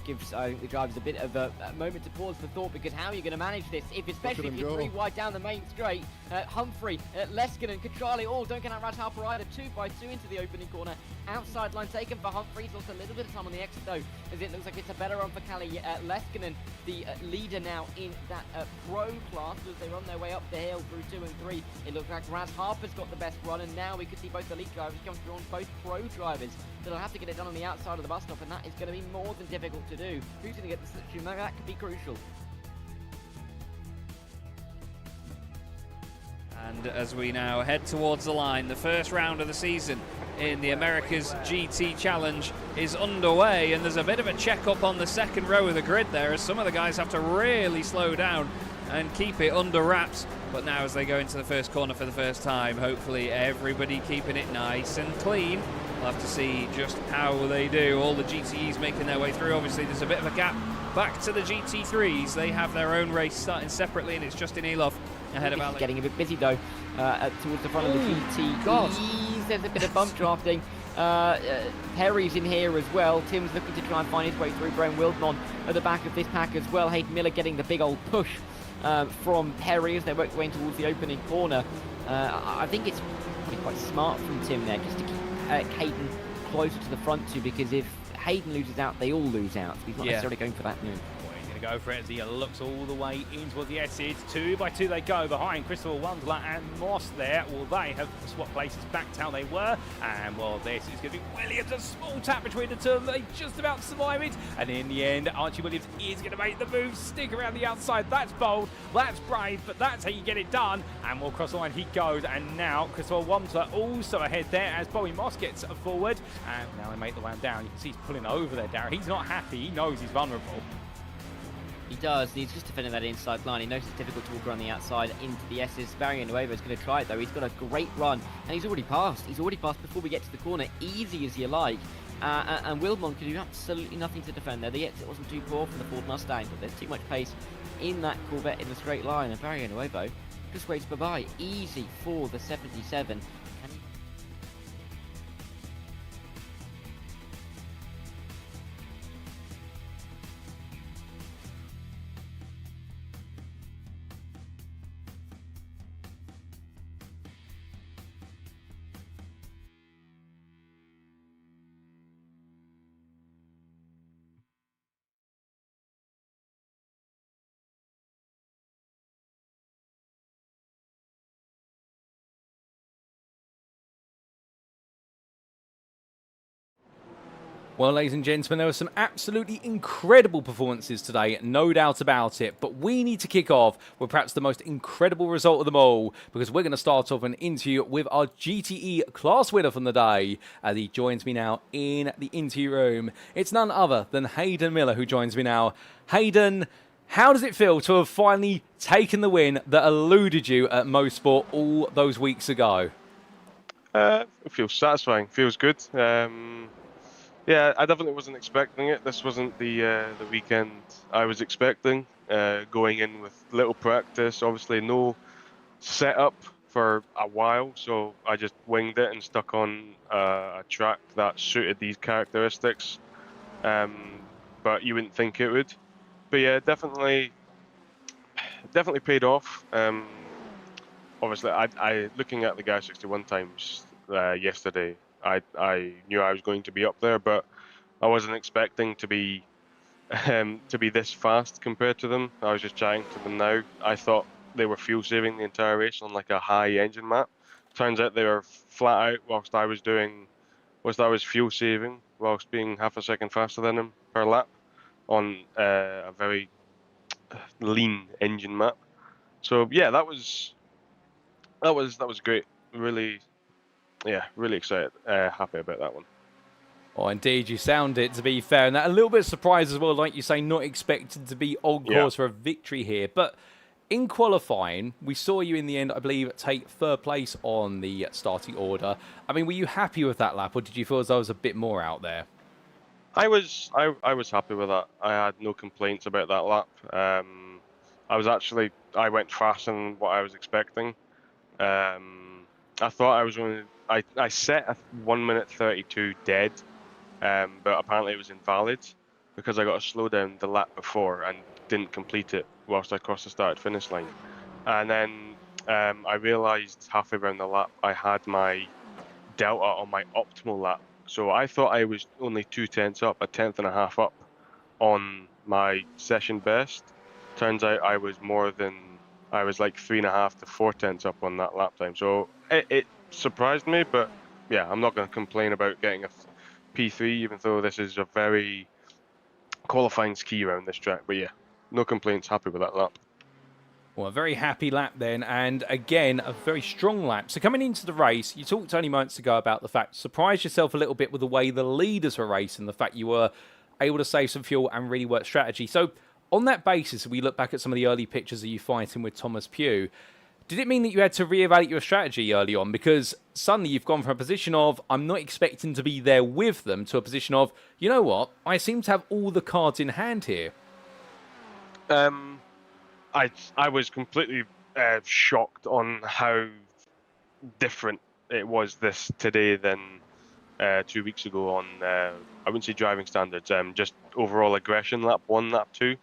gives, I think, the drivers a bit of a moment to pause for thought, because how are you going to manage this, especially if you're 3 wide down the main straight? Humphrey, Leskinen, Catrali all don't get out Raj Harper either. 2 by 2 into the opening corner. Outside line taken for Humphrey. He's also a little bit of time on the exit though, as it looks like it's a better run for Kalle Leskinen, the leader now in that pro class, as they run their way up the hill through 2 and 3. It looks like Raz Harper's got the best run, and now we could see both elite drivers come through on both pro drivers. So they'll have to get it done on the outside of the bus stop, and that is going to be more than difficult to do. Who's going to get the slipstream? That could be crucial. And as we now head towards the line, the first round of the season in the America's GT Challenge is underway, and there's a bit of a check-up on the second row of the grid there, as some of the guys have to really slow down and keep it under wraps. But now as they go into the first corner for the first time, hopefully everybody keeping it nice and clean. We'll have to see just how they do. All the GTEs making their way through. Obviously there's a bit of a gap back to the GT3s. They have their own race starting separately, and it's Justin Eloff ahead of Alex. Getting a bit busy though towards the front of the GT. There's a bit of bump drafting. Perry's in here as well. Tim's looking to try and find his way through. Graham Wildmon at the back of this pack as well. Hayden Miller getting the big old push from Perry as they work their way towards the opening corner. I think it's probably quite smart from Tim there just to keep Hayden closer to the front too, because if Hayden loses out, they all lose out. So he's not necessarily going for that move. Go for it as he looks all the way in towards the exit. 2 by 2 they go behind Christopher Wandler and Moss there. Well, they have swapped places back to how they were. And well, this is going to be Williams. A small tap between the two of them. They just about survive it. And in the end, Archie Williams is going to make the move. Stick around the outside. That's bold. That's brave. But that's how you get it done. And well, cross the line he goes. And now Christopher Wandler also ahead there as Bobby Moss gets forward. And now they make the way down. You can see he's pulling over there, Darren. He's not happy. He knows he's vulnerable. He does. He's just defending that inside line. He knows it's difficult to walk around the outside into the S's. Barrioneuvo is going to try it though. He's got a great run, and he's already passed. He's already passed before we get to the corner. Easy as you like. And Wildmon can do absolutely nothing to defend there. The exit wasn't too poor from the Ford Mustang, but there's too much pace in that Corvette in the straight line. And Barrioneuvo just waits bye-bye. Easy for the 77. Well, ladies and gentlemen, there were some absolutely incredible performances today, no doubt about it. But we need to kick off with perhaps the most incredible result of them all, because we're going to start off an interview with our GTE class winner from the day, as he joins me now in the interview room. It's none other than Hayden Miller who joins me now. Hayden, how does it feel to have finally taken the win that eluded you at Mosport all those weeks ago? It feels satisfying. Feels good. Yeah, I definitely wasn't expecting it. This wasn't the weekend I was expecting. Going in with little practice, obviously no setup for a while, so I just winged it and stuck on a track that suited these characteristics. But you wouldn't think it would. But yeah, definitely paid off. Obviously, I looking at the Guy 61 times yesterday, I knew I was going to be up there, but I wasn't expecting to be this fast compared to them. I was just chatting to them now. I thought they were fuel saving the entire race on like a high engine map. Turns out they were flat out whilst I was fuel saving whilst being half a second faster than them per lap on a very lean engine map. So yeah, that was great. Really, yeah, really excited, happy about that one. Oh, indeed, you sound it, to be fair. And that a little bit surprised as well, like you say, not expected to be on course for a victory here. But in qualifying, we saw you in the end, I believe, take third place on the starting order. I mean, were you happy with that lap, or did you feel as though there was a bit more out there? I was happy with that. I had no complaints about that lap. I went faster than what I was expecting. I thought I was I set a 1 minute 32 dead, but apparently it was invalid because I got a slowdown the lap before and didn't complete it whilst I crossed the start-finish line. And then I realised halfway around the lap I had my delta on my optimal lap. So I thought I was only 0.2 up, a tenth and a half up on my session best. Turns out I was like 3.5 to 4 tenths up on that lap time. So it surprised me, but yeah, I'm not going to complain about getting a P3, even though this is a very qualifying ski around this track. But yeah, no complaints, happy with that lap. Well, a very happy lap then, and again, a very strong lap. So coming into the race, you talked only moments ago about the fact, surprised yourself a little bit with the way the leaders were racing, the fact you were able to save some fuel and really work strategy. So on that basis, we look back at some of the early pictures of you fighting with Thomas Pugh. Did it mean that you had to reevaluate your strategy early on? Because suddenly you've gone from a position of, I'm not expecting to be there with them, to a position of, you know what, I seem to have all the cards in hand here. I was completely shocked on how different it was today than 2 weeks ago on, I wouldn't say driving standards, just overall aggression, lap 1, lap 2.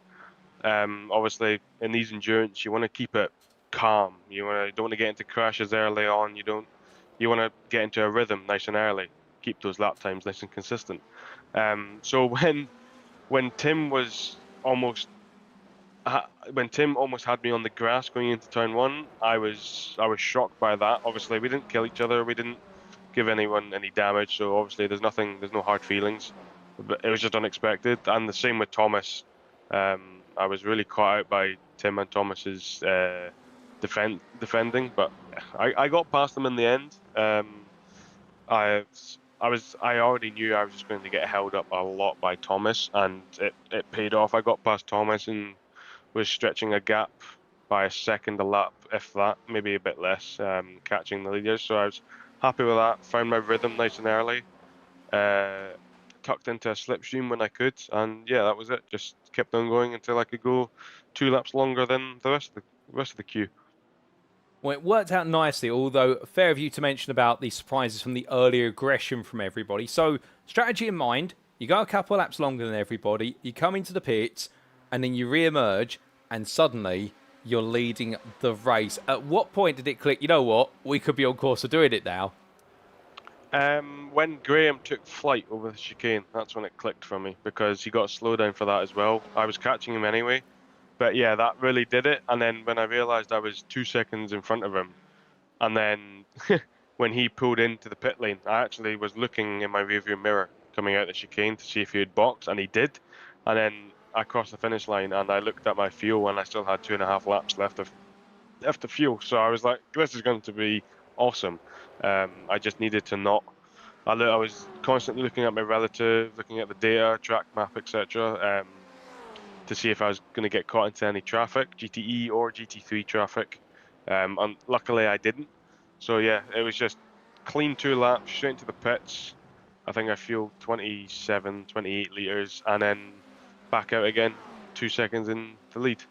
Obviously, in these endurance, you want to keep it calm. You don't want to get into crashes early on. You want to get into a rhythm nice and early. Keep those lap times nice and consistent. So when Tim almost had me on the grass going into turn 1, I was shocked by that. Obviously, we didn't kill each other. We didn't give anyone any damage. So obviously, there's no hard feelings. But it was just unexpected. And the same with Thomas. I was really caught out by Tim and Thomas's defending, but I got past them in the end. I already knew I was just going to get held up a lot by Thomas, and it paid off. I got past Thomas and was stretching a gap by a second a lap, if that, maybe a bit less, catching the leaders. So I was happy with that. Found my rhythm nice and early. Tucked into a slipstream when I could, and yeah, that was it. Just kept on going until I could go 2 laps longer than the rest of the queue. Well, it worked out nicely, although fair of you to mention about the surprises from the earlier aggression from everybody. So, strategy in mind, you go a couple of laps longer than everybody, you come into the pits, and then you re-emerge, and suddenly you're leading the race. At what point did it click, you know what, we could be on course for doing it now? When Graham took flight over the chicane, that's when it clicked for me, because he got a slowdown for that as well. I was catching him anyway, but yeah, that really did it. And then when I realised I was 2 seconds in front of him, and then when he pulled into the pit lane, I actually was looking in my rearview mirror coming out the chicane to see if he would box, and he did. And then I crossed the finish line, and I looked at my fuel, and I still had 2.5 laps left of fuel. So I was like, this is going to be awesome. I just needed to not. I was constantly looking at my relative, looking at the data, track map, etc., to see if I was going to get caught into any traffic, GTE or GT3 traffic. And luckily I didn't. So yeah, it was just clean 2 laps, straight into the pits. I think I fueled 27, 28 litres, and then back out again, 2 seconds in the lead.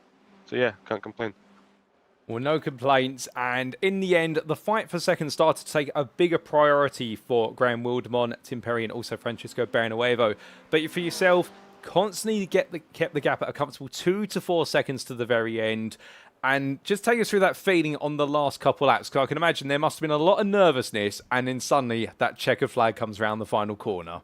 So yeah, can't complain. Well, no complaints, and in the end, the fight for second started to take a bigger priority for Graham Wildmon, Tim Perry, and also Francisco Barrioneuvo. But for yourself, constantly kept the gap at a comfortable 2 to 4 seconds to the very end. And just take us through that feeling on the last couple laps, because I can imagine there must have been a lot of nervousness, and then suddenly that checkered flag comes around the final corner.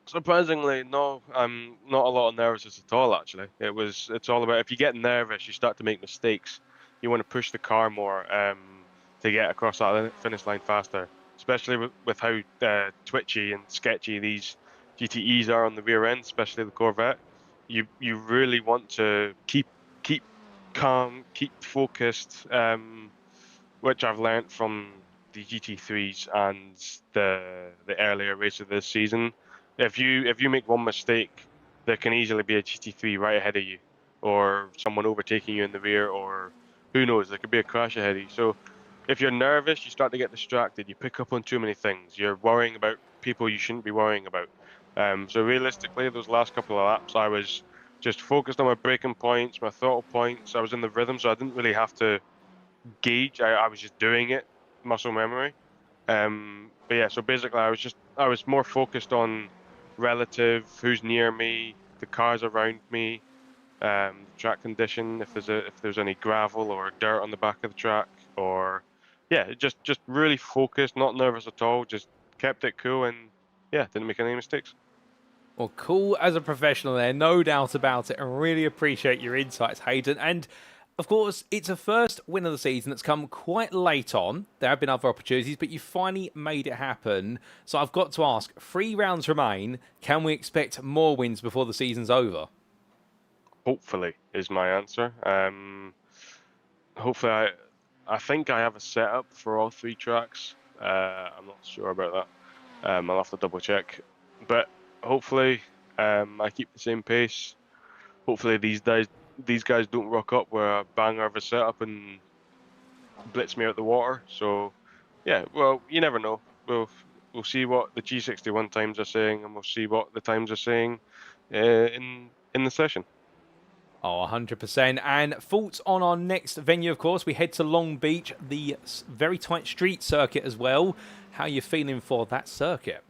Surprisingly, no, not a lot of nervousness at all. Actually, it's all about, if you get nervous, you start to make mistakes. You want to push the car more to get across that finish line faster, especially with how twitchy and sketchy these GTEs are on the rear end, especially the Corvette. You really want to keep calm, keep focused, which I've learnt from the GT3s and the earlier race of this season. If you make one mistake, there can easily be a GT3 right ahead of you, or someone overtaking you in the rear, or who knows, there could be a crash ahead of you. So if you're nervous, you start to get distracted. You pick up on too many things. You're worrying about people you shouldn't be worrying about. So realistically, those last couple of laps, I was just focused on my braking points, my throttle points. I was in the rhythm, so I didn't really have to gauge. I was just doing it, muscle memory. But yeah, so basically I was more focused on relative, who's near me, the cars around me, track condition, if there's any gravel or dirt on the back of the track, or yeah, just really focused, not nervous at all, just kept it cool, and yeah, didn't make any mistakes. Well, cool as a professional there, no doubt about it, and really appreciate your insights, Hayden. And of course, it's a first win of the season that's come quite late on. There have been other opportunities, but you finally made it happen. So I've got to ask, 3 rounds remain. Can we expect more wins before the season's over? Hopefully, is my answer. Hopefully, I think I have a setup for all 3 tracks. I'm not sure about that. I'll have to double check. But hopefully, I keep the same pace. Hopefully, these guys don't rock up with a banger of a setup and blitz me out the water. So, yeah, well, you never know. We'll see what the G61 times are saying, and we'll see what the times are saying in the session. Oh, 100%. And thoughts on our next venue, of course. We head to Long Beach, the very tight street circuit as well. How are you feeling for that circuit?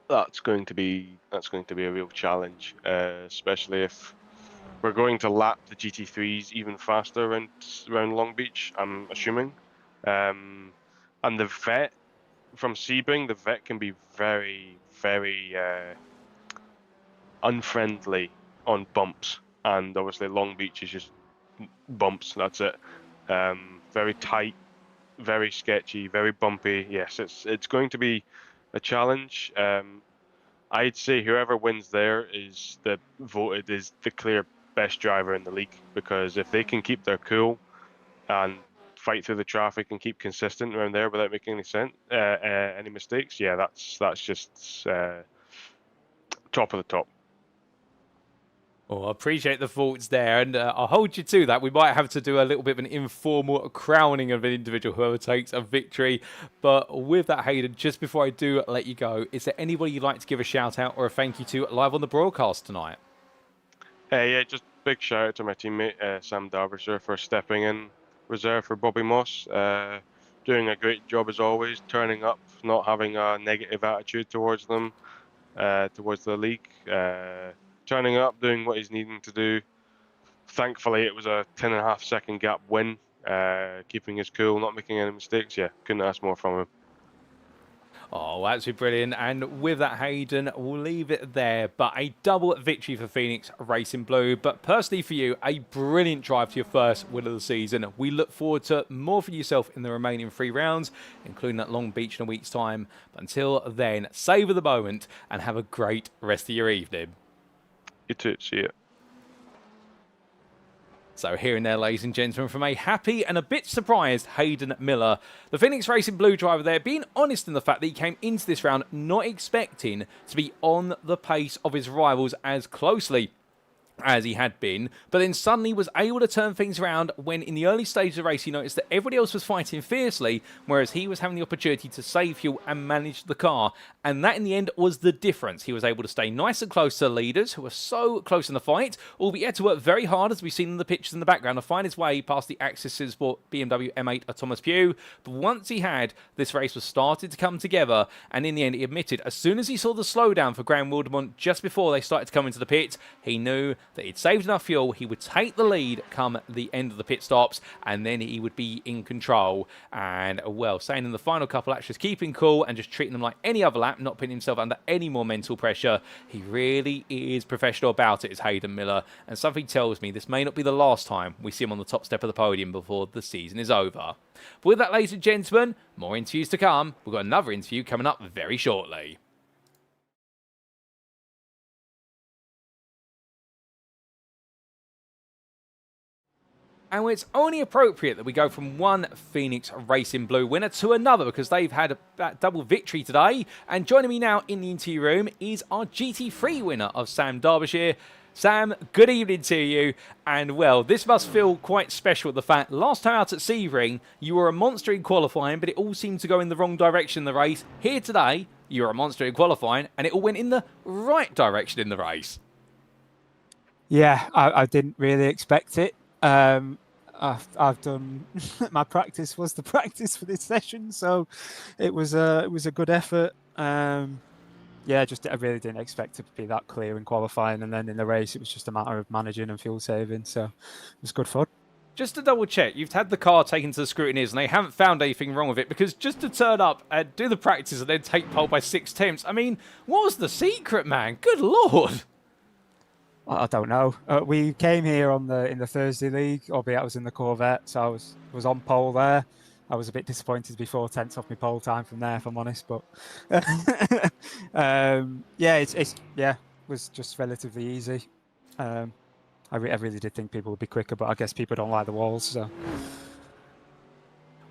That's going to be a real challenge, especially if we're going to lap the GT3s even faster around Long Beach, I'm assuming. And the vet from Sebring, the vet can be very, very unfriendly on bumps. And obviously Long Beach is just bumps, that's it. Very tight, very sketchy, very bumpy. Yes, it's going to be a challenge. I'd say whoever wins there is voted as the clear best driver in the league, because if they can keep their cool and fight through the traffic and keep consistent around there without making any mistakes, yeah, that's just top of the top. Well, I appreciate the thoughts there, and I'll hold you to that. We might have to do a little bit of an informal crowning of an individual, whoever takes a victory. But with that, Hayden, just before I do let you go, is there anybody you'd like to give a shout out or a thank you to live on the broadcast tonight? Yeah, just big shout out to my teammate Sam Derbyshire for stepping in reserve for Bobby Moss. Doing a great job as always, turning up, not having a negative attitude towards them, towards the league. Turning up, doing what he's needing to do. Thankfully, it was a 10.5 second gap win, keeping his cool, not making any mistakes. Yeah, couldn't ask more from him. Oh, absolutely brilliant. And with that, Hayden, we'll leave it there. But a double victory for Phoenix Racing Blue. But personally for you, a brilliant drive to your first win of the season. We look forward to more for yourself in the remaining 3 rounds, including that Long Beach in a week's time. But until then, savour the moment and have a great rest of your evening. You too. See ya. So here and there, ladies and gentlemen, from a happy and a bit surprised Hayden Miller. The Phoenix Racing Blue driver there, being honest in the fact that he came into this round not expecting to be on the pace of his rivals as closely as he had been, but then suddenly was able to turn things around when in the early stages of the race he noticed that everybody else was fighting fiercely, whereas he was having the opportunity to save fuel and manage the car, and that in the end was the difference. He was able to stay nice and close to the leaders who were so close in the fight, albeit he had to work very hard, as we've seen in the pictures in the background, to find his way past the Axis Sport BMW M8 of Thomas Pugh. But once he had, this race was started to come together, and in the end he admitted as soon as he saw the slowdown for Graham Wildmon just before they started to come into the pit, he knew that he'd saved enough fuel, he would take the lead come the end of the pit stops, and then he would be in control. And, well, saying in the final couple laps, just keeping cool and just treating them like any other lap, not putting himself under any more mental pressure. He really is professional about it, is Hayden Miller, and something tells me this may not be the last time we see him on the top step of the podium before the season is over. But with that, ladies and gentlemen, more interviews to come. We've got another interview coming up very shortly. And it's only appropriate that we go from one Phoenix Racing Blue winner to another, because they've had a double victory today. And joining me now in the interview room is our GT3 winner of Sam Derbyshire. Sam, good evening to you. And, well, this must feel quite special, the fact last time out at Sebring, you were a monster in qualifying, but it all seemed to go in the wrong direction in the race. Here today, you were a monster in qualifying, and it all went in the right direction in the race. Yeah, I didn't really expect it. I've done my practice was the practice for this session, so it was a good effort. Yeah, I really didn't expect it to be that clear in qualifying, and then in the race it was just a matter of managing and fuel saving, so it was good fun. Just to double check, you've had the car taken to the scrutineers and they haven't found anything wrong with it, because just to turn up and do the practice and then take pole by 6 tenths, I mean, what was the secret, man? Good Lord! I don't know. We came here in the Thursday league, albeit I was in the Corvette, so I was on pole there. I was a bit disappointed to be 4 tenths off my pole time from there, if I'm honest. But yeah, it was just relatively easy. I really did think people would be quicker, but I guess people don't like the walls. So.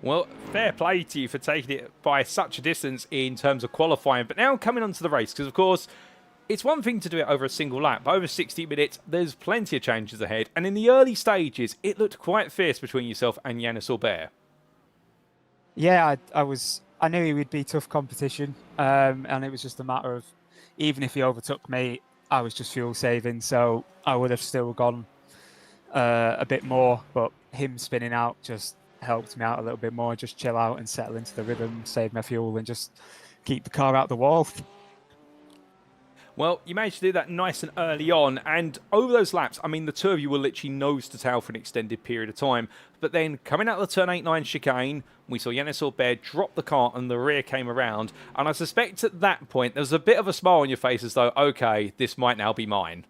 Well, fair play to you for taking it by such a distance in terms of qualifying. But now coming on to the race, because of course, it's one thing to do it over a single lap, but over 60 minutes, there's plenty of changes ahead. And in the early stages, it looked quite fierce between yourself and Yannis Aubert. Yeah, I knew he would be tough competition. And it was just a matter of, even if he overtook me, I was just fuel saving. So I would have still gone a bit more, but him spinning out just helped me out a little bit more. Just chill out and settle into the rhythm, save my fuel, and just keep the car out the wall. Well, you managed to do that nice and early on, and over those laps, I mean, the two of you were literally nose to tail for an extended period of time. But then, coming out of the turn 8-9 chicane, we saw Yannis Aubert drop the car and the rear came around. And I suspect at that point, there was a bit of a smile on your face as though, okay, this might now be mine.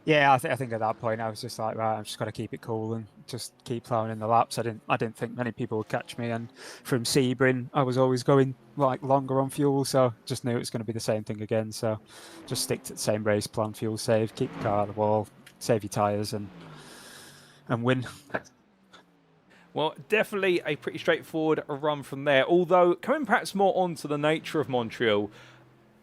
Yeah, I think at that point I was just like, right, I'm just got to keep it cool and just keep plowing in the laps. I didn't think many people would catch me, and from Sebring I was always going like longer on fuel, so just knew it was going to be the same thing again. So just stick to the same race plan, fuel save, keep the car out of the wall, save your tyres, and win. Well, definitely a pretty straightforward run from there. Although coming perhaps more onto the nature of Montreal.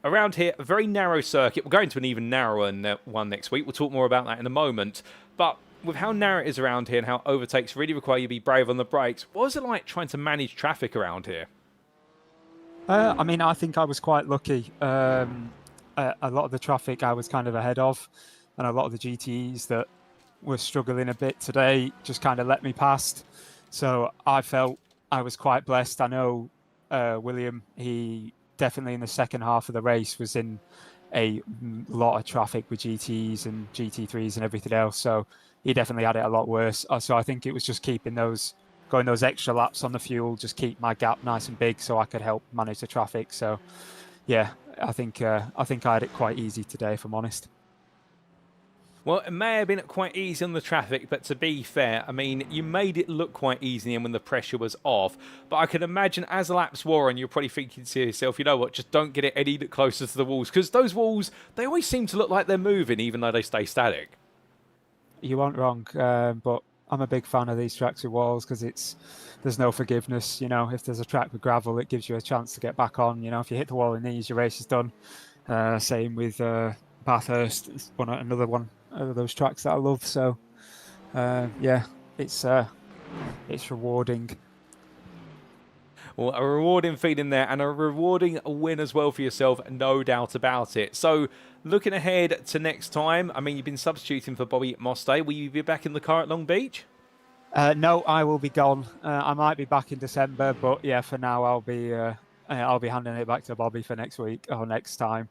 Around here, a very narrow circuit. We'll go into an even narrower one next week. We'll talk more about that in a moment. But with how narrow it is around here and how overtakes really require you to be brave on the brakes, what was it like trying to manage traffic around here? I mean, I think I was quite lucky. A lot of the traffic I was kind of ahead of, and a lot of the GTEs that were struggling a bit today just kind of let me past. So I felt I was quite blessed. I know William, he definitely in the second half of the race was in a lot of traffic with GTs and GT3s and everything else, so he definitely had it a lot worse. So I think it was just keeping those going those extra laps on the fuel, just keep my gap nice and big so I could help manage the traffic. So yeah, I think I had it quite easy today, if I'm honest. Well, it may have been quite easy on the traffic, but to be fair, I mean, you made it look quite easy when the pressure was off. But I can imagine as the laps wore on, you're probably thinking to yourself, you know what, just don't get it any closer to the walls. Because those walls, they always seem to look like they're moving, even though they stay static. You aren't wrong, but I'm a big fan of these tracks with walls because there's no forgiveness. You know, if there's a track with gravel, it gives you a chance to get back on. You know, if you hit the wall in these, your race is done. Same with Bathurst, another one of those tracks that I love. So yeah, it's rewarding. Well, a rewarding feeling there and a rewarding win as well for yourself, no doubt about it. So, looking ahead to next time, I mean, you've been substituting for Bobby Moste. Will you be back in the car at Long Beach? No, I will be gone. I might be back in December, but yeah, for now I'll be handing it back to Bobby for next week or next time.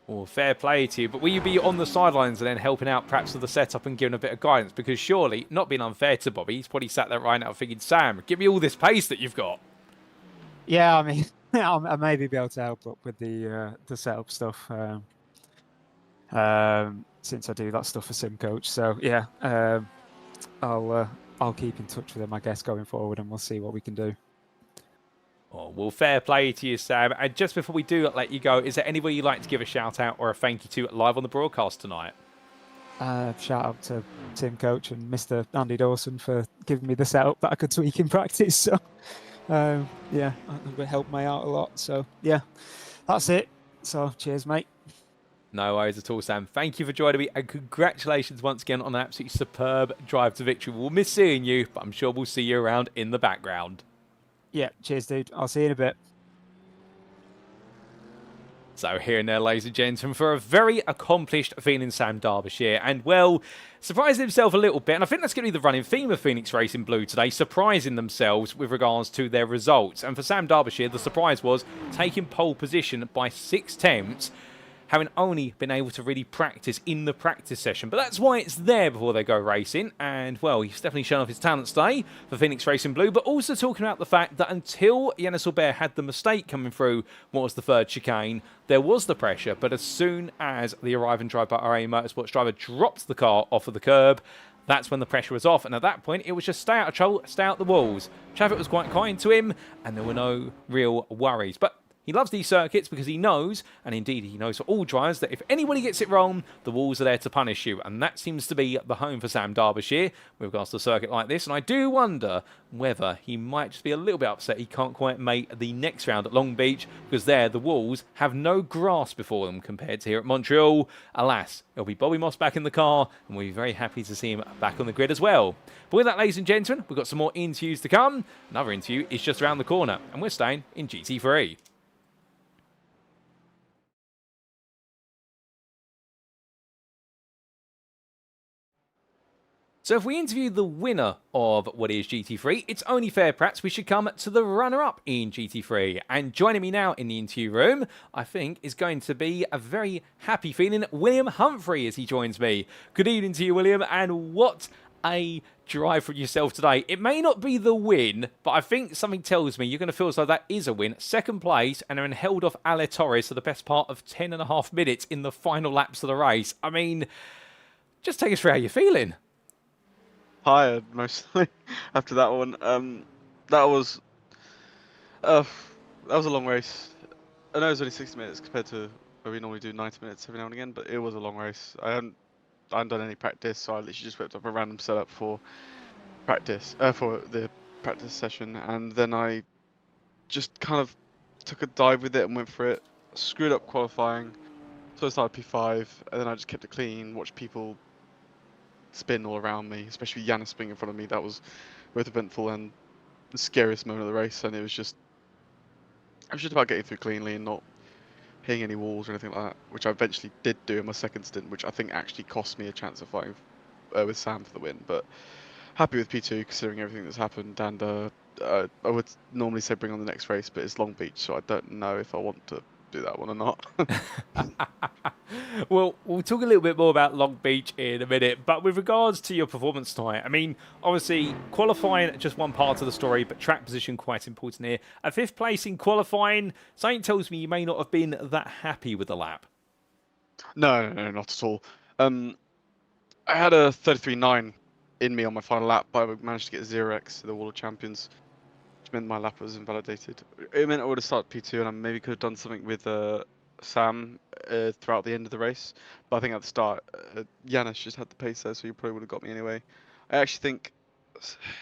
Well, fair play to you. But will you be on the sidelines and then helping out perhaps with the setup and giving a bit of guidance? Because surely, not being unfair to Bobby, he's probably sat there right now thinking, Sam, give me all this pace that you've got. Yeah, I mean, I maybe be able to help up with the setup stuff since I do that stuff for Sim Coach. So yeah, I'll keep in touch with him, I guess, going forward, and we'll see what we can do. Oh, well, fair play to you, Sam. And just before we do let you go, is there anybody you'd like to give a shout out or a thank you to live on the broadcast tonight? Shout out to Tim Coach and Mr. Andy Dawson for giving me the setup that I could tweak in practice. So yeah, it helped me out a lot. So yeah, that's it. So cheers, mate. No worries at all, Sam. Thank you for joining me, and congratulations once again on an absolutely superb drive to victory. We'll miss seeing you, but I'm sure we'll see you around in the background. Yeah, cheers, dude. I'll see you in a bit. So here and there, ladies and gentlemen, for a very accomplished feeling Sam Derbyshire, and well, surprising himself a little bit, and I think that's going to be the running theme of Phoenix Racing Blue today, surprising themselves with regards to their results. And for Sam Derbyshire, the surprise was taking pole position by 6 tenths, having only been able to really practice in the practice session. But that's why it's there before they go racing. And, well, he's definitely shown off his talents today for Phoenix Racing Blue, but also talking about the fact that until Yannis Albert had the mistake coming through what was the third chicane, there was the pressure. But as soon as the arriving drive by RA Motorsports driver dropped the car off of the curb, that's when the pressure was off. And at that point, it was just stay out of trouble, stay out the walls. Traffic was quite kind to him, and there were no real worries. But he loves these circuits because he knows, and indeed he knows for all drivers, that if anybody gets it wrong, the walls are there to punish you. And that seems to be the home for Sam Derbyshire with regards to a circuit like this. And I do wonder whether he might just be a little bit upset he can't quite make the next round at Long Beach, because there the walls have no grass before them compared to here at Montreal. Alas, it'll be Bobby Moss back in the car, and we'll be very happy to see him back on the grid as well. But with that, ladies and gentlemen, we've got some more interviews to come. Another interview is just around the corner, and we're staying in GT3. So if we interview the winner of what is GT3, it's only fair perhaps we should come to the runner-up in GT3. And joining me now in the interview room, I think, is going to be a very happy feeling William Humphrey as he joins me. Good evening to you, William, and what a drive for yourself today. It may not be the win, but I think something tells me you're going to feel as though that is a win. Second place, and then held off Ale Torres for the best part of 10.5 minutes in the final laps of the race. I mean, just take us through how you're feeling. Tired mostly after that one. That was a long race. I know it was only 60 minutes compared to where we normally do 90 minutes every now and again, but it was a long race. I hadn't done any practice, so I literally just whipped up a random setup for practice, for the practice session, and then I just kind of took a dive with it and went for it. Screwed up qualifying, so I started P5, and then I just kept it clean, watched people spin all around me, especially Yannis spinning in front of me. That was both eventful and the scariest moment of the race, and it was just about getting through cleanly and not hitting any walls or anything like that, which I eventually did do in my second stint, which I think actually cost me a chance of fighting with Sam for the win. But happy with P2 considering everything that's happened, and I would normally say bring on the next race, but it's Long Beach, so I don't know if I want to do that one or not. Well, we'll talk a little bit more about Long Beach in a minute, but with regards to your performance tonight, I mean, obviously, qualifying just one part of the story, but track position quite important here. A 5th place in qualifying, something tells me you may not have been that happy with the lap. No, not at all. I had a 33.9 in me on my final lap, but I managed to get 0x to the Wall of Champions, which meant my lap was invalidated. It meant I would have started P2, and I maybe could have done something with Sam throughout the end of the race. But I think at the start, Yanis just had the pace there, so he probably would have got me anyway. I actually think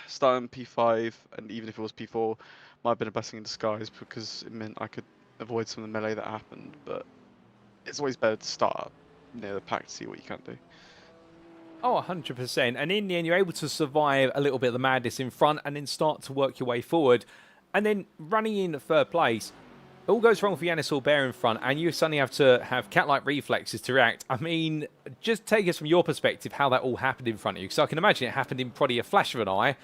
starting P5, and even if it was P4, might have been a blessing in disguise, because it meant I could avoid some of the melee that happened. But it's always better to start near the pack to see what you can do. Oh, 100%. And in the end, you're able to survive a little bit of the madness in front and then start to work your way forward. And then running in 3rd place, it all goes wrong for Yanis Albert in front, and you suddenly have to have cat-like reflexes to react. I mean, just take us from your perspective how that all happened in front of you, because I can imagine it happened in probably a flash of an eye.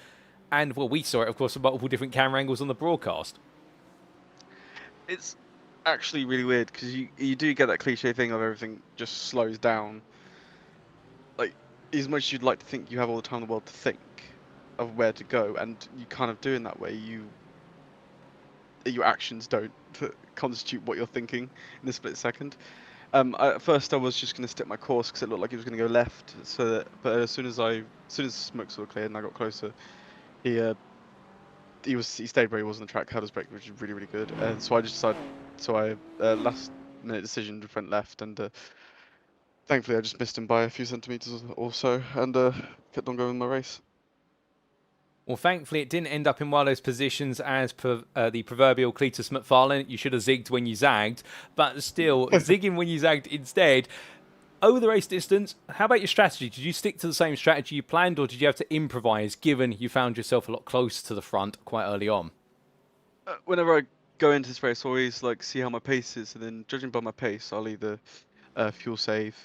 And, well, we saw it, of course, from multiple different camera angles on the broadcast. It's actually really weird, because you do get that cliche thing of everything just slows down. Like, as much as you'd like to think you have all the time in the world to think of where to go, and you kind of do in that way, your actions don't constitute what you're thinking in a split second. At first I was just going to stick my course because it looked like he was going to go left, but as soon as the smoke sort of cleared and I got closer, he stayed where he was on the track, held his brake, which is really, really good. And so I just decided, last minute decision went left, and thankfully I just missed him by a few centimeters or so, and kept on going with my race. Well, thankfully, it didn't end up in one of those positions as per the proverbial Cletus McFarlane. You should have zigged when you zagged, but still, zigging when you zagged instead. Over the race distance, how about your strategy? Did you stick to the same strategy you planned, or did you have to improvise, given you found yourself a lot closer to the front quite early on? Whenever I go into this race, I always see how my pace is, and then judging by my pace, I'll either fuel save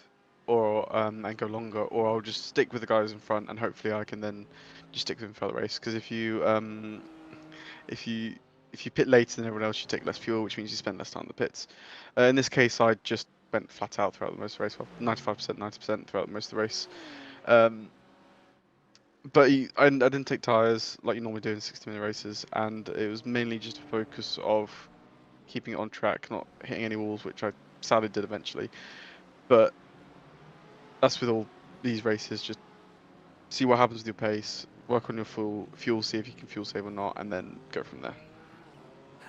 or and go longer, or I'll just stick with the guys in front, and hopefully I can then just stick with them throughout the race. Because if you pit later than everyone else, you take less fuel, which means you spend less time in the pits. In this case, I just went flat out throughout the most of the race, 95%, 90% throughout most of the race. But I didn't take tyres like you normally do in 60-minute races, and it was mainly just a focus of keeping it on track, not hitting any walls, which I sadly did eventually. But that's with all these races, just see what happens with your pace, work on your fuel, see if you can fuel save or not, and then go from there.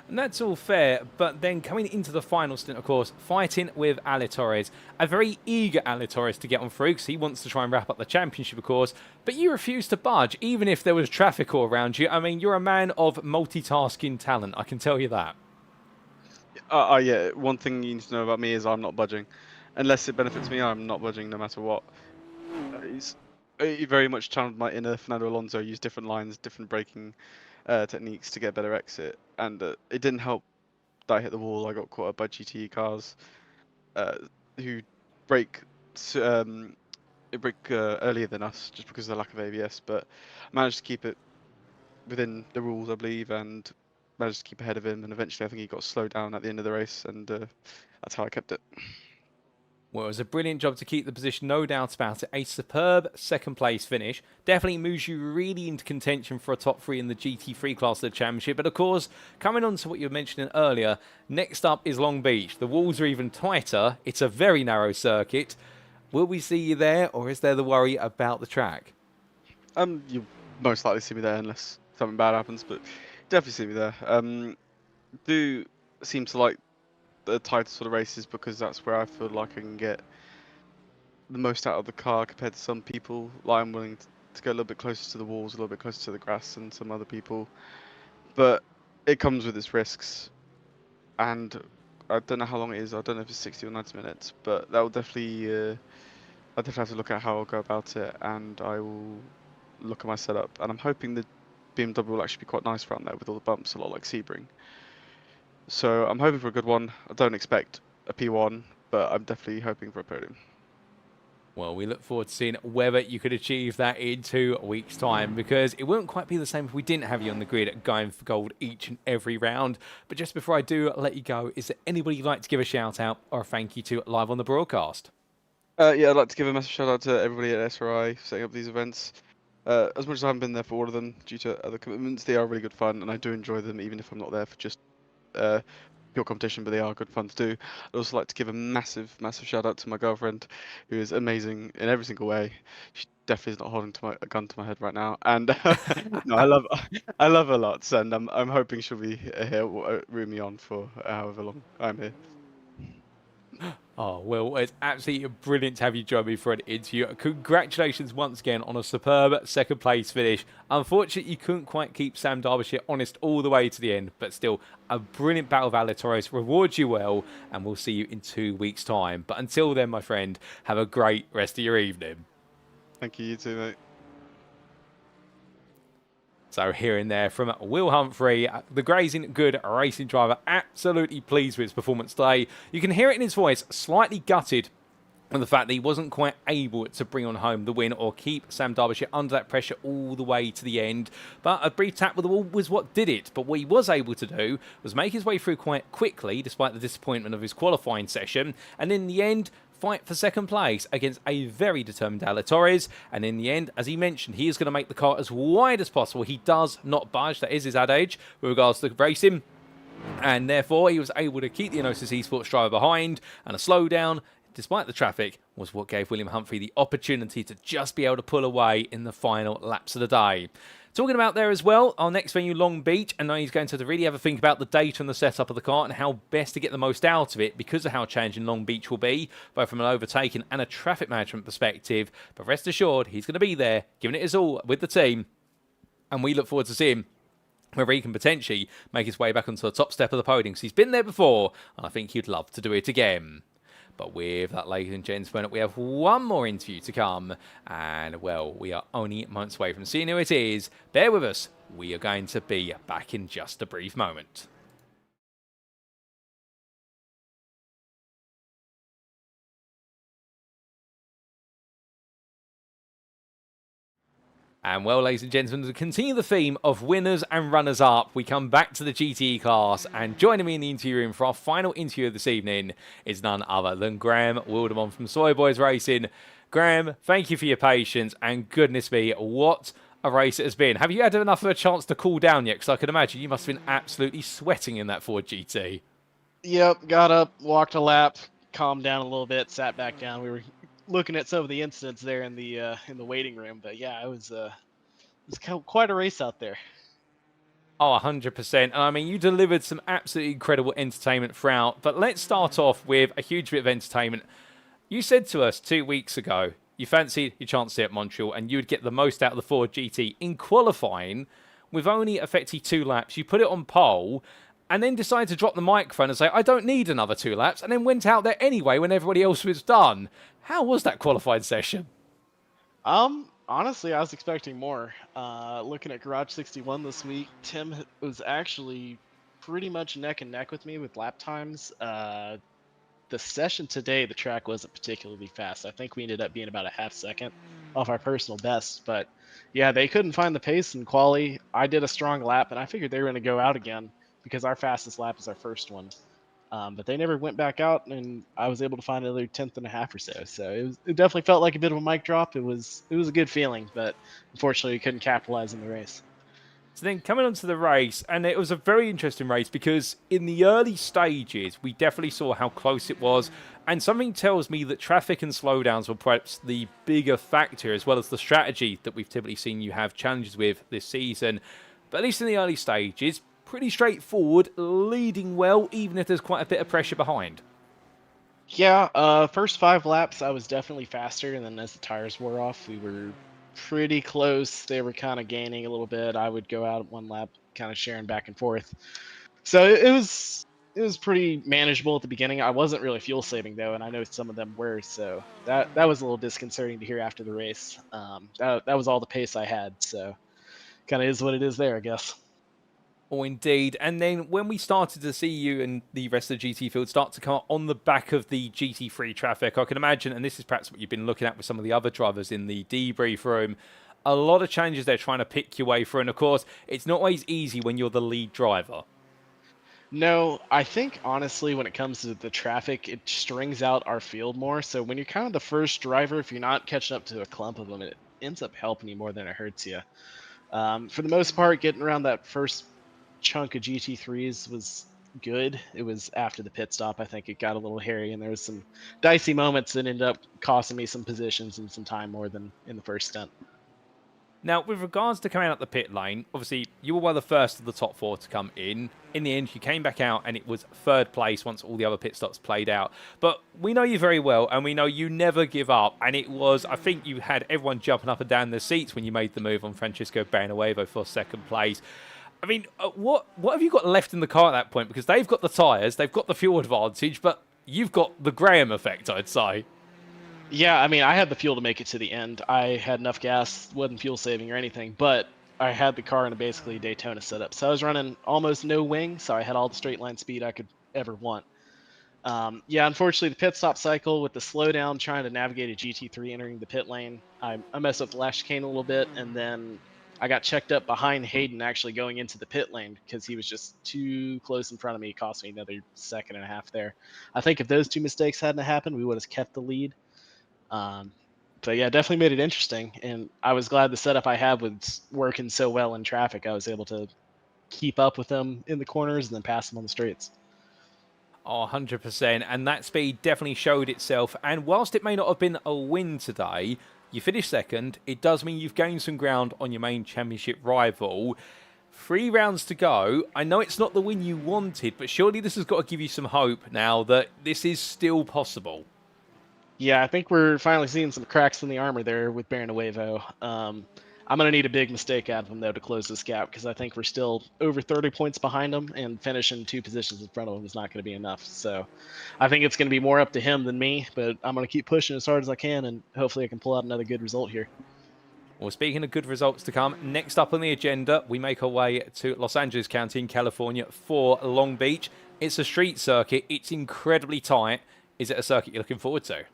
And that's all fair, but then coming into the final stint, of course, fighting with Ale Torres. A very eager Ale Torres to get on through, because he wants to try and wrap up the championship, of course, but you refuse to budge, even if there was traffic all around you. I mean, you're a man of multitasking talent, I can tell you that. Yeah, one thing you need to know about me is I'm not budging. Unless it benefits me, I'm not budging no matter what. He very much channeled my inner Fernando Alonso, used different lines, different braking techniques to get a better exit, and it didn't help that I hit the wall. I got caught up by GTE cars who brake earlier than us just because of the lack of ABS, but I managed to keep it within the rules, I believe, and managed to keep ahead of him, and eventually I think he got slowed down at the end of the race, and that's how I kept it. Well, it was a brilliant job to keep the position, no doubt about it. A superb second-place finish. Definitely moves you really into contention for a top 3 in the GT3 class of the championship. But, of course, coming on to what you were mentioning earlier, next up is Long Beach. The walls are even tighter. It's a very narrow circuit. Will we see you there, or is there the worry about the track? You'll most likely see me there unless something bad happens, but definitely see me there. Do seem to like the tighter sort of races because that's where I feel like I can get the most out of the car compared to some people. Like I'm willing to go a little bit closer to the walls, a little bit closer to the grass than some other people. But it comes with its risks, and I don't know how long it is. I don't know if it's 60 or 90 minutes, but that will definitely. I definitely have to look at how I'll go about it, and I will look at my setup. And I'm hoping the BMW will actually be quite nice around there with all the bumps, a lot like Sebring. So I'm hoping for a good one. I don't expect a P1, but I'm definitely hoping for a podium. Well, we look forward to seeing whether you could achieve that in 2 weeks' time, because it wouldn't quite be the same if we didn't have you on the grid going for gold each and every round. But just before I do let you go, is there anybody you'd like to give a shout out or a thank you to live on the broadcast? Yeah, I'd like to give a massive shout out to everybody at SRI setting up these events. As much as I haven't been there for all of them due to other commitments, they are really good fun, and I do enjoy them even if I'm not there for just pure competition, but they are good fun to do. I'd also like to give a massive shout out to my girlfriend, who is amazing in every single way. She definitely is not holding a gun to my head right now, and no, I love her lots, and I'm hoping she'll be here rooting me on for however long I'm here. Oh, well, it's absolutely brilliant to have you join me for an interview. Congratulations once again on a superb second place finish. Unfortunately, you couldn't quite keep Sam Derbyshire honest all the way to the end, but still, a brilliant battle of Aleatoris rewards you well, and we'll see you in 2 weeks' time. But until then, my friend, have a great rest of your evening. Thank you, you too, mate. So here and there from Will Humphrey, the grazing good racing driver, absolutely pleased with his performance today. You can hear it in his voice, slightly gutted with the fact that he wasn't quite able to bring on home the win or keep Sam Derbyshire under that pressure all the way to the end. But a brief tap with the wall was what did it. But what he was able to do was make his way through quite quickly, despite the disappointment of his qualifying session. And in the end, fight for second place against a very determined Aleatoris, and in the end, as he mentioned, he is going to make the car as wide as possible. He does not budge, that is his adage with regards to racing, and therefore he was able to keep the Enosis Esports driver behind, and a slowdown despite the traffic was what gave William Humphrey the opportunity to just be able to pull away in the final laps of the day. Talking about there as well, our next venue, Long Beach, and now he's going to really have a think about the data and the setup of the car and how best to get the most out of it because of how challenging Long Beach will be, both from an overtaking and a traffic management perspective. But rest assured, he's going to be there, giving it his all with the team, and we look forward to seeing whether he can potentially make his way back onto the top step of the podium, because he's been there before, and I think he'd love to do it again. But with that, ladies and gentlemen, we have one more interview to come. And, well, we are only months away from seeing who it is. Bear with us. We are going to be back in just a brief moment. And well, ladies and gentlemen, to continue the theme of winners and runners-up, we come back to the GTE class, and joining me in the interview room for our final interview of this evening is none other than Graham Wildmon from Soy Boys Racing. Graham, thank you for your patience, and goodness me, what a race it has been. Have you had enough of a chance to cool down yet? Because I can imagine you must have been absolutely sweating in that Ford GT. Yep, got up, walked a lap, calmed down a little bit, sat back down. We were looking at some of the incidents there in the waiting room, but yeah, it was quite a race out there. Oh, 100%. And I mean, you delivered some absolutely incredible entertainment throughout. But let's start off with a huge bit of entertainment. You said to us 2 weeks ago you fancied your chance here at Montreal and you would get the most out of the Ford GT in qualifying with only effectively 2 laps. You put it on pole and then decided to drop the microphone and say, I don't need another 2 laps, and then went out there anyway when everybody else was done. How was that qualifying session? Honestly, I was expecting more. Looking at Garage 61 this week, Tim was actually pretty much neck and neck with me with lap times. The session today, the track wasn't particularly fast. I think we ended up being about a half second off our personal best. But yeah, they couldn't find the pace in quali. I did a strong lap, and I figured they were going to go out again because our fastest lap is our first one. But they never went back out, and I was able to find another 10th and a half or so. So it definitely felt like a bit of a mic drop. It was a good feeling, but unfortunately we couldn't capitalize in the race. So then coming on to the race, and it was a very interesting race because in the early stages, we definitely saw how close it was. And something tells me that traffic and slowdowns were perhaps the bigger factor, as well as the strategy that we've typically seen you have challenges with this season. But at least in the early stages, pretty straightforward, leading well, even if there's quite a bit of pressure behind. Yeah, first 5 laps, I was definitely faster, and then as the tires wore off, we were pretty close. They were kind of gaining a little bit. I would go out 1 lap, kind of sharing back and forth. So it was pretty manageable at the beginning. I wasn't really fuel saving though, and I know some of them were, so that was a little disconcerting to hear after the race. That was all the pace I had, so kind of is what it is there, I guess. Oh, indeed. And then when we started to see you and the rest of the GT field start to come up on the back of the GT3 traffic, I can imagine, and this is perhaps what you've been looking at with some of the other drivers in the debrief room, a lot of changes they're trying to pick your way through. And of course, it's not always easy when you're the lead driver. No, I think honestly, when it comes to the traffic, it strings out our field more. So when you're kind of the first driver, if you're not catching up to a clump of them, it ends up helping you more than it hurts you. For the most part, getting around that first chunk of GT3s was good. It was after the pit stop, I think it got a little hairy, and there was some dicey moments that ended up costing me some positions and some time more than in the first stint. Now, with regards to coming out the pit lane, obviously, you were one of the first of the top 4 to come in. In the end, you came back out, and it was 3rd place once all the other pit stops played out. But we know you very well, and we know you never give up. And it was, I think you had everyone jumping up and down their seats when you made the move on Francisco Barrioneuvo for 2nd place. I mean, what have you got left in the car at that point? Because they've got the tyres, they've got the fuel advantage, but you've got the Graham effect, I'd say. Yeah, I mean, I had the fuel to make it to the end. I had enough gas, wasn't fuel saving or anything, but I had the car in a basically Daytona setup. So I was running almost no wing, so I had all the straight line speed I could ever want. Yeah, unfortunately, the pit stop cycle with the slowdown, trying to navigate a GT3 entering the pit lane, I messed up the last chicane a little bit, and then I got checked up behind Hayden actually going into the pit lane because he was just too close in front of me. It cost me another 1.5 seconds there. I think if those 2 mistakes hadn't happened, we would have kept the lead. But yeah, definitely made it interesting, and I was glad the setup I had was working so well in traffic. I was able to keep up with them in the corners and then pass them on the straights. Oh, 100%, and that speed definitely showed itself, and whilst it may not have been a win today, you finished 2nd, it does mean you've gained some ground on your main championship rival. 3 rounds to go. I know it's not the win you wanted, but surely this has got to give you some hope now that this is still possible. Yeah, I think we're finally seeing some cracks in the armor there with Barrioneuvo. I'm going to need a big mistake out of him, though, to close this gap, because I think we're still over 30 points behind him, and finishing 2 positions in front of him is not going to be enough. So I think it's going to be more up to him than me, but I'm going to keep pushing as hard as I can, and hopefully I can pull out another good result here. Well, speaking of good results to come, next up on the agenda, we make our way to Los Angeles County in California for Long Beach. It's a street circuit. It's incredibly tight. Is it a circuit you're looking forward to?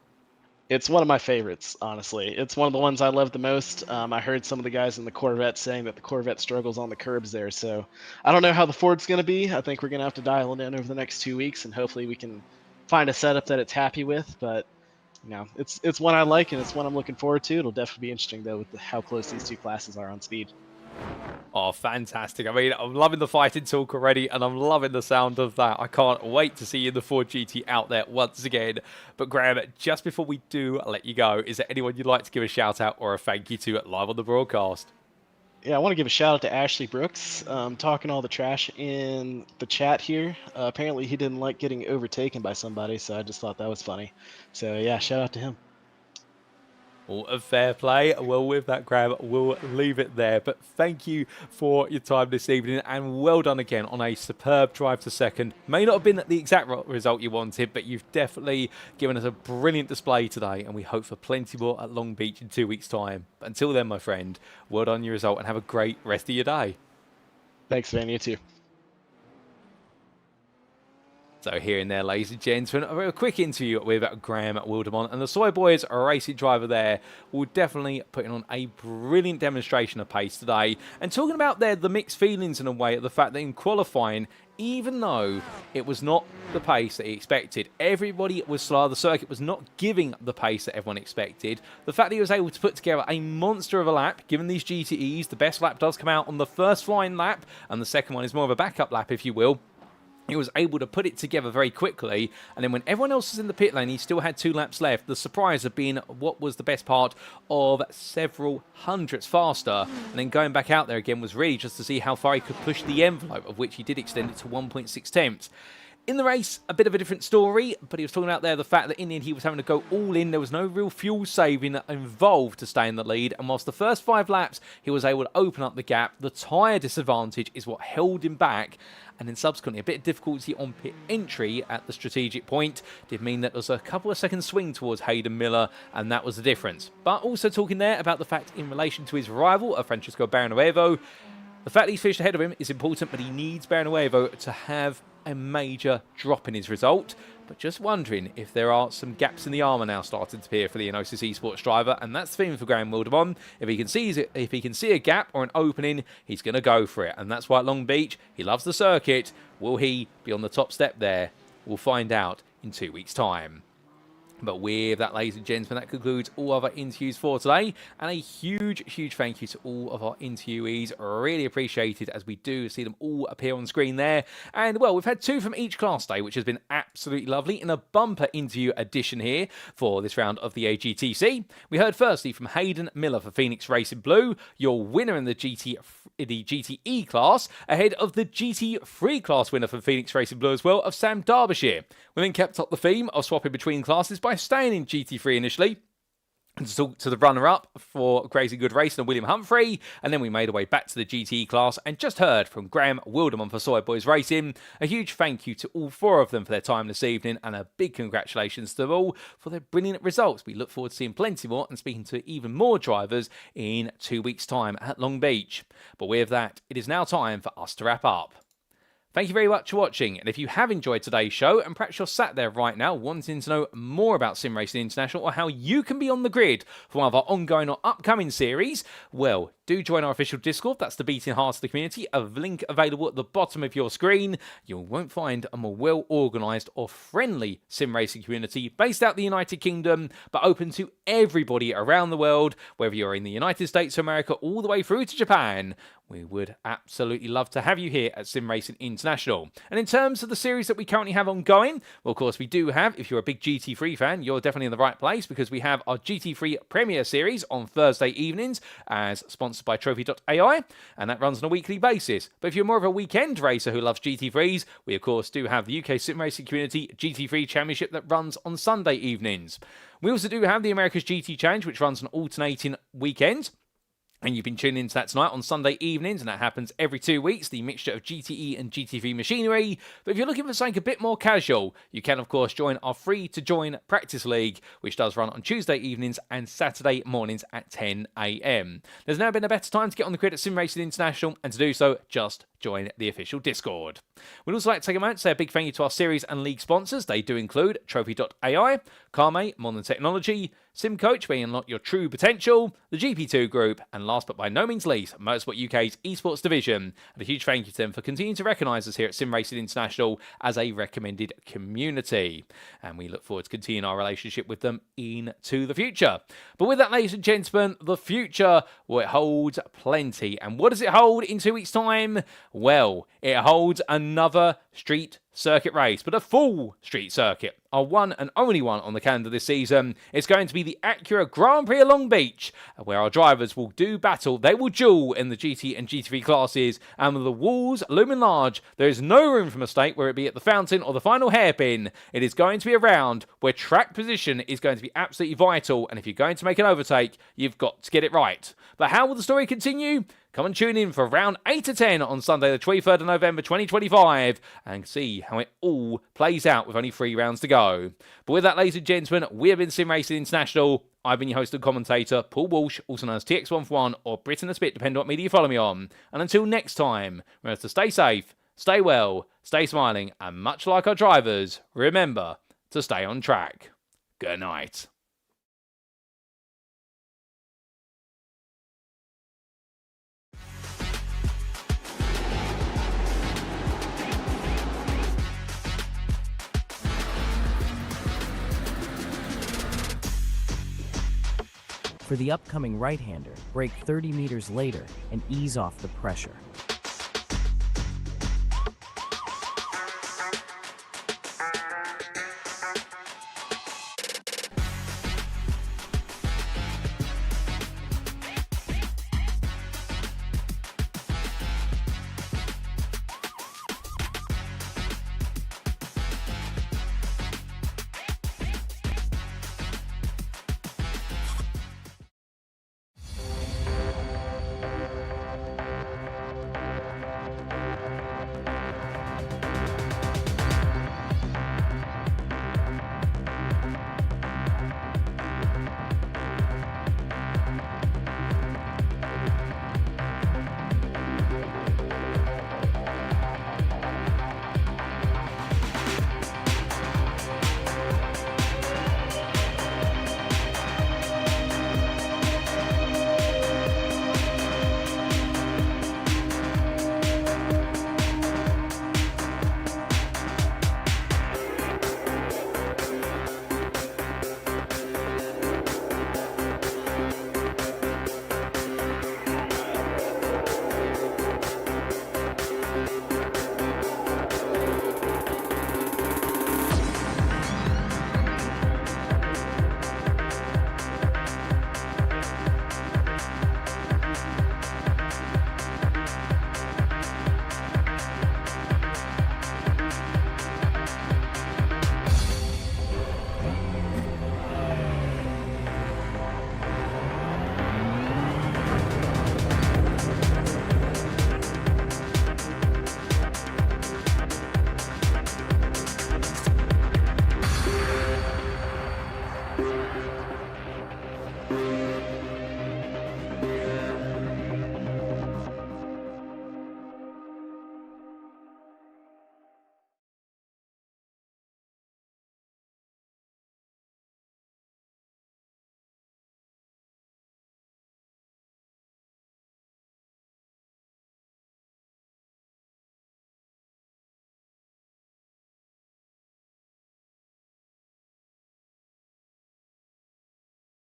It's one of my favorites, honestly. It's one of the ones I love the most. I heard some of the guys in the Corvette saying that the Corvette struggles on the curbs there, so I don't know how the Ford's going to be. I think we're going to have to dial it in over the next 2 weeks, and hopefully we can find a setup that it's happy with. But you know, it's one I like, and it's one I'm looking forward to. It'll definitely be interesting, though, with how close these 2 classes are on speed. Oh, fantastic. I mean, I'm loving the fighting talk already, and I'm loving the sound of that. I can't wait to see you in the Ford GT out there once again. But Graham, just before we do let you go, is there anyone you'd like to give a shout out or a thank you to live on the broadcast? Yeah, I want to give a shout out to Ashley Brooks, talking all the trash in the chat here. Apparently he didn't like getting overtaken by somebody, so I just thought that was funny. So yeah, shout out to him. All of fair play. Well, with that, Graham, we'll leave it there. But thank you for your time this evening, and well done again on a superb drive to 2nd. May not have been the exact result you wanted, but you've definitely given us a brilliant display today, and we hope for plenty more at Long Beach in 2 weeks' time. But until then, my friend, well done on your result, and have a great rest of your day. Thanks, Van. You too. So here and there, ladies and gentlemen, a real quick interview with Graham Wildmon, and the Soy Boys racing driver there will definitely put on a brilliant demonstration of pace today. And talking about the mixed feelings in a way, of the fact that in qualifying, even though it was not the pace that he expected, everybody was slow. The circuit was not giving the pace that everyone expected. The fact that he was able to put together a monster of a lap, given these GTEs, the best lap does come out on the first flying lap, and the second one is more of a backup lap, if you will. He was able to put it together very quickly, and then when everyone else was in the pit lane, he still had 2 laps left. The surprise of being what was the best part of several hundredths faster, and then going back out there again was really just to see how far he could push the envelope, of which he did extend it to 1.6 tenths. In the race, a bit of a different story, but he was talking out there the fact that in the end he was having to go all in. There was no real fuel saving involved to stay in the lead, and whilst the first 5 laps he was able to open up the gap, the tyre disadvantage is what held him back, and then subsequently a bit of difficulty on pit entry at the strategic point did mean that there was a couple of seconds swing towards Hayden Miller, and that was the difference. But also talking there about the fact in relation to his rival, Francisco Barrioneuvo, The fact that he's finished ahead of him is important, but he needs Barrioneuvo to have a major drop in his result. But just wondering if there are some gaps in the armour now starting to appear for the Enosis Esports driver, and that's the theme for Graham Wildmon. If he can see a gap or an opening, he's going to go for it, and that's why at Long Beach, he loves the circuit. Will he be on the top step there? We'll find out in 2 weeks' time. But with that, ladies and gentlemen, that concludes all of our interviews for today. And a huge, huge thank you to all of our interviewees. Really appreciated as we do see them all appear on screen there. And, well, we've had 2 from each class day, which has been absolutely lovely in a bumper interview edition here for this round of the AGTC. We heard firstly from Hayden Miller for Phoenix Racing Blue, your winner in the GTE class, ahead of the GT3 class winner for Phoenix Racing Blue as well, of Sam Derbyshire. We then kept up the theme of swapping between classes by staying in GT3 initially, and to talk to the runner-up for Crazy Good Racing and William Humphrey, and then we made our way back to the GTE class and just heard from Graham Wildmon for Soy Boys Racing. A huge thank you to all 4 of them for their time this evening, and a big congratulations to them all for their brilliant results. We look forward to seeing plenty more and speaking to even more drivers in 2 weeks' time at Long Beach. But with that, it is now time for us to wrap up. Thank you very much for watching, and if you have enjoyed today's show, and perhaps you're sat there right now wanting to know more about SimRacing International or how you can be on the grid for one of our ongoing or upcoming series, well, do join our official Discord. That's the beating heart of the community. A link available at the bottom of your screen. You won't find a more well-organised or friendly sim racing community based out the United Kingdom, but open to everybody around the world, whether you're in the United States of America all the way through to Japan. We would absolutely love to have you here at SimRacing International. And in terms of the series that we currently have ongoing, well, of course, we do have, if you're a big GT3 fan, you're definitely in the right place, because we have our GT3 Premier Series on Thursday evenings, as sponsored by Trophy.ai, and that runs on a weekly basis. But if you're more of a weekend racer who loves GT3s, we, of course, do have the UK SimRacing Community GT3 Championship that runs on Sunday evenings. We also do have the America's GT Challenge, which runs on alternating weekends. And you've been tuning into that tonight on Sunday evenings, and that happens every 2 weeks, the mixture of GTE and GT3 machinery. But if you're looking for something a bit more casual, you can, of course, join our free-to-join practice league, which does run on Tuesday evenings and Saturday mornings at 10 a.m. There's never been a better time to get on the grid at SimRacing International, and to do so, just join the official Discord. We'd also like to take a moment to say a big thank you to our series and league sponsors. They do include Trophy.ai, Carme, Modern Technology, SimCoach, where you unlock your true potential, the GP2 Group, and last but by no means least, Motorsport UK's esports division. And a huge thank you to them for continuing to recognise us here at SimRacing International as a recommended community. And we look forward to continuing our relationship with them into the future. But with that, ladies and gentlemen, the future, well, it holds plenty. And what does it hold in 2 weeks' time? Well, it holds another street circuit race, but a full street circuit. Our one and only one on the calendar this season. It's going to be the Acura Grand Prix of Long Beach, where our drivers will do battle. They will duel in the GT and GT3 classes, and with the walls looming large, there is no room for mistake, whether it be at the fountain or the final hairpin. It is going to be a round where track position is going to be absolutely vital, and if you're going to make an overtake, you've got to get it right. But how will the story continue? Come and tune in for round 8 to 10 on Sunday the 23rd of November 2025 and see how it all plays out with only 3 rounds to go. But with that, ladies and gentlemen, we have been SimRacing International. I've been your host and commentator, Paul Walsh, also known as TX141 or Brit in the Spit, depending on what media you follow me on. And until next time, remember to stay safe, stay well, stay smiling, and much like our drivers, remember to stay on track. Good night. For the upcoming right-hander, brake 30 meters later and ease off the pressure.